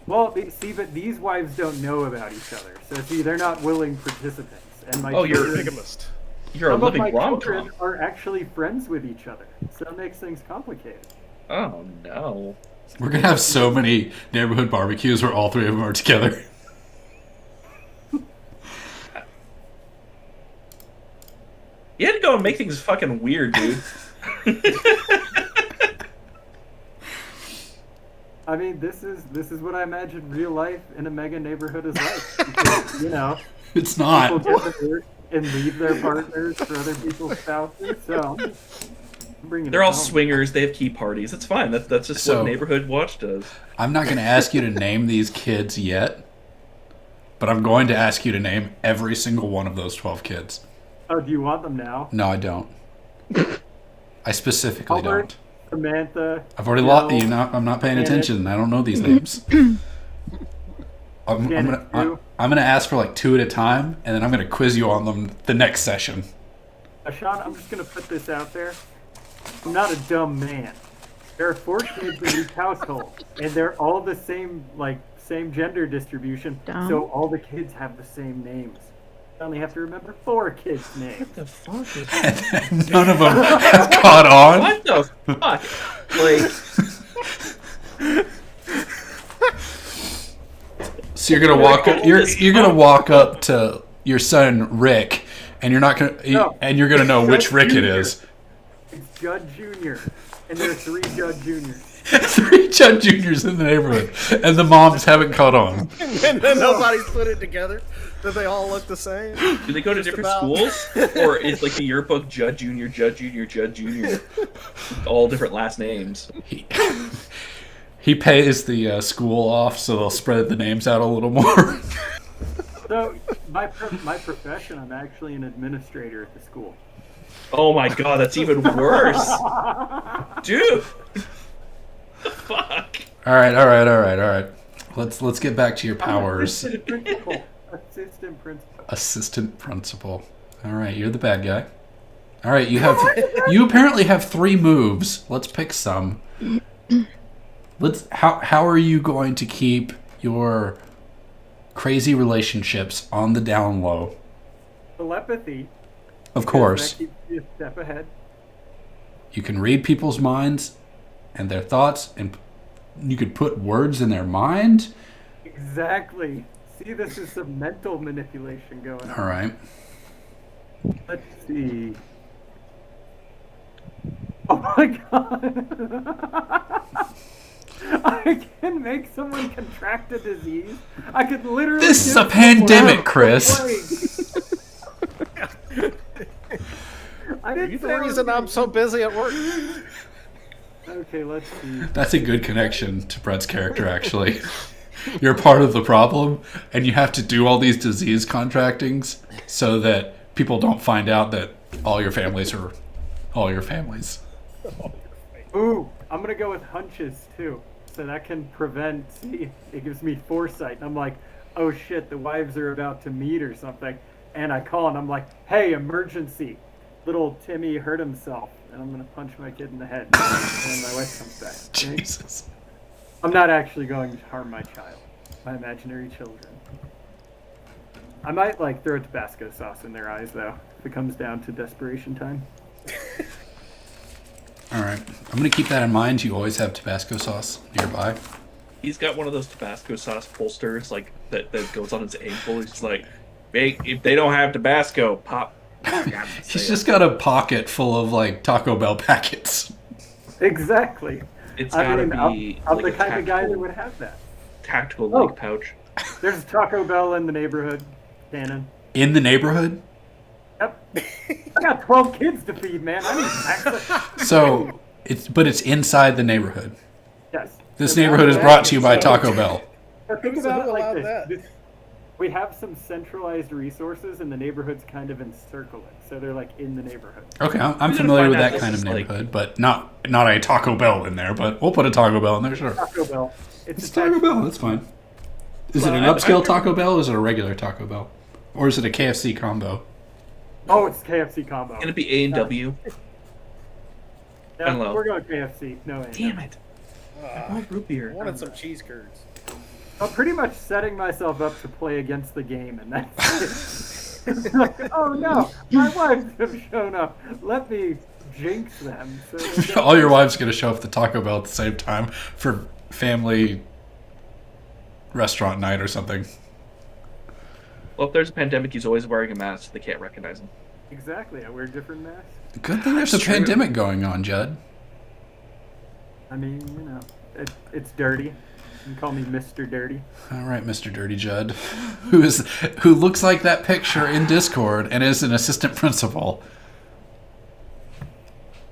Well, see, but these wives don't know about each other, so see, they're not willing participants. And my Oh, you're children- Bigamist. You're a some of living my rom-com. children are actually friends with each other, so it makes things complicated. Oh, no. We're gonna have so many neighborhood barbecues where all 3 of them are together. You had to go and make things fucking weird, dude. I mean, this is what I imagine real life in a mega neighborhood is like. Because, you know, It's people not. get hurt and leave their partners for other people's spouses. So I'm bringing They're it all home. swingers. They have key parties. It's fine. That's just So- what Neighborhood Watch does. I'm not gonna ask you to name these kids yet, but I'm going to ask you to name every single one of those 12 kids. Oh, do you want them now? No, I don't. I specifically Albert, don't. Samantha. I've already Jill, lost. I'm not paying Janet. attention. I don't know these names. I'm Janet, gonna ask for like 2 at a time, and then I'm gonna quiz you on them the next session. Sean, I'm just gonna put this out there. I'm not a dumb man. There are 4 kids in each household, and they're all the same gender distribution. Dumb. So all the kids have the same names. I only have to remember 4 kids' names. The fuck is And none of them has caught on. What the fuck? Like, So you're gonna walk up. You're gonna walk up to your son Rick, and you're not gonna. No. And you're gonna know which Rick it is. It's Judd Jr. And there are 3 Judd Juniors. 3 Judd Juniors in the neighborhood, and the moms haven't caught on. And then nobody's put it together. That they all look the same. do they go to Just different about. schools? Or is like the yearbook Judd Jr., Judd Jr., Judd Jr., all different last names? He pays the school off, so they'll spread the names out a little more. So my profession, I'm actually an administrator at the school. Oh my god, that's even worse. Dude. The fuck? All right. Let's get back to your powers. Assistant principal. Assistant principal. All right, you're the bad guy. All right, you apparently have 3 moves. Let's pick some. How are you going to keep your crazy relationships on the down low? Telepathy. Of because course. That keeps you a step ahead. You can read people's minds and their thoughts, and you could put words in their mind. Exactly. See, this is some mental manipulation going on. All right. Let's see. Oh my god. I can make someone contract a disease. I could literally. This is give a pandemic, someone Chris. plague. I didn't You're say the I was reason I'm so busy at work. Okay, let's see. That's a good connection to Brett's character, actually. You're part of the problem, and you have to do all these disease contractings so that people don't find out that All your families are all your families. Ooh, I'm gonna go with hunches too. So that can prevent. See, it gives me foresight. And I'm like, oh shit, the wives are about to meet or something. And I call and I'm like, hey, emergency. Little Timmy hurt himself. And I'm gonna punch my kid in the head. And my wife comes back. Okay? Jesus. I'm not actually going to harm my child. My imaginary children. I might like throw Tabasco sauce in their eyes though, if it comes down to desperation time. All right, I'm gonna keep that in mind. You always have Tabasco sauce nearby. He's got one of those Tabasco sauce holsters, like that goes on his ankle. He's like, hey, if they don't have Tabasco, pop. He's just got a pocket full of like Taco Bell packets. Exactly. It's gotta be I'm like the a kind of guy that tactical, would have that. tactical Oh. leg pouch. There's a Taco Bell in the neighborhood, Cannon. In the neighborhood? Yep. I got 12 kids to feed, man. I need access. So, it's inside the neighborhood. Yes. This They're neighborhood is not brought to you by bad. Taco Bell. But think So about who it like allowed this. that? We have some centralized resources, and the neighborhoods kind of encircle it. So they're like in the neighborhood. Okay, I'm We're gonna familiar find with out that this kind of is like- neighborhood, but not a Taco Bell in there. But we'll put a Taco Bell in there, sure. Taco Bell. It's Taco attached- Bell. That's fine. Is it an Well, upscale Taco Bell, or is it a regular Taco Bell, or is it a KFC combo? Oh, it's KFC combo. Can it be A&W? No, Hello. we're going KFC. No, Damn it. I want root I beer. wanted some cheese curds. I'm pretty much setting myself up to play against the game, and that's it. It's like, oh no, my wives have shown up. Let me jinx them. So they don't- All your wives gonna show up at the Taco Bell at the same time for family restaurant night or something. Well, if there's a pandemic, he's always wearing a mask so they can't recognize him. Exactly, I wear different masks. Good thing there's a That's true. pandemic going on, Judd. I mean, you know, it's dirty. You can call me Mr. Dirty. All right, Mr. Dirty Judd, who looks like that picture in Discord and is an assistant principal.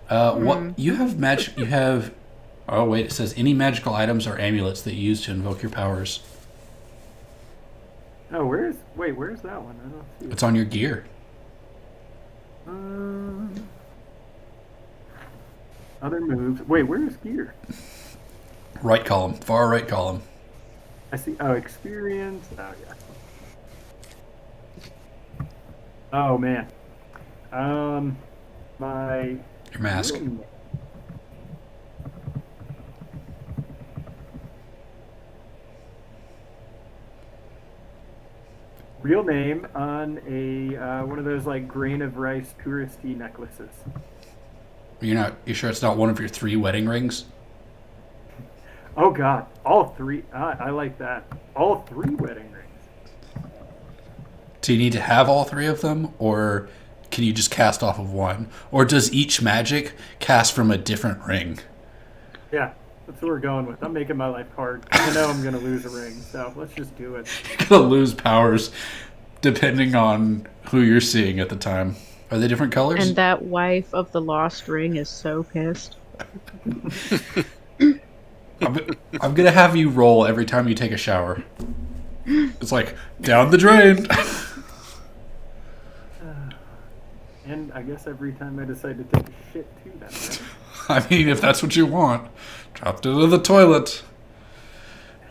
What you have magic? You have. Oh wait, it says any magical items or amulets that you use to invoke your powers. Oh, where's that one? I don't see it. It's on your gear. Other moves. Wait, where's gear? Right column, far right column. I see. Oh, experience. Oh, yeah. Oh, man. My Your mask. real name on a one of those like grain of rice touristy necklaces. You sure it's not one of your 3 wedding rings? Oh God, all 3. I like that. All 3 wedding rings. Do you need to have all 3 of them, or can you just cast off of one? Or does each magic cast from a different ring? Yeah, that's what we're going with. I'm making my life hard. I know I'm gonna lose a ring, so let's just do it. You're gonna lose powers depending on who you're seeing at the time. Are they different colors? And that wife of the lost ring is so pissed. I'm gonna have you roll every time you take a shower. It's like down the drain. And I guess every time I decide to take a shit too, that's right. I mean, if that's what you want, dropped into the toilet.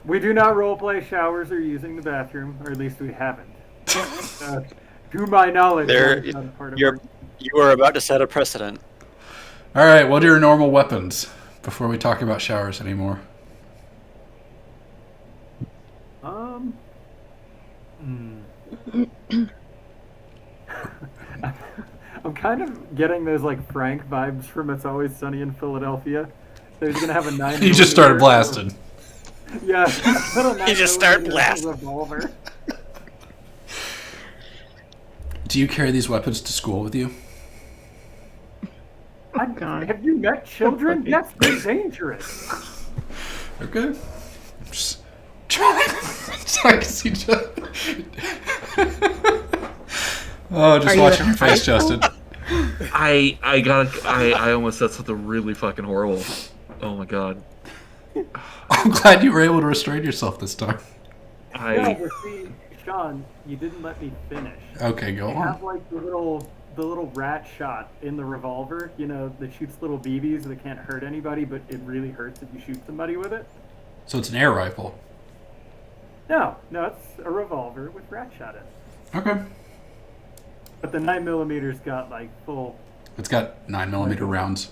We do not roleplay showers or using the bathroom, or at least we haven't. To my knowledge, There- that is not a part of You are about to set a precedent. All right, what are your normal weapons before we talk about showers anymore? I'm kind of getting those like Frank vibes from It's Always Sunny in Philadelphia. So he's gonna have a 9. You just started blasting. Yeah, You just start 9mm blasting. revolver. Do you carry these weapons to school with you? God. Have you met children? Yes, they're dangerous. Okay. Just try. So I can see Justin. Oh, just Are you watching in your face, high school? Justin. I almost said something really fucking horrible. Oh my god. I'm glad you were able to restrain yourself this time. Yeah, but see, Sean, you didn't let me finish. Okay, go They on. have like the little the little rat shot in the revolver, you know, that shoots little BBs that can't hurt anybody, but it really hurts if you shoot somebody with it. So it's an air rifle. No, it's a revolver with rat shot in it. Okay. But the 9mm's got like full. It's got 9mm rounds.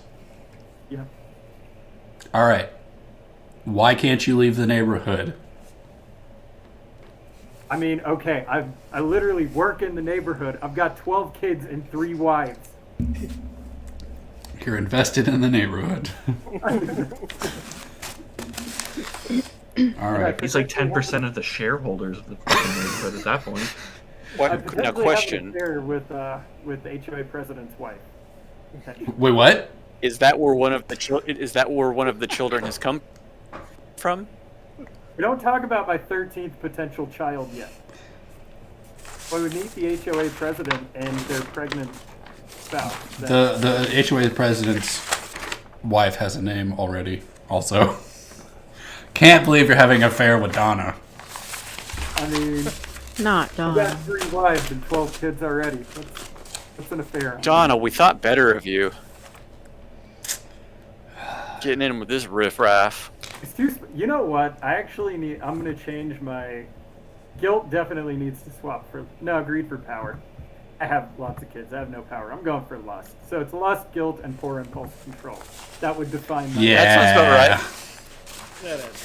Yeah. All right. Why can't you leave the neighborhood? I mean, okay, I literally work in the neighborhood. I've got 12 kids and 3 wives. You're invested in the neighborhood. All right. He's like 10% of the shareholders of the fucking neighborhood at that point. I Now, question: have an affair with the HOA president's wife. Wait, what? Is that where one of the children has come from? We don't talk about my 13th potential child yet. When we meet the HOA president and their pregnant spouse. The HOA president's wife has a name already. Also, can't believe you're having an affair with Donna. I mean, Not I've Dawn. got 3 wives and 12 kids already. That's an affair. Donna, we thought better of you. Getting in with this riffraff. It's too. You know what? I'm gonna change my. Guilt definitely needs to swap for. No, greed for power. I have lots of kids. I have no power. I'm going for lust. So it's lust, guilt, and poor impulse control. That would define my. Yeah. That sounds about right. That is.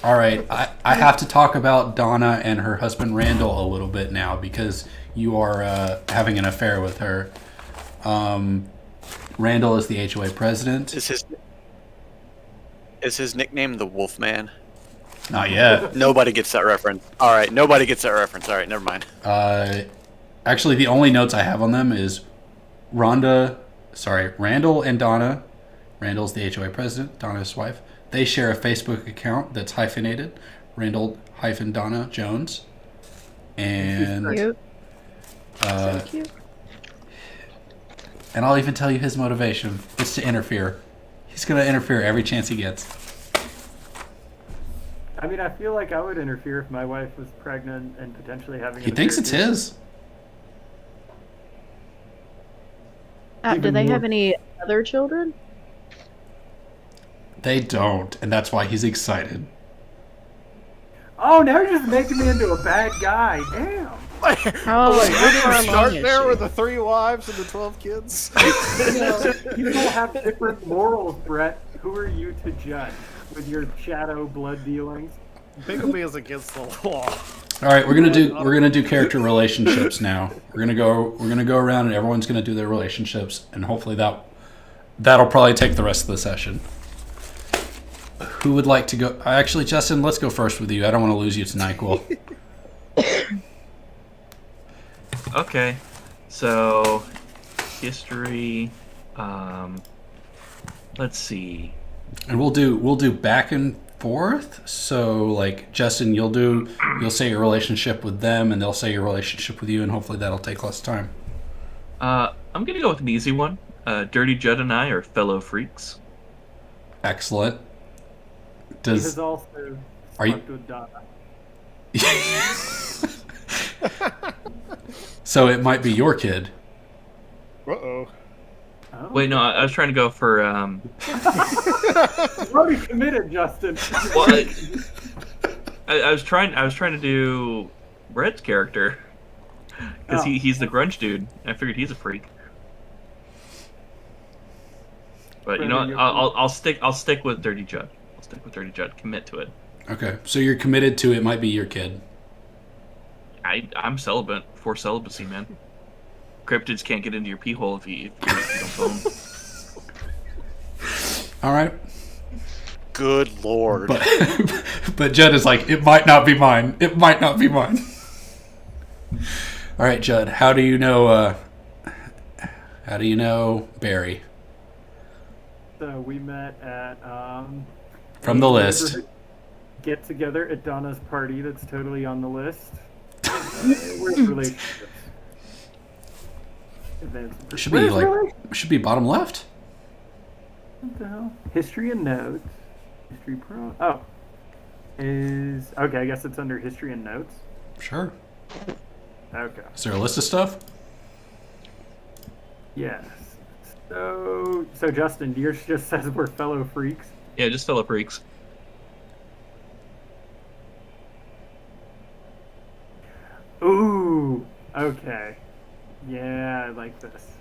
All right, I have to talk about Donna and her husband Randall a little bit now because you are having an affair with her. Randall is the HOA president. Is his nickname the Wolfman? Not yet. Nobody gets that reference. All right, nobody gets that reference. All right, never mind. Actually, the only notes I have on them is Randall and Donna. Randall's the HOA president, Donna's wife. They share a Facebook account that's hyphenated, Randall-Donna Jones. And Cute. So cute. and I'll even tell you his motivation. It's to interfere. He's going to interfere every chance he gets. I mean, I feel like I would interfere if my wife was pregnant and potentially having. He thinks it's his. Do Even they more- have any other children? They don't, and that's why he's excited. Oh, now you're just making me into a bad guy. Damn. Oh, Wait, how we far didn't along start is there she? with the 3 wives and the 12 kids. You know, people have different morals, Brett. Who are you to judge with your shadow blood dealings? Bigamy is against the law. All right, we're gonna do character relationships now. We're gonna go around and everyone's gonna do their relationships, and hopefully that'll probably take the rest of the session. Who would like to go? Actually, Justin, let's go first with you. I don't want to lose you to NyQuil. Okay, so history. Let's see. And we'll do back and forth. So like Justin, you'll say your relationship with them, and they'll say your relationship with you, and hopefully that'll take less time. I'm gonna go with an easy one. Dirty Judd and I are fellow freaks. Excellent. He has also Are you- fucked with Donna. So it might be your kid. Uh-oh. Oh. Wait, no, I was trying to go for You're already committed, Justin. what? I was trying to do Brett's character because Oh. he's the grunge dude. I figured he's a freak. But you know what? I'll stick with Dirty Judd. I'll stick with Dirty Judd. Commit to it. Okay, so you're committed to it might be your kid. I'm celibate for celibacy, man. Cryptids can't get into your pee hole if you don't phone. All right. Good lord. But Judd is like, it might not be mine. It might not be mine. All right, Judd. How do you know Barry? So we met at From the list. Get together at Donna's party. That's totally on the list. Where's relationships? Advanced Should be bottom left. What the hell? History and notes. History pro. Oh, is okay. I guess it's under history and notes. Sure. Okay. Is there a list of stuff? Yes. So Justin, yours just says we're fellow freaks. Yeah, just fellow freaks. Ooh. Okay. Yeah, I like this.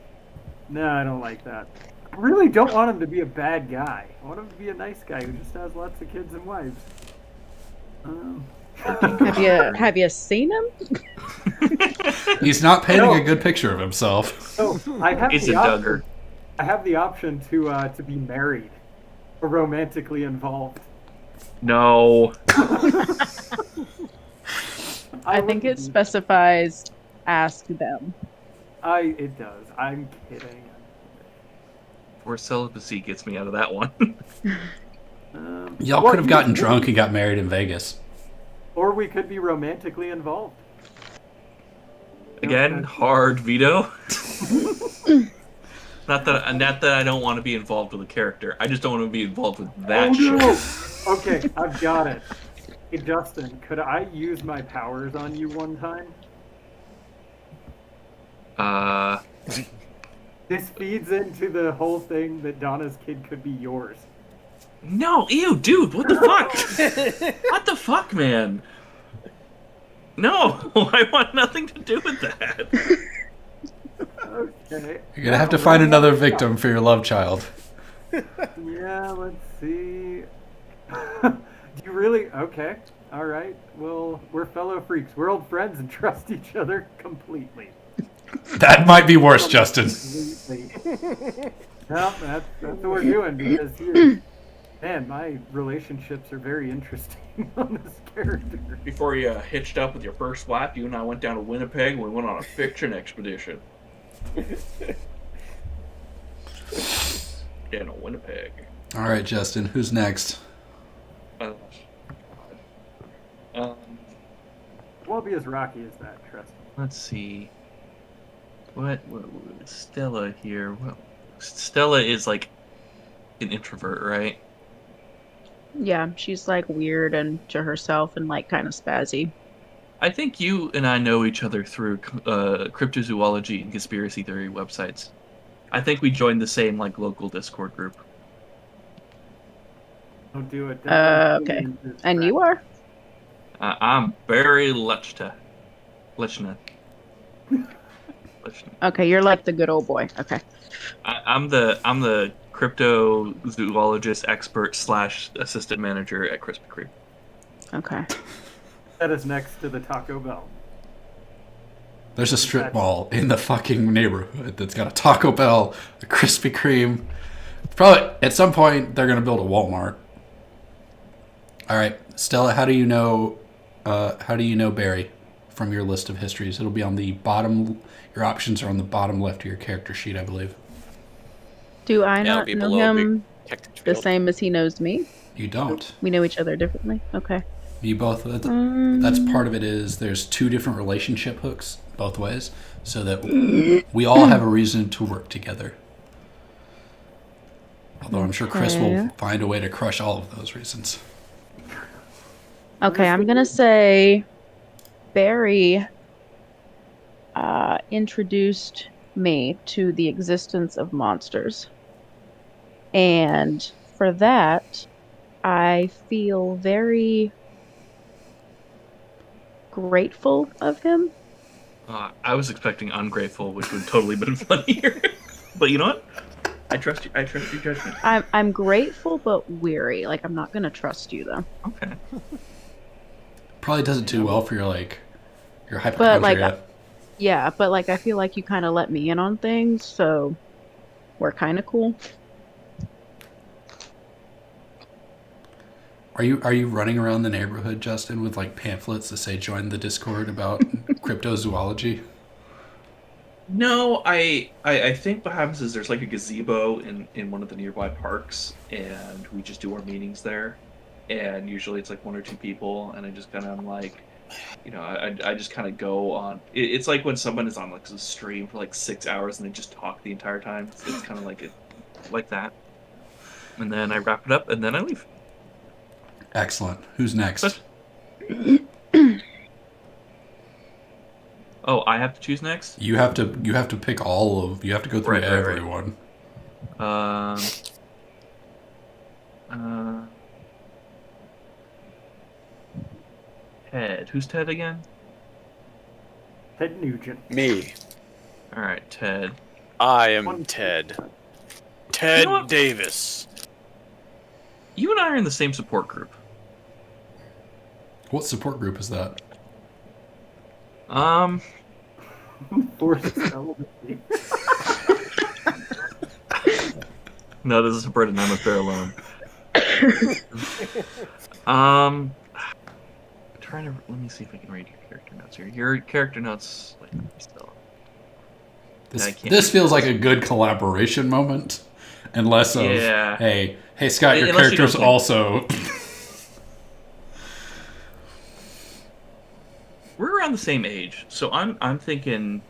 No, I don't like that. I really don't want him to be a bad guy. I want him to be a nice guy who just has lots of kids and wives. Have you seen him? He's not painting a good picture of himself. So I have He's the a option. Duggar. I have the option to be married or romantically involved. No. I think it specifies ask them. It does. I'm kidding. Where celibacy gets me out of that one. Y'all could have gotten drunk and got married in Vegas. Or we could be romantically involved. Again, hard veto. Not that I don't want to be involved with a character. I just don't want to be involved with that shit. No. Okay, I've got it. Hey, Justin, could I use my powers on you one time? This feeds into the whole thing that Donna's kid could be yours. No, ew, dude, what the fuck? What the fuck, man? No, I want nothing to do with that. Okay. You're gonna have to find another victim for your love child. Yeah, let's see. Do you really? Okay. All right. Well, we're fellow freaks. We're old friends and trust each other completely. That might be worse, Justin. Completely. Well, that's what we're doing because here, man, my relationships are very interesting on this character. Before you hitched up with your first wife, you and I went down to Winnipeg and we went on a fiction expedition. Yeah, no, Winnipeg. All right, Justin, who's next? Won't be as rocky as that, trust me. Let's see. What Stella here? Well, Stella is like an introvert, right? Yeah, she's like weird and to herself and like kind of spazzy. I think you and I know each other through cryptozoology and conspiracy theory websites. I think we joined the same like local Discord group. Don't do it. Okay. And you are? I'm Barry Lechta. Okay, you're like the good old boy. Okay. I'm the cryptozoologist expert / assistant manager at Krispy Kreme. Okay. That is next to the Taco Bell. There's a strip mall in the fucking neighborhood that's got a Taco Bell, a Krispy Kreme. Probably at some point they're gonna build a Walmart. All right, Stella, how do you know Barry from your list of histories? It'll be on the bottom. Your options are on the bottom left of your character sheet, I believe. Do I Yeah, not it'll be know below him Detective the Field. same as he knows me? You don't. We know each other differently. Okay. You both. That's part of it. Is there's two different relationship hooks both ways, so that we all have a reason to work together. Although I'm sure Chris will find a way to crush all of those reasons. Okay, I'm gonna say Barry introduced me to the existence of monsters. And for that, I feel very grateful of him. I was expecting ungrateful, which would totally been funnier. But you know what? I trust you. I trust your judgment. I'm grateful but weary. Like, I'm not gonna trust you though. Okay. Probably doesn't do well for your But hypochondria. yeah, but like I feel like you kind of let me in on things, so we're kind of cool. Are you running around the neighborhood, Justin, with like pamphlets that say join the Discord about cryptozoology? No, I think what happens is there's like a gazebo in one of the nearby parks, and we just do our meetings there. And usually it's like one or two people, and I just kind of am like, you know, I just kind of go on. It's like when someone is on like a stream for like 6 hours and they just talk the entire time. It's kind of like that. And then I wrap it up, and then I leave. Excellent. Who's next? Oh, I have to choose next. You have to pick all of. You have to go through Right, right, right. everyone. Ted. Who's Ted again? Ted Nugent. Me. All right, Ted. I am Ted. Ted You know what? Davis. You and I are in the same support group. What support group is that? Forced celibacy. No, this is Bert and I must bear alone. Trying to let me see if I can read your character notes here. Your character notes. Wait, let me spell it. I can't This read feels like a good collaboration moment, and less of Yeah. hey Scott, your Unless you character's don't think- also. We're around the same age, so I'm thinking.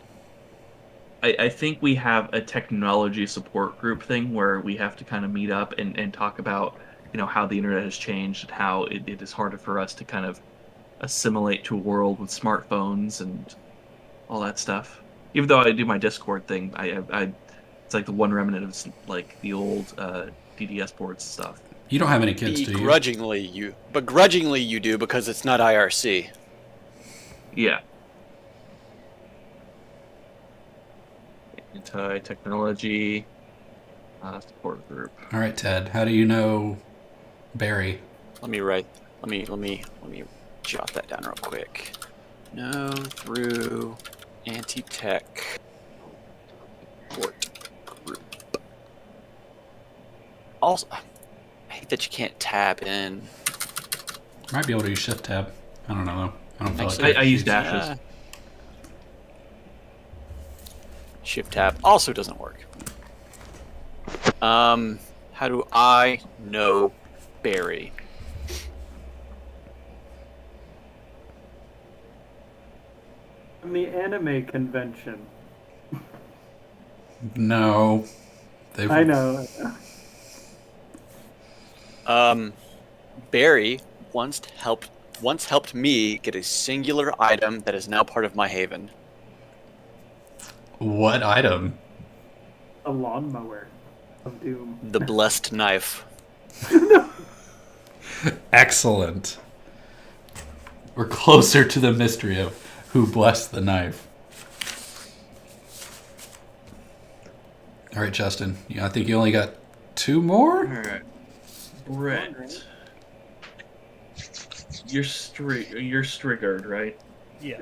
I think we have a technology support group thing where we have to kind of meet up and talk about how the internet has changed and how it is harder for us to kind of assimilate to a world with smartphones and all that stuff. Even though I do my Discord thing, I it's like the one remnant of like the old DDS boards stuff. You don't have any kids, do you? Begrudgingly you do because it's not IRC. Yeah. Anti-technology support group. All right, Ted. How do you know Barry? Let me jot that down real quick. No, through anti-tech support group. Also, I hate that you can't tab in. Might be able to use Shift Tab. I don't know though. I don't feel like I use dashes. Shift tab also doesn't work. How do I know Barry? From the anime convention. No. I know. Barry once helped me get a singular item that is now part of my haven. What item? A lawnmower of doom. The blessed knife. Excellent. We're closer to the mystery of who blessed the knife. All right, Justin. I think you only got 2 more? Alright. Brett. You're Strigard, right? Yeah.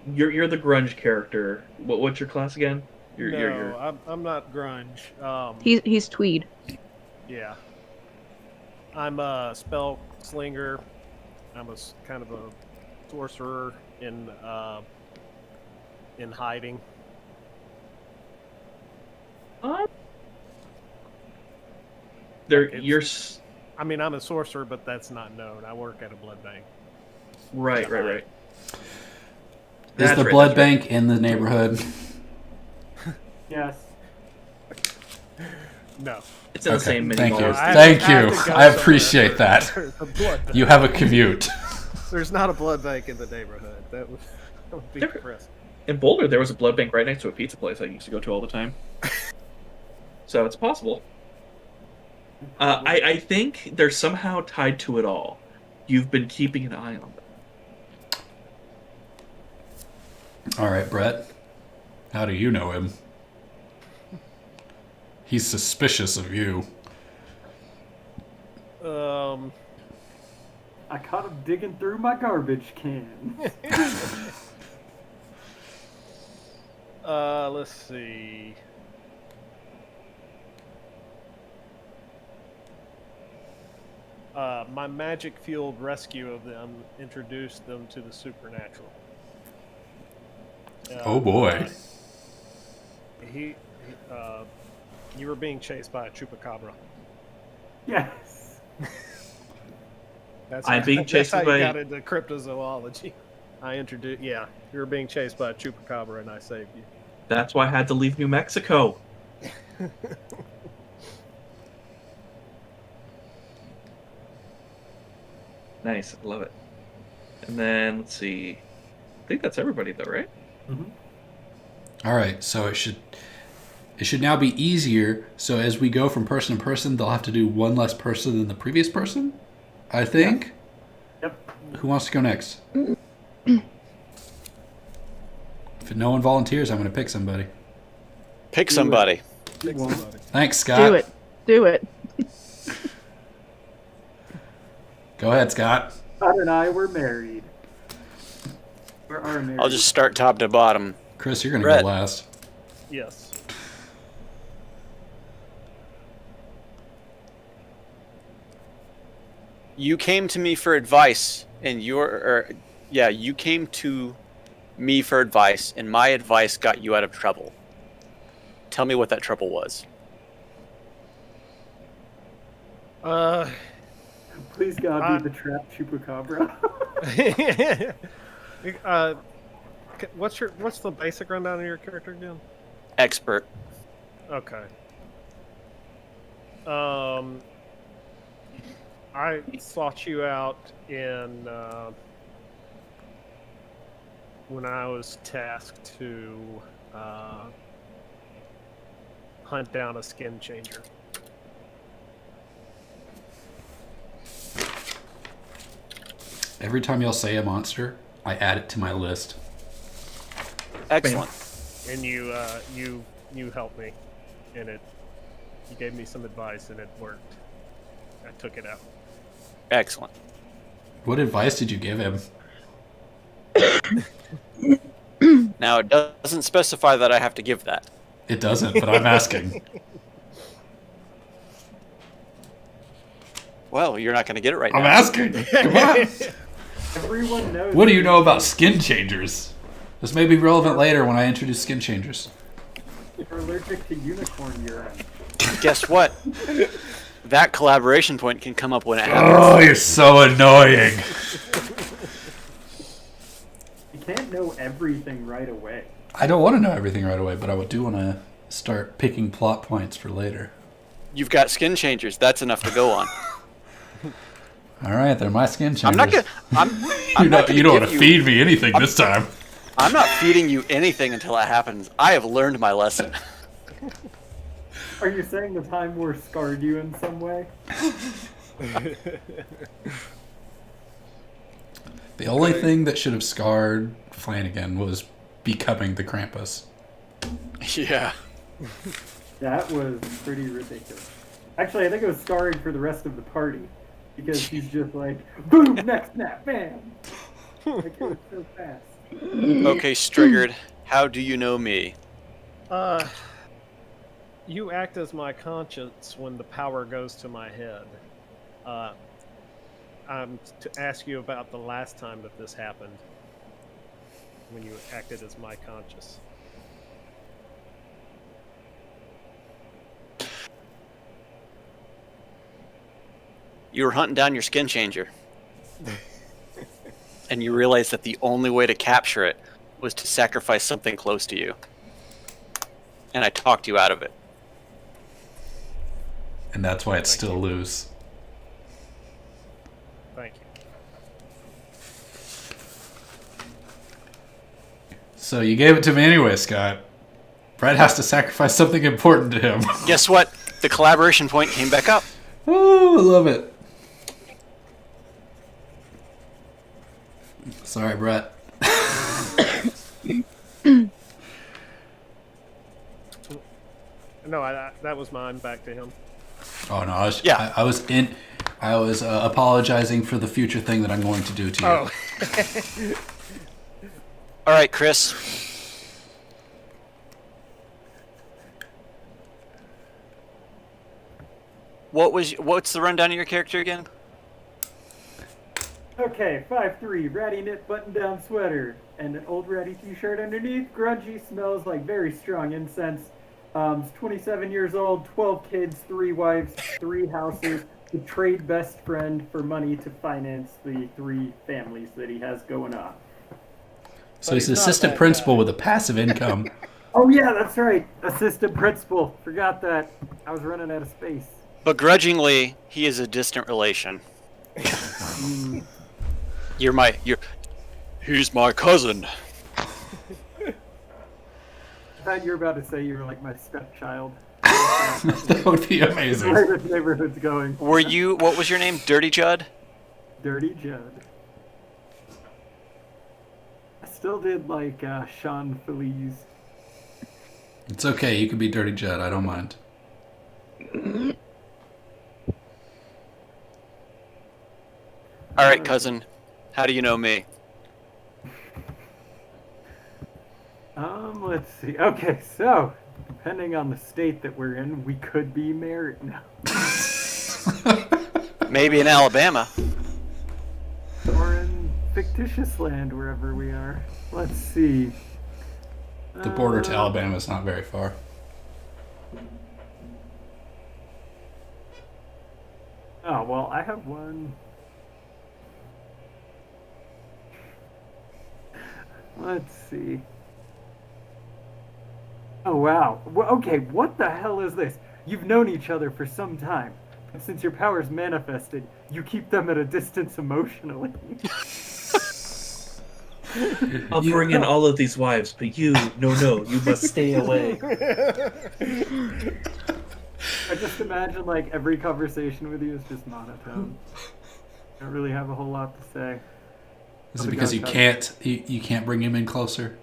You're the grunge character. What's your class again? I'm not grunge. He's Tweed. Yeah. I'm a Spellslinger. I'm a kind of a sorcerer in hiding. I mean, I'm a sorcerer, but that's not known. I work at a blood bank. Right. Is That's the right, blood that's right. bank in the neighborhood? Yes. No. It's in the same mini Thank you. bars. Thank I have you. to go I somewhere appreciate for that. a blood bank. You have a commute. There's not a blood bank in the neighborhood. That would be There- depressing. In Boulder, there was a blood bank right next to a pizza place I used to go to all the time. So it's possible. I think they're somehow tied to it all. You've been keeping an eye on them. All right, Brett. How do you know him? He's suspicious of you. I caught him digging through my garbage can. Let's see. My magic-fueled rescue of them introduced them to the supernatural. Oh boy. You were being chased by a chupacabra. Yes. That's I'm how, being that's chased how by- you got into cryptozoology. You were being chased by a chupacabra and I saved you. That's why I had to leave New Mexico. Nice, I love it. And then let's see. I think that's everybody though, right? All right, so it should now be easier. So as we go from person to person, they'll have to do one less person than the previous person, I think. Yep. Who wants to go next? If no one volunteers, I'm going to pick somebody. Pick somebody. Pick somebody. Thanks, Scott. Do it. Go ahead, Scott. Scott and I were married. We are married. I'll just start top to bottom. Chris, you're going to Brett. go last. Yes. You came to me for advice, and you came to me for advice, and my advice got you out of trouble. Tell me what that trouble was. Please God be the trap chupacabra. What's the basic rundown of your character again? Expert. Okay. I sought you out in when I was tasked to hunt down a skin changer. Every time y'all say a monster, I add it to my list. Excellent. And you helped me, and you gave me some advice, and it worked. I took it out. Excellent. What advice did you give him? Now, it doesn't specify that I have to give that. It doesn't, but I'm asking. Well, you're not going to get it right I'm now. asking. Come on. Everyone knows. What do you know about skin changers? This may be relevant later when I introduce skin changers. You're allergic to unicorn urine. Guess what? That collaboration point can come up when it happens. Oh, you're so annoying. You can't know everything right away. I don't want to know everything right away, but I do want to start picking plot points for later. You've got skin changers. That's enough to go on. All right, they're my skin changers. I'm not gonna. You don't want to feed me anything this time. I'm not feeding you anything until it happens. I have learned my lesson. Are you saying the Time War scarred you in some way? The only thing that should have scarred Flanagan was becoming the Krampus. Yeah. That was pretty ridiculous. Actually, I think it was scarring for the rest of the party. Because he's just like, boom, next snap, bam! Like, it was so fast. Okay, Striggered. How do you know me? You act as my conscience when the power goes to my head. I'm to ask you about the last time that this happened, when you acted as my conscience. You were hunting down your skin changer. And you realized that the only way to capture it was to sacrifice something close to you. And I talked you out of it. And that's why it's Thank still you. loose. Thank you. So you gave it to me anyway, Scott. Brett has to sacrifice something important to him. Guess what? The collaboration point came back up. Oh, I love it. Sorry, Brett. No, that was mine. Back to him. Oh no, Yeah. I was apologizing for the future thing that I'm going to do to you. Oh. All right, Chris. What's the rundown of your character again? Okay, 5'3", ratty knit button-down sweater, and an old ratty t-shirt underneath. Grungy, smells like very strong incense. 27 years old, 12 kids, 3 wives, 3 houses. The trade best friend for money to finance the 3 families that he has going on. So he's he's an not assistant that principal bad. with a passive income. Oh yeah, that's right. Assistant principal. Forgot that. I was running out of space. Begrudgingly, he is a distant relation. He's my cousin. I thought you were about to say you were like my stepchild. That would be amazing. Where this neighborhood's going. What was your name? Dirty Judd? Dirty Judd. I still did like Sean Feliz. It's okay. You can be Dirty Judd. I don't mind. All right, cousin. How do you know me? Let's see. Okay, so depending on the state that we're in, we could be married now. Maybe in Alabama. Or in fictitious land, wherever we are. Let's see. The border to Alabama is not very far. Oh, well, I have one. Let's see. Oh, wow. Well, okay, what the hell is this? You've known each other for some time. And since your powers manifested, you keep them at a distance emotionally. I'll bring in all of these wives, but you must stay away. I just imagine, like, every conversation with you is just monotone. I don't really have a whole lot to say. Is it because you can't bring him in closer?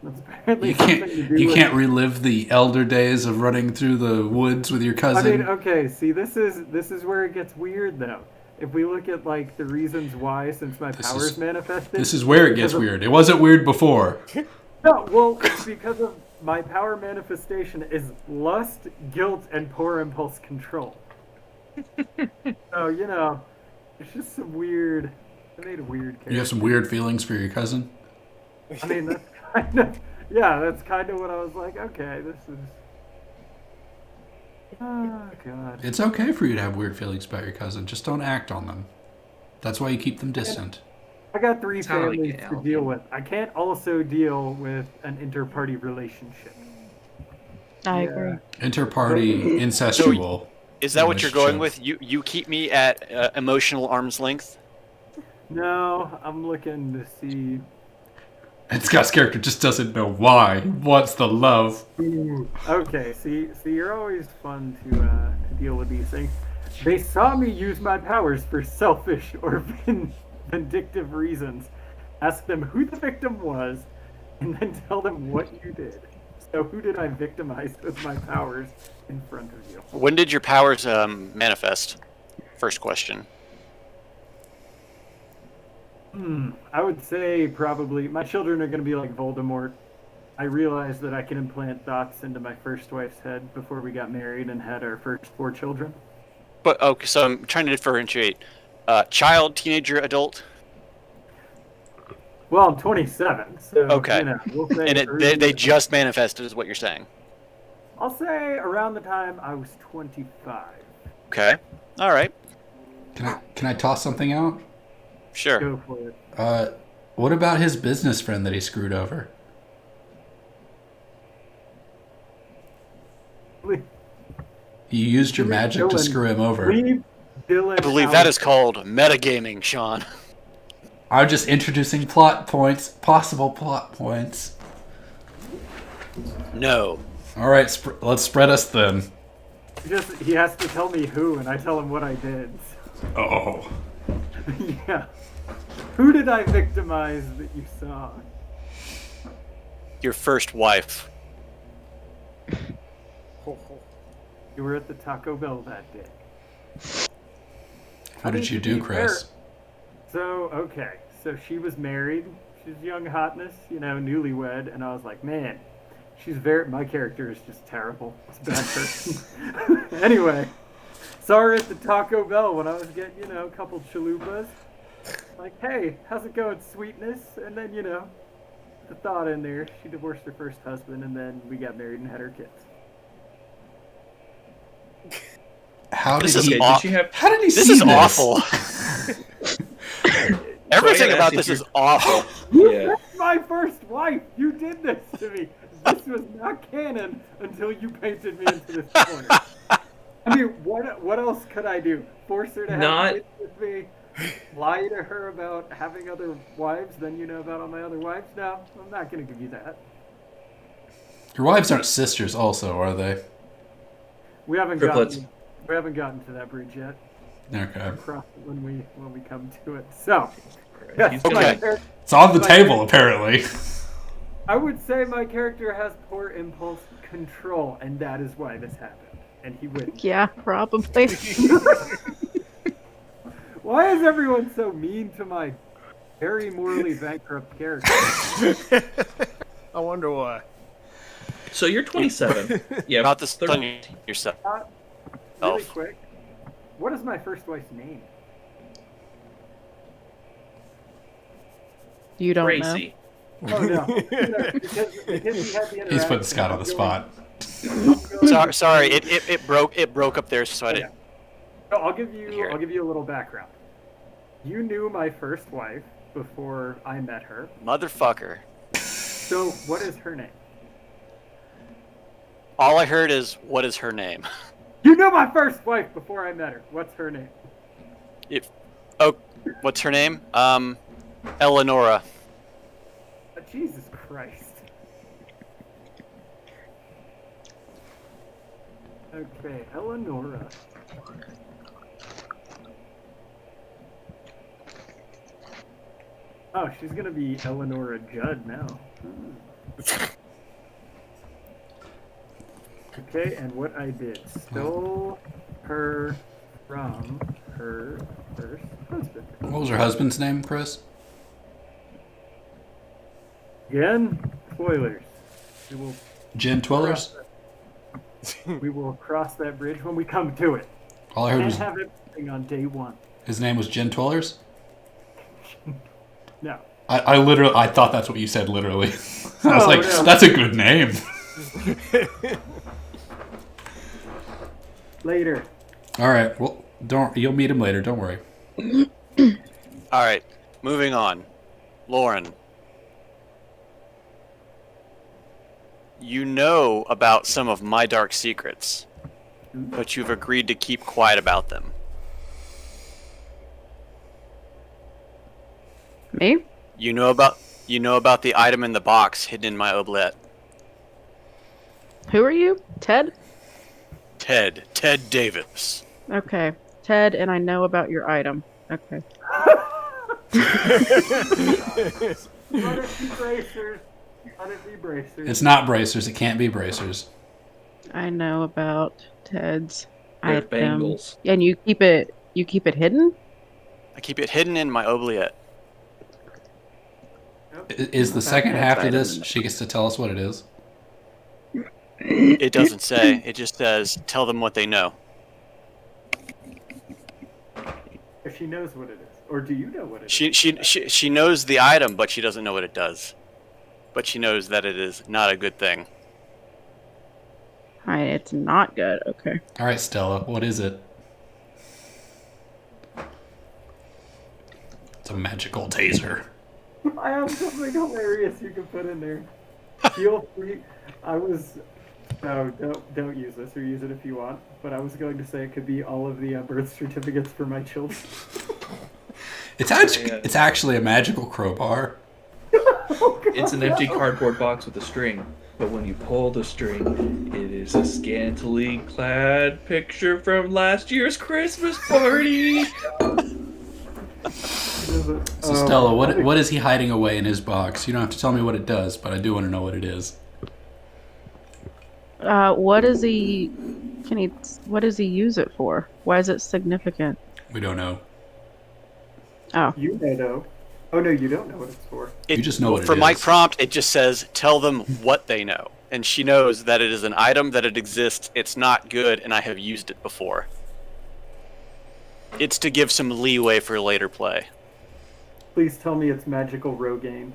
That's apparently You something to do you with- can't relive the elder days of running through the woods with your I cousin. mean, okay, see, this is where it gets weird, though. If we look at, like, the reasons why, since my powers manifested... This is where it gets weird. It wasn't weird before. No, well, it's because of my power manifestation is lust, guilt, and poor impulse control. So, you know, it's just some weird... I made a weird character. You have some weird feelings for your cousin? I mean, that's kind of... Yeah, that's kind of what I was like, okay, this is... Oh, God. It's okay for you to have weird feelings about your cousin. Just don't act on them. That's why you keep them distant. I got three That's how I families get to out. deal with. I can't also deal with an inter-party relationship. I Yeah. agree. Inter-party incestual. Is that what you're going relationship. with? You keep me at emotional arm's length? No, I'm looking to see... And Scott's character just doesn't know why. He wants the love. Okay, see, you're always fun to deal with these things. They saw me use my powers for selfish or vindictive reasons. Ask them who the victim was, and then tell them what you did. So who did I victimize with my powers in front of you? When did your powers manifest? First question. I would say probably my children are going to be like Voldemort. I realized that I can implant thoughts into my first wife's head before we got married and had our first 4 children. But okay, so I'm trying to differentiate. Child, teenager, adult? Well, I'm 27, so Okay. you know, we'll say And early- they just manifested is what you're saying. I'll say around the time I was 25. Okay. All right. Can I toss something out? Sure. Go for it. What about his business friend that he screwed over? You used your magic to Dylan, screw him over. Leave Dylan I believe out. that is called metagaming, Sean. I'm just introducing plot points, possible plot points. No. All right, let's spread us thin. He has to tell me who, and I tell him what I did. Oh. Yeah. Who did I victimize that you saw? Your first wife. You were at the Taco Bell that day. What did you do, Chris? So, okay. So she was married. She's young hotness, you know, newlywed. And I was like, man, my character is just terrible. It's a bad person. Anyway, saw her at the Taco Bell when I was getting, you know, a couple chalupas. Like, hey, how's it going, sweetness? And then, you know, the thought in there. She divorced her first husband, and then we got married and had her kids. How did This is he? aw- How did he This see is this? awful. Everything gotta about ask this you is awful. Yeah. That's my first wife. You did this to me. This was not canon until you painted me into this corner. I mean, what else could I do? Force her to have Not- kids with me? lie to her about having other wives than you know about all my other wives? No, I'm not going to give you that. Your wives aren't sisters, also, are they? We haven't Triplets. gotten to that bridge yet. Okay. We'll cross it when we come to it. So, He's yes, my Okay. char- It's on the table, apparently. I would say my character has poor impulse control, and that is why this happened. And he wins. Yeah, probably. Why is everyone so mean to my very morally bankrupt character? I wonder why. So you're 27. Yeah. About this thir- on yourself. Really quick, what is my first wife's name? You don't know. Tracy. Oh no, because he had the He's putting interaction. Scott on the spot. Sorry, it broke up there, so I didn't. So I'll give you Here. a little background. You knew my first wife before I met her. Motherfucker. So what is her name? All I heard is, what is her name? You knew my first wife before I met her. What's her name? What's her name? Eleonora. Jesus Christ. Okay, Eleonora. Oh, she's gonna be Eleonora Judd now. Okay, and what I did, stole her from her first husband. What was her husband's name, Chris? Again, spoilers. We will Jen Twillers? we will cross that bridge when we come to it. All I heard And was have everything on day one. his name was Jen Twillers? No. I thought that's what you said, literally. I was Oh, like, no. that's a good name. Later. All right, well, you'll meet him later, don't worry. Alright, moving on. Lauren. You know about some of my dark secrets, but you've agreed to keep quiet about them. Me? You know about the item in the box hidden in my oubliette. Who are you? Ted? Ted Davis. Okay. Ted, and I know about your item. Okay. Let it be bracers. Let it be bracers. It's not bracers, it can't be bracers. I know about Ted's They're item. bangles. And you keep it hidden? I keep it hidden in my oubliette. Is the second Ted's half of item. this, she gets to tell us what it is? It doesn't say. It just says, tell them what they know. If she knows what it is. Or do you know what it is? She knows the item, but she doesn't know what it does. But she knows that it is not a good thing. Hi, it's not good. Okay. All right, Stella, what is it? It's a magical taser. I have something hilarious you can put in there. Feel free. No, don't use this, or use it if you want. But I was going to say it could be all of the birth certificates for my children. It's actually a magical crowbar. It's an empty cardboard box with a string, but when you pull the string, it is a scantily clad picture from last year's Christmas party. So Stella, what is he hiding away in his box? You don't have to tell me what it does, but I do want to know what it is. What does he use it for? Why is it significant? We don't know. Oh. You may know. Oh no, you don't know what it's for. You just know what it For my is. prompt, it just says, tell them what they know. And she knows that it is an item, that it exists, it's not good, and I have used it before. It's to give some leeway for later play. Please tell me it's magical Rogaine.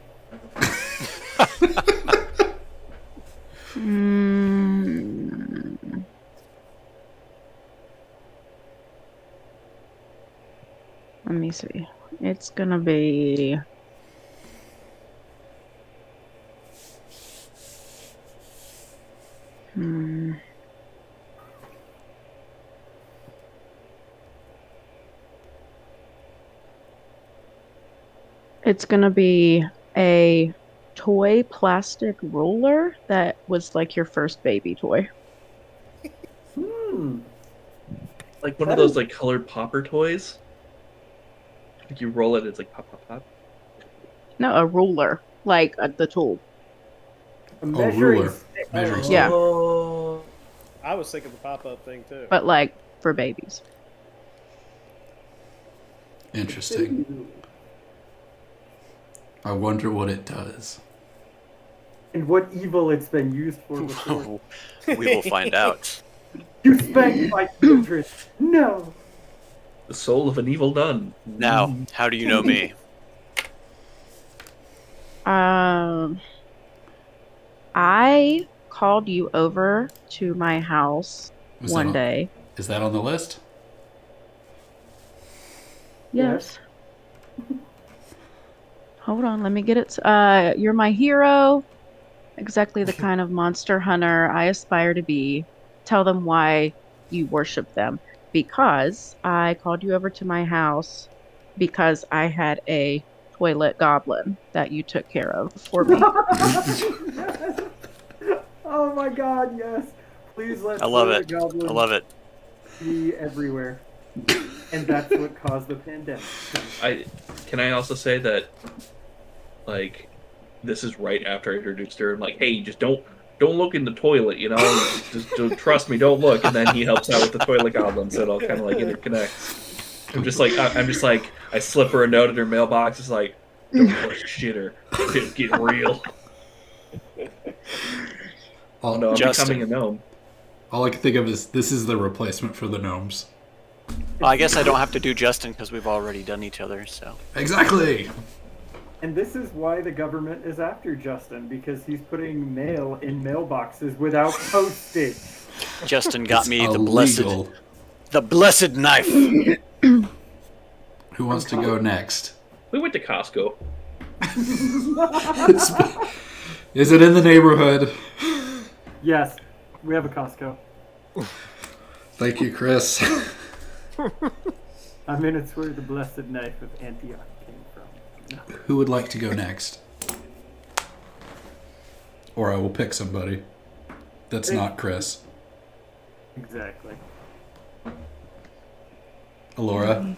Let me see. It's gonna be. It's gonna be a toy plastic ruler that was like your first baby toy. Like one of those like colored popper toys. Like you roll it, it's like pop, pop, pop. No, a ruler, like the tool. A Oh, measuring ruler. stick. Measuring stick. Yeah. Oh. I was thinking the pop-up thing too. But like for babies. Interesting. I wonder what it does. And what evil it's been used for before. We will find out. You spanked my children. No. The soul of an evil nun. Now, how do you know me? I called you over to my house Was one that on- day. Is that on the list? Yes. Hold on, let me get it. You're my hero. Exactly the kind of monster hunter I aspire to be. Tell them why you worship them. Because I called you over to my house because I had a toilet goblin that you took care of for me. Oh my god, yes. Please let I love the it. goblin I love it. be everywhere. And that's what caused the pandemic. Can I also say that, like, this is right after I introduced her. I'm like, hey, just don't look in the toilet, you know. just trust me, don't look. And then he helps out with the toilet goblin, so it all kind of like interconnects. I'm just like, I slip her a note in her mailbox. It's like, don't push shitter, get real. Oh no, I'm Justin. becoming a gnome. All I can think of is this is the replacement for the gnomes. Well, I guess I don't have to do Justin because we've already done each other. So Exactly. And this is why the government is after Justin, because he's putting mail in mailboxes without postage. Justin got It's me illegal. the blessed knife. Who wants to go next? We went to Costco. Is it in the neighborhood? Yes, we have a Costco. Thank you, Chris. I mean, it's where the blessed knife of Antioch came from. No. Who would like to go next? Or I will pick somebody that's not Chris. Exactly. Alora?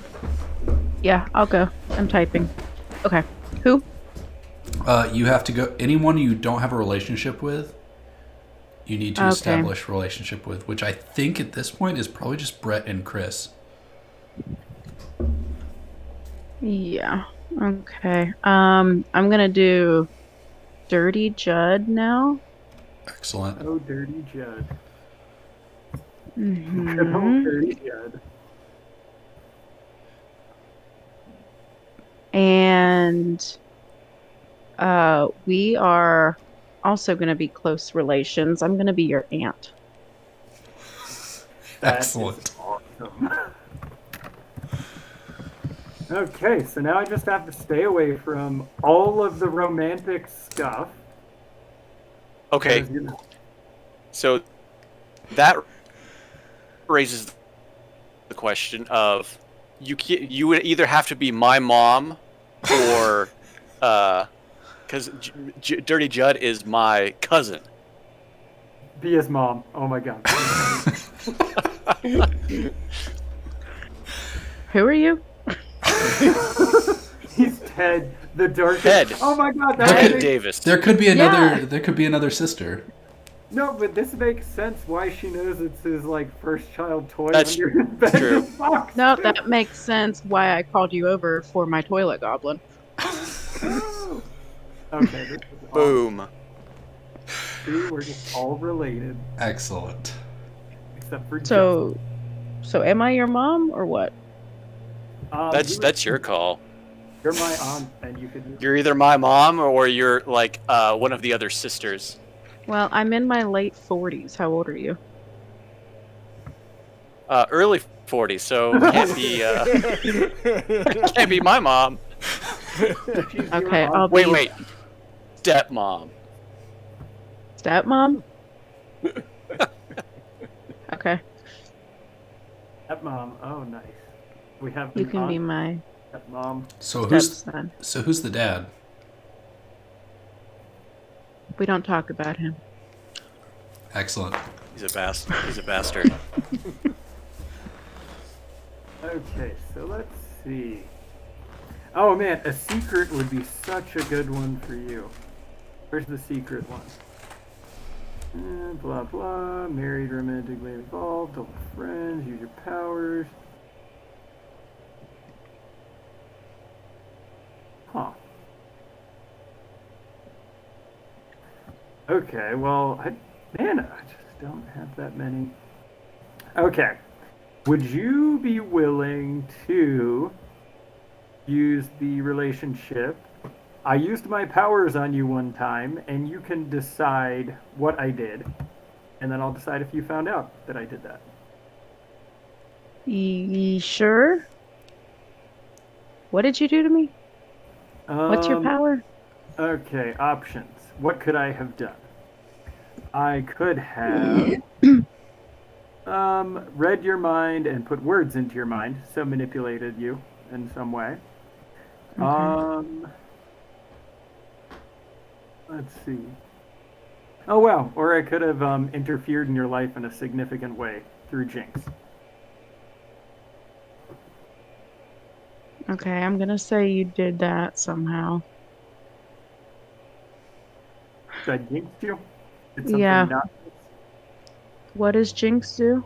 Yeah, I'll go. I'm typing. Okay. Who? You have to go. Anyone you don't have a relationship with, you need to Okay. establish a relationship with, which I think at this point is probably just Brett and Chris. Yeah. Okay. I'm gonna do Dirty Judd now. Excellent. Oh, Dirty Judd. Mhm. Good old Dirty Judd. And we are also going to be close relations. I'm going to be your aunt. That Excellent. is awesome. Okay, so now I just have to stay away from all of the romantic stuff. Okay, 'cause, you know, so that raises the question of you would either have to be my mom or because Dirty Judd is my cousin. be his mom. Oh my god. Who are you? He's Ted, the darkest. Ted. Oh my god, that Ted makes... Davis. There could be another. Yeah. There could be another sister. No, but this makes sense why she knows it's his like first child toy That's under his bed true. in the box. No, that makes sense why I called you over for my toilet goblin. Okay, this is awesome. Boom. See, we're just all related, Excellent. except for So am I your mom or what? Justin. That's your call. You're my aunt, and you can. You're either my mom or you're like one of the other sisters. Well, I'm in my late 40s. How old are you? Early 40s, so can't be my mom. She's your Okay, aunt. I'll be Wait, stepmom. stepmom. Okay, Stepmom. Oh, nice. We have you an can be aunt. my Mom. So Stepson. who's the dad? We don't talk about him. Excellent. He's a bastard. He's a bastard. Okay, so let's see. Oh man, a secret would be such a good one for you. Where's the secret one? Blah blah. Married, romantically involved, double friends, use your powers. Huh. Okay, well, I just don't have that many. Okay. Would you be willing to use the relationship? I used my powers on you one time, and you can decide what I did, and then I'll decide if you found out that I did that. Sure? What did you do to me? What's your power? Okay, options. What could I have done? I could have read your mind and put words into your mind, so manipulated you in some way. Okay. Let's see. Oh wow, or I could have interfered in your life in a significant way through Jinx. Okay, I'm gonna say you did that somehow. Did I jinx you? Did something Yeah. not? What does Jinx do?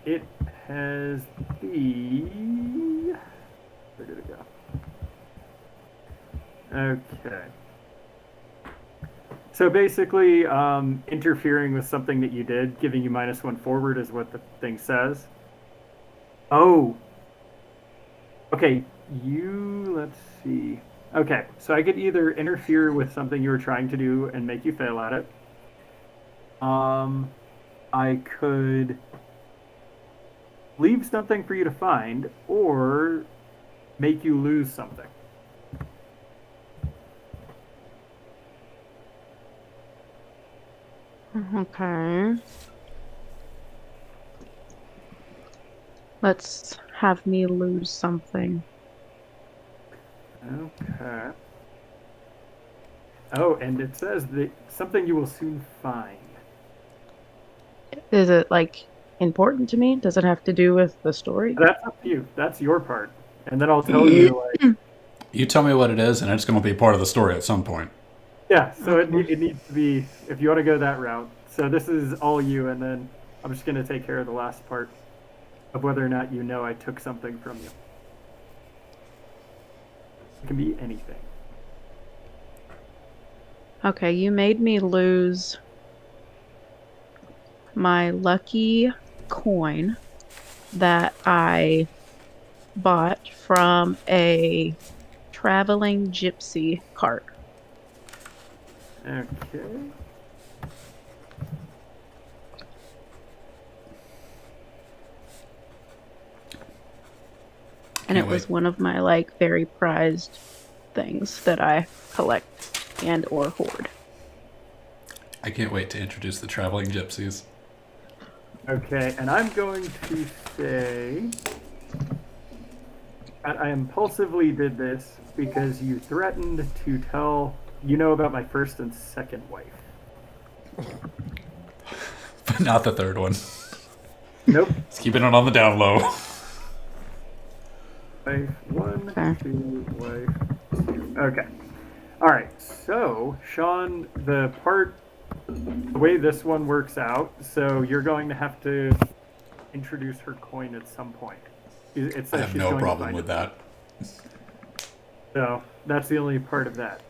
It has the. Where did it go? Okay. So basically, interfering with something that you did, giving you -1 forward, is what the thing says. Oh. Okay, let's see. Okay, so I could either interfere with something you were trying to do and make you fail at it. I could leave something for you to find, or make you lose something. Okay. Let's have me lose something. Okay. Oh, and it says that something you will soon find. Is it, like, important to me? Does it have to do with the story? That's up to you. That's your part. And then I'll tell you, like, You tell me what it is, and it's going to be part of the story at some point. yeah, so it needs to be, if you want to go that route. So this is all you, and then I'm just going to take care of the last part of whether or not you know I took something from you. It can be anything. Okay, you made me lose my lucky coin that I bought from a traveling gypsy cart. Okay. And it Can't was wait. one of my, like, very prized things that I collect and or hoard. I can't wait to introduce the traveling gypsies. Okay, and I'm going to say that I impulsively did this because you threatened to tell about my first and second wife. But not the third one. Nope. Just keeping it on the down low. Wife 1, Okay. 2, wife 2. Okay. All right. So, Sean, the way this one works out, so you're going to have to introduce her coin at some point. It says I have she's no going to problem find with it. that. So that's the only part of that.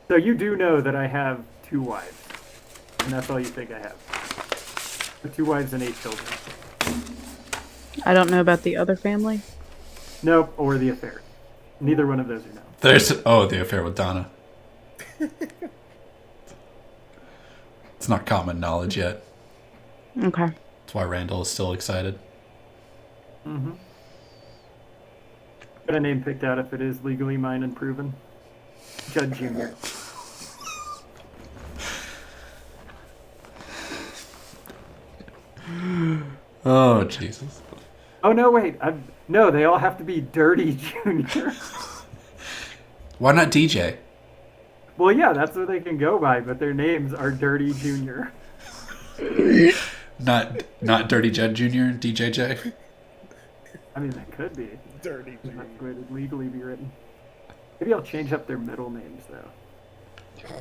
So you do know that I have 2 wives, and that's all you think I have. 2 wives and 8 children. I don't know about the other family. Nope, or the affair. Neither one of those are known. There's the affair with Donna. It's not common knowledge yet. Okay. That's why Randall is still excited. Mm-hmm. Got a name picked out if it is legally mine and proven. Judge Junior. Oh, Jesus. Oh no, wait. No, they all have to be Dirty Junior. Why not DJ? Well, yeah, that's what they can go by, but their names are Dirty Junior. Not Dirty Jed Jr., DJJ? I mean, that could be. Dirty That's Junior. the way it would legally be written. Maybe I'll change up their middle names though.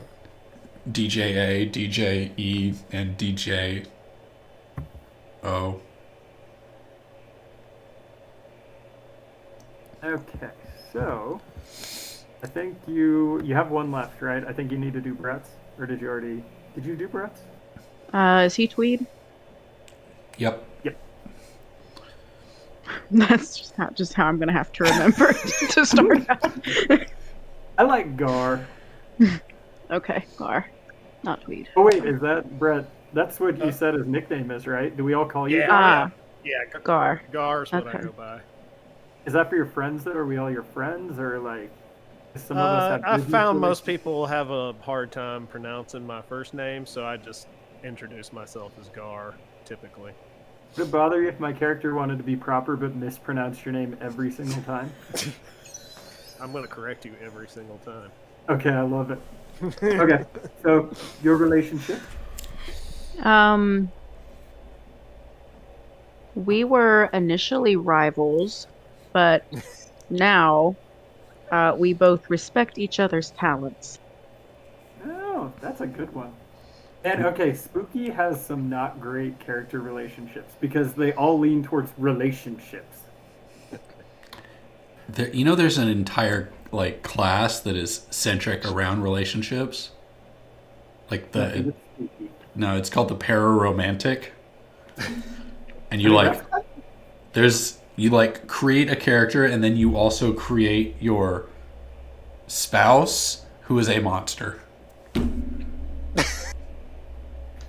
DJA, DJE, and DJO. Okay, so I think you have one left, right? I think you need to do Brett's, or did you do Brett's? Is he Tweed? Yep. That's just how I'm gonna have to remember to start out. I like Gar. Okay, Gar, not Tweed. Oh wait, is that Brett? That's what you said his nickname is, right? Do we all call you Yeah. Gar? Yeah, Gar. Gar's what I Okay. go by. Is that for your friends though? Are we all your friends, or like some of us have I business found most relationships? people have a hard time pronouncing my first name, so I just introduce myself as Gar, typically. Would it bother you if my character wanted to be proper but mispronounced your name every single time? I'm going to correct you every single time. Okay, I love it. Okay, so your relationship? We were initially rivals, but now we both respect each other's talents. Oh, that's a good one. And okay, Spooky has some not great character relationships because they all lean towards relationships. There's an entire like class that is centric around relationships. Like no, it's called the pararomantic. And you create a character, and then you also create your spouse, who is a monster.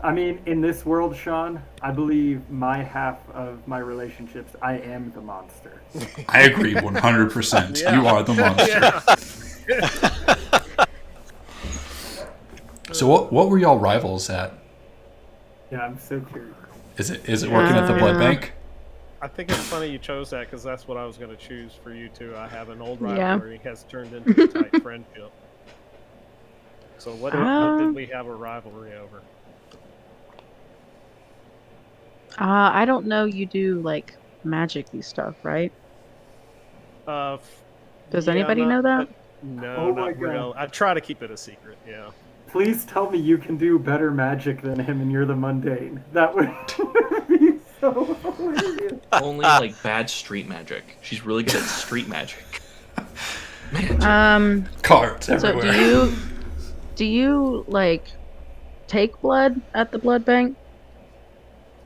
I mean, in this world, Sean, I believe my half of my relationships, I am the monster. I agree 100%. Yeah. You are the monster. Yeah. So what were y'all rivals at? Yeah, I'm so curious. Is it working at the blood bank? I think it's funny you chose that because that's what I was going to choose for you too. I have an old Yeah. rivalry has turned into a tight friendship. So what did we have a rivalry over? I don't know. You do like magic-y stuff, right? Does anybody know that? No, Oh my not God. real. I try to keep it a secret. Yeah. Please tell me you can do better magic than him and you're the mundane. That would be so hilarious. Only like bad street magic. She's really good at street magic. Man, Cards So everywhere. do you like take blood at the blood bank?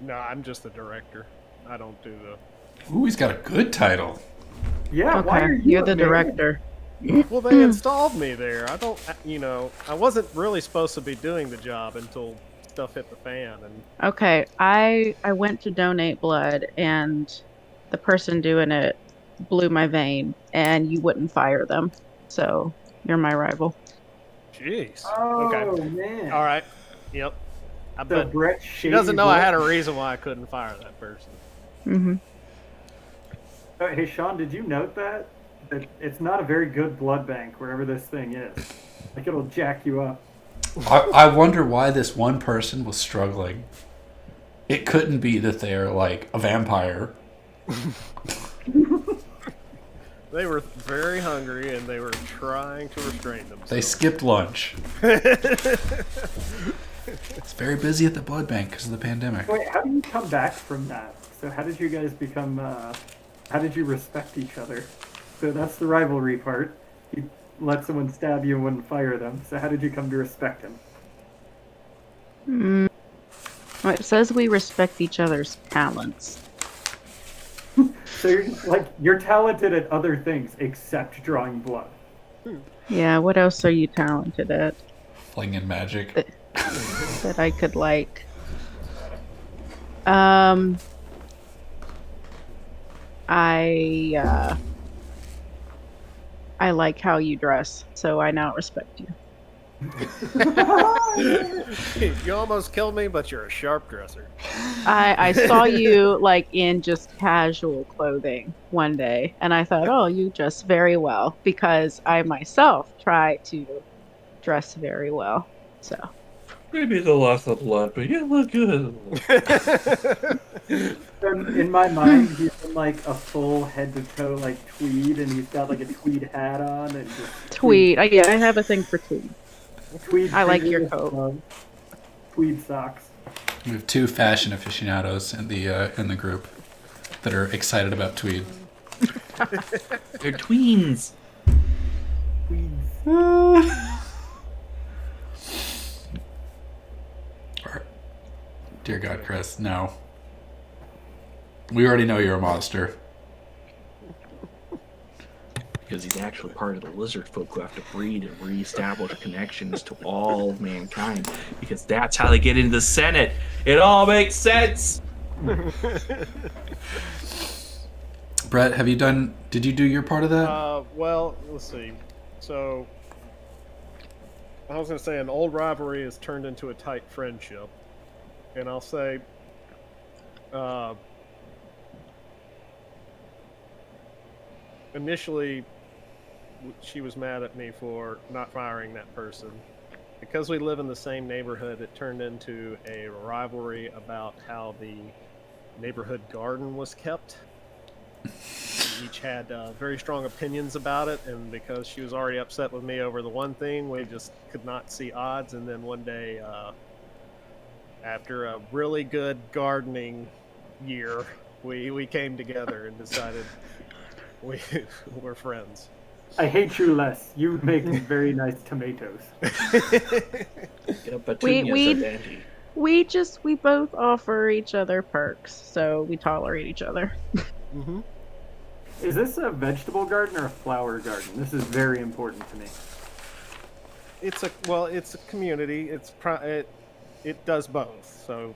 No, I'm just the director. I don't do the. Ooh, he's got a good title. Yeah, why are Okay, you you're the a man? director. Well, they installed me there. I don't. I wasn't really supposed to be doing the job until stuff hit the fan, and Okay, I went to donate blood, and the person doing it blew my vein, and you wouldn't fire them, so you're my rival. jeez. Oh, Okay. man. All right. Yep. I So bet Brett she doesn't know I Shady had a reason why I couldn't fire that person. Mm-hmm. Hey, Sean, did you note that it's not a very good blood bank wherever this thing is? Like, it'll jack you up. I wonder why this one person was struggling. It couldn't be that they're like a vampire. They were very hungry and they were trying to restrain themselves. They skipped lunch. It's very busy at the blood bank because of the pandemic. Wait, how do you come back from that? So how did you guys become, how did you respect each other? So that's the rivalry part. You let someone stab you and wouldn't fire them. So how did you come to respect him? Well, it says we respect each other's talents. So you're talented at other things except drawing blood. Yeah, what else are you talented at Flinging magic. that I could like? I like how you dress, so I now respect you. You almost killed me, but you're a sharp dresser. I saw you like in just casual clothing one day, and I thought, oh, you dress very well because I myself try to dress very well. So Maybe the loss of blood, but you look good. In my mind, he's in like a full head to toe like tweed, and he's got like a tweed hat on and just tweed. Yeah, I have a thing for tweed. tweed. I like your shoes, coat. Tweed socks. We have 2 fashion aficionados in the group that are excited about tweed. They're tweens. Dear God, Chris, no. We already know you're a monster. Because he's actually part of the lizard folk who have to breed and reestablish connections to all of mankind. Because that's how they get into the Senate. It all makes sense. Brett, did you do your part of that? Well, let's see. So, I was going to say an old rivalry has turned into a tight friendship. And I'll say, initially, she was mad at me for not firing that person. Because we live in the same neighborhood, it turned into a rivalry about how the neighborhood garden was kept. We each had very strong opinions about it, and because she was already upset with me over the one thing, we just could not see odds. And then one day, after a really good gardening year, we came together and decided we're friends. I hate you less. You make very nice tomatoes. Yeah, petunias are dandy. We both offer each other perks, so we tolerate each other. Mm-hmm. Is this a vegetable garden or a flower garden? This is very important to me. It's a community. It does both. So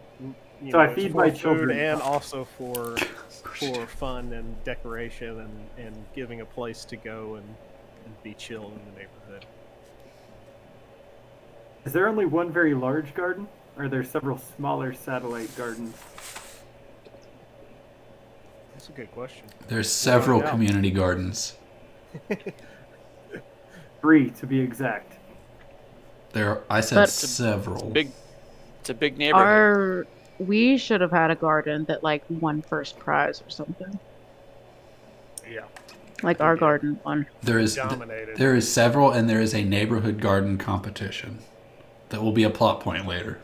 So I it's feed for my food children. and also for fun and decoration and giving a place to go and be chill in the neighborhood. Is there only one very large garden? Or are there several smaller satellite gardens? That's a good question. There's several Yeah. community gardens. 3 to be exact. I said But- several. It's a big neighborhood. We should have had a garden that like won first prize or something. Yeah, Like our garden won. There is several, and there is a neighborhood garden competition. That will be a plot point later.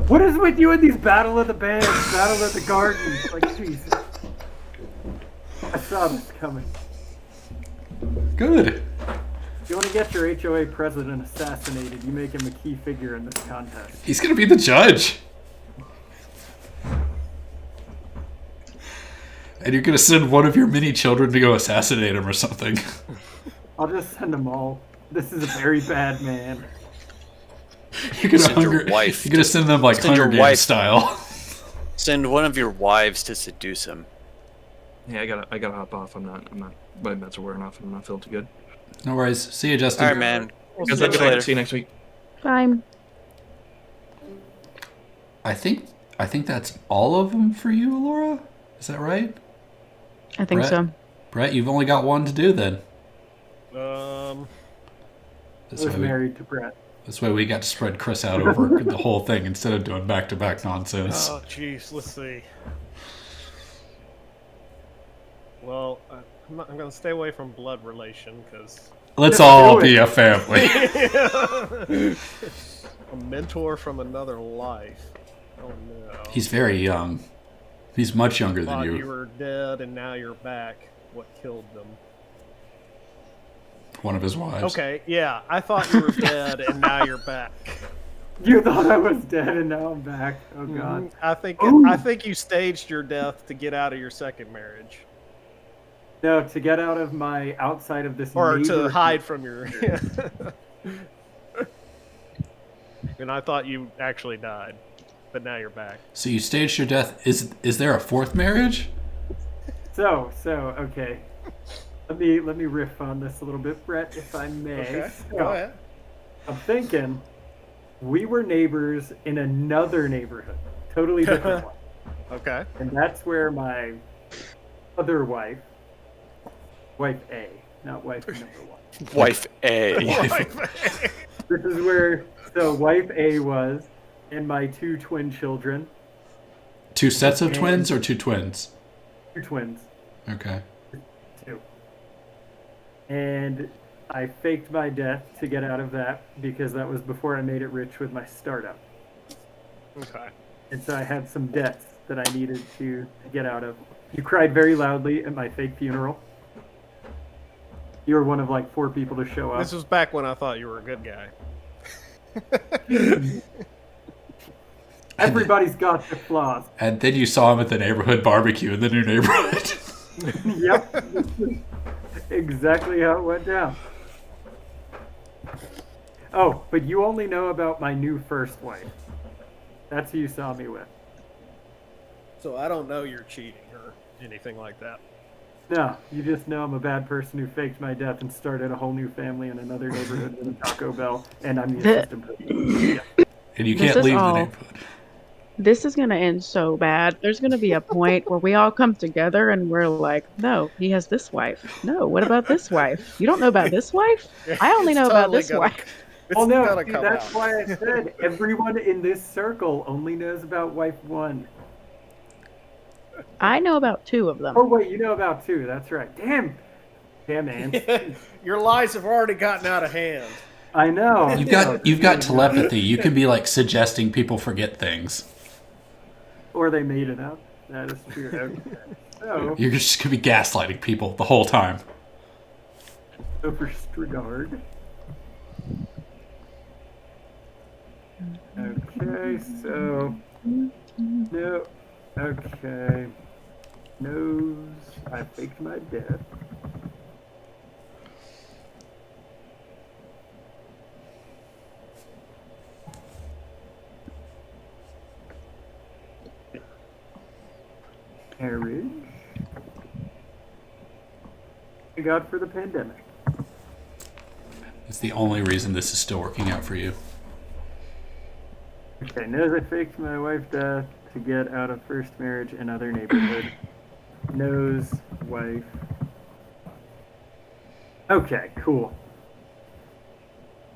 What is with you in these battle of the bands, battle of the gardens? Like, Jesus. I saw this coming. Good. If you want to get your HOA president assassinated, you make him a key figure in this contest. He's gonna be the judge. And you're gonna send one of your many children to go assassinate him or something. I'll just send them all. This is a very bad man. You're gonna Send your wife You're gonna send them like send your Hunger wife- Games style. Send one of your wives to seduce him. Yeah, I gotta hop off. My meds are wearing off and I'm not feeling too good. No worries. See you, Justin. All right, man. We'll Guys, see have a you good night. later. See you next week. Fine. I think that's all of them for you, Laura. Is that right? I think Brett? so. Brett, you've only got one to do then. I This was way, married to Brett. this way we got to spread Chris out over the whole thing instead of doing back-to-back nonsense. Oh, jeez. Let's see. Well, I'm going to stay away from blood relation because Let's Just all do it. be a family. a mentor from another life. Oh no. He's very young. He's much younger than Thought you. you were dead and now you're back. What killed them? One of his wives. Okay, yeah. I thought you were dead and now you're back. You thought I was dead and now I'm back. Oh, God. I think you staged your death to get out of your second marriage. No, to get out of my outside of this Or to neighborhood- hide from your And I thought you actually died. But now you're back. So you staged your death. Is there a fourth marriage? So, okay. Let me riff on this a little bit, Brett, if I may. Okay, So, go ahead. I'm thinking we were neighbors in another neighborhood, totally different one. Okay. And that's where my other wife A, not wife number one. Wife A. This is where, so wife A was, and my 2 twin children. 2 sets of twins or 2 twins? 2 twins. Okay. 2. And I faked my death to get out of that because that was before I made it rich with my startup. Okay. And so I had some debts that I needed to get out of. You cried very loudly at my fake funeral. You were one of like 4 people to show up. This was back when I thought you were a good guy. Everybody's got their flaws. And then you saw him at the neighborhood barbecue in the new neighborhood. Yep. Exactly how it went down. Oh, but you only know about my new first wife. That's who you saw me with. So I don't know you're cheating or anything like that. No, you just know I'm a bad person who faked my death and started a whole new family in another neighborhood with a Taco Bell, and I'm the assistant principal. Yeah. And you This can't is leave the all- neighborhood. This is going to end so bad. There's going to be a point where we all come together and we're like, no, he has this wife. No, what about this wife? You don't know about this wife? I only It's know about totally this gonna- wife. It's Well, no, gonna see, come that's out. why I said everyone in this circle only knows about wife 1. I know about 2 of them. Oh, wait, you know about 2. That's right. Damn, man. Your lies have already gotten out of hand. I know. You've got telepathy. You can be like suggesting people forget things. Or they made it up. That is true. Okay. So, You're just gonna be gaslighting people the whole time. for Strigard. Okay, so no. Okay. Nose. I faked my death. Marriage. Thank God for the pandemic. It's the only reason this is still working out for you. Okay, nose, I faked my wife death to get out of first marriage and other neighborhood. Nose, wife. Okay, cool.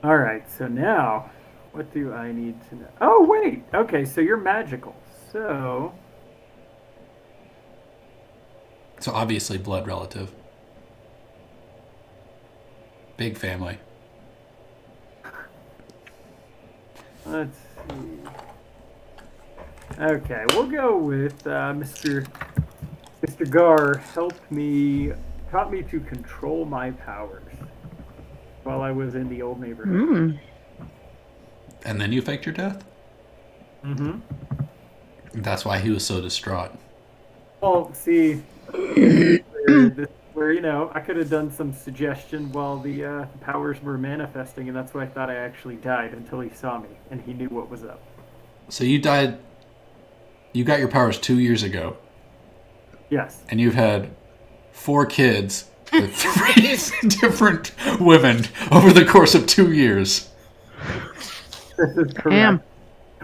Alright, so now, what do I need to know? Oh, wait! Okay, so you're magical. So, So obviously blood relative. Big family. let's see. Okay, we'll go with Mr. Gar taught me to control my powers while I was in the old neighborhood. Mm. And then you faked your death? Mm-hmm. That's why he was so distraught. Well, see, where you know, I could have done some suggestion while the powers were manifesting, and that's why I thought I actually died until he saw me and he knew what was up. So you died. You got your powers 2 years ago, Yes. and you've had 4 kids with 3 different women over the course of 2 years. This is correct. Damn.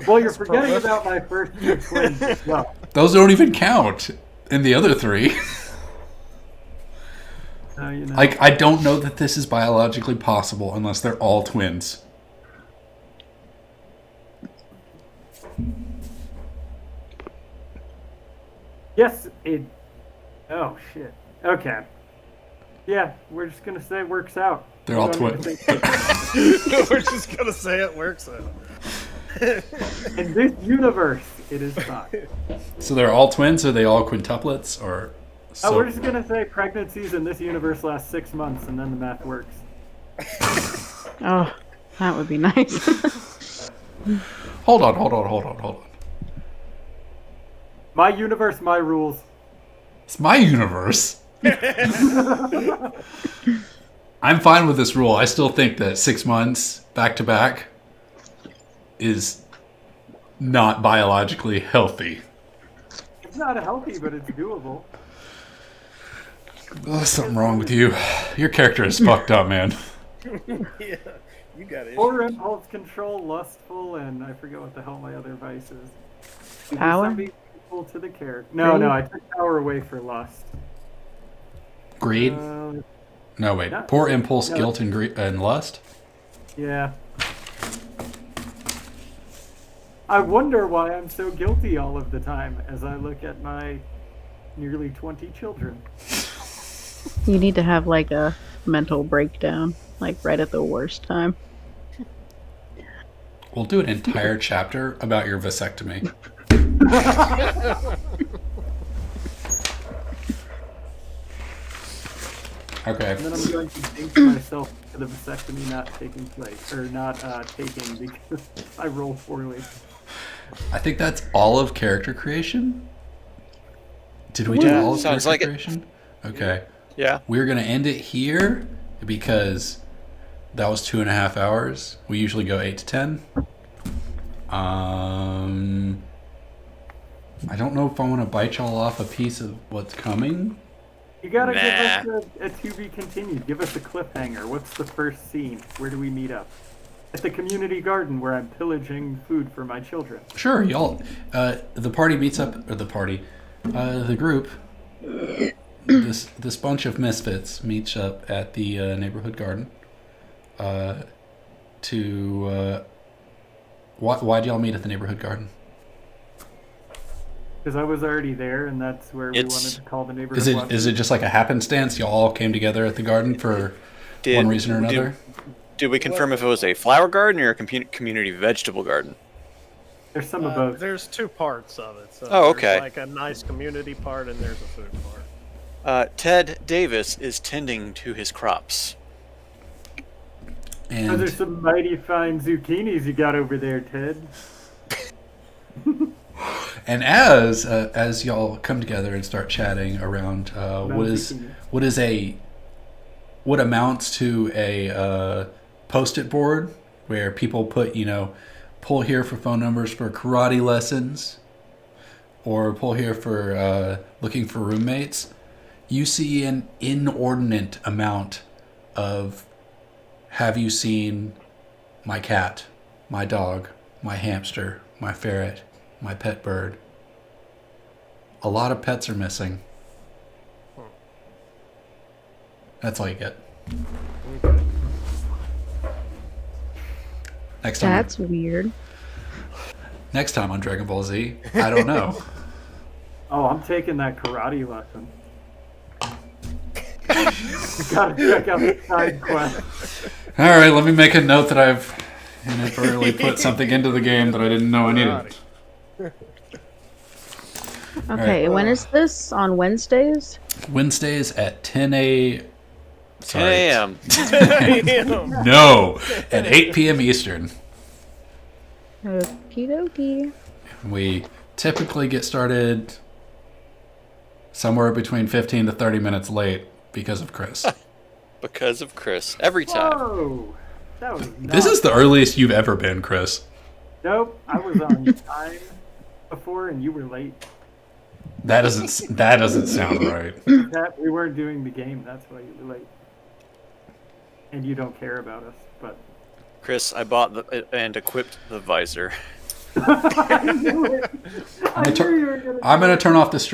Well, you're forgetting about my first 2 twins as well. Those don't even count in the other 3. You know. Like, I don't know that this is biologically possible unless they're all twins. Yes, it. Oh shit. Okay. Yeah, we're just gonna say it works out. They're all We don't twins. need to think- We're just gonna say it works out. In this universe, it is fine. So they're all twins, or are they all quintuplets, or... Oh, we're just gonna say pregnancies in this universe last 6 months, and then the math works. Oh, that would be nice. Hold on. My universe, my rules. It's my universe. I'm fine with this rule. I still think that 6 months back to back is not biologically healthy. It's not healthy, but it's doable. There's something wrong with you. Your character is fucked up, man. Yeah, you got it. Or impulse control, lustful, and I forget what the hell my other vice is. Power? Something equal to the character. No, I took power away for lust. Greed? Uh, No, wait. not- Poor impulse, no. guilt, and lust? Yeah. I wonder why I'm so guilty all of the time as I look at my nearly 20 children. You need to have like a mental breakdown, like right at the worst time. We'll do an entire chapter about your vasectomy. Okay. And then I'm going to jinx myself for the vasectomy not taking place, or not taking because I roll poorly. I think that's all of character creation. Did we do Yeah, all of sounds character like it. creation? Okay. Yeah. We're going to end it here because that was 2.5 hours. We usually go 8 to 10. I don't know if I want to bite y'all off a piece of what's coming. You gotta give us a to be continued. Give us a cliffhanger. What's the first scene? Where do we meet up? At the community garden where I'm pillaging food for my children. Sure, y'all. The party meets up, or the group. This bunch of misfits meets up at the neighborhood garden. Why'd y'all meet at the neighborhood garden? Because I was already there, and that's where we wanted to call the neighborhood. Is it just like a happenstance? Y'all all came together at the garden for one reason or another? Did we confirm if it was a flower garden or a community vegetable garden? There's some of both. There's two parts of it. So Oh, okay. There's like a nice community part, and there's a food part. Ted Davis is tending to his crops. Oh, there's some mighty fine zucchinis you got over there, Ted. And as y'all come together and start chatting around what amounts to a post-it board where people put, pull here for phone numbers for karate lessons, or pull here for looking for roommates, you see an inordinate amount of have you seen my cat, my dog, my hamster, my ferret, my pet bird. A lot of pets are missing. That's all you get. Next time. That's weird. Next time on Dragon Ball Z, I don't know. Oh, I'm taking that karate lesson. Gotta check out the side quest. All right, let me make a note that I've inadvertently put something into the game that I didn't know I needed. Okay, when is this? On Wednesdays? Wednesdays at 10 a.m. 10 a.m. No, at 8 p.m. Eastern. Okie dokie. We typically get started somewhere between 15 to 30 minutes late because of Chris. Because of Chris. Every time. Whoa! That was This is the earliest you've ever been, Chris. Nope, I was on time before and you were late. That doesn't sound right. We weren't doing the game, that's why you were late. And you don't care about us, but... Chris, I bought and equipped the visor. I'm gonna turn off the stream.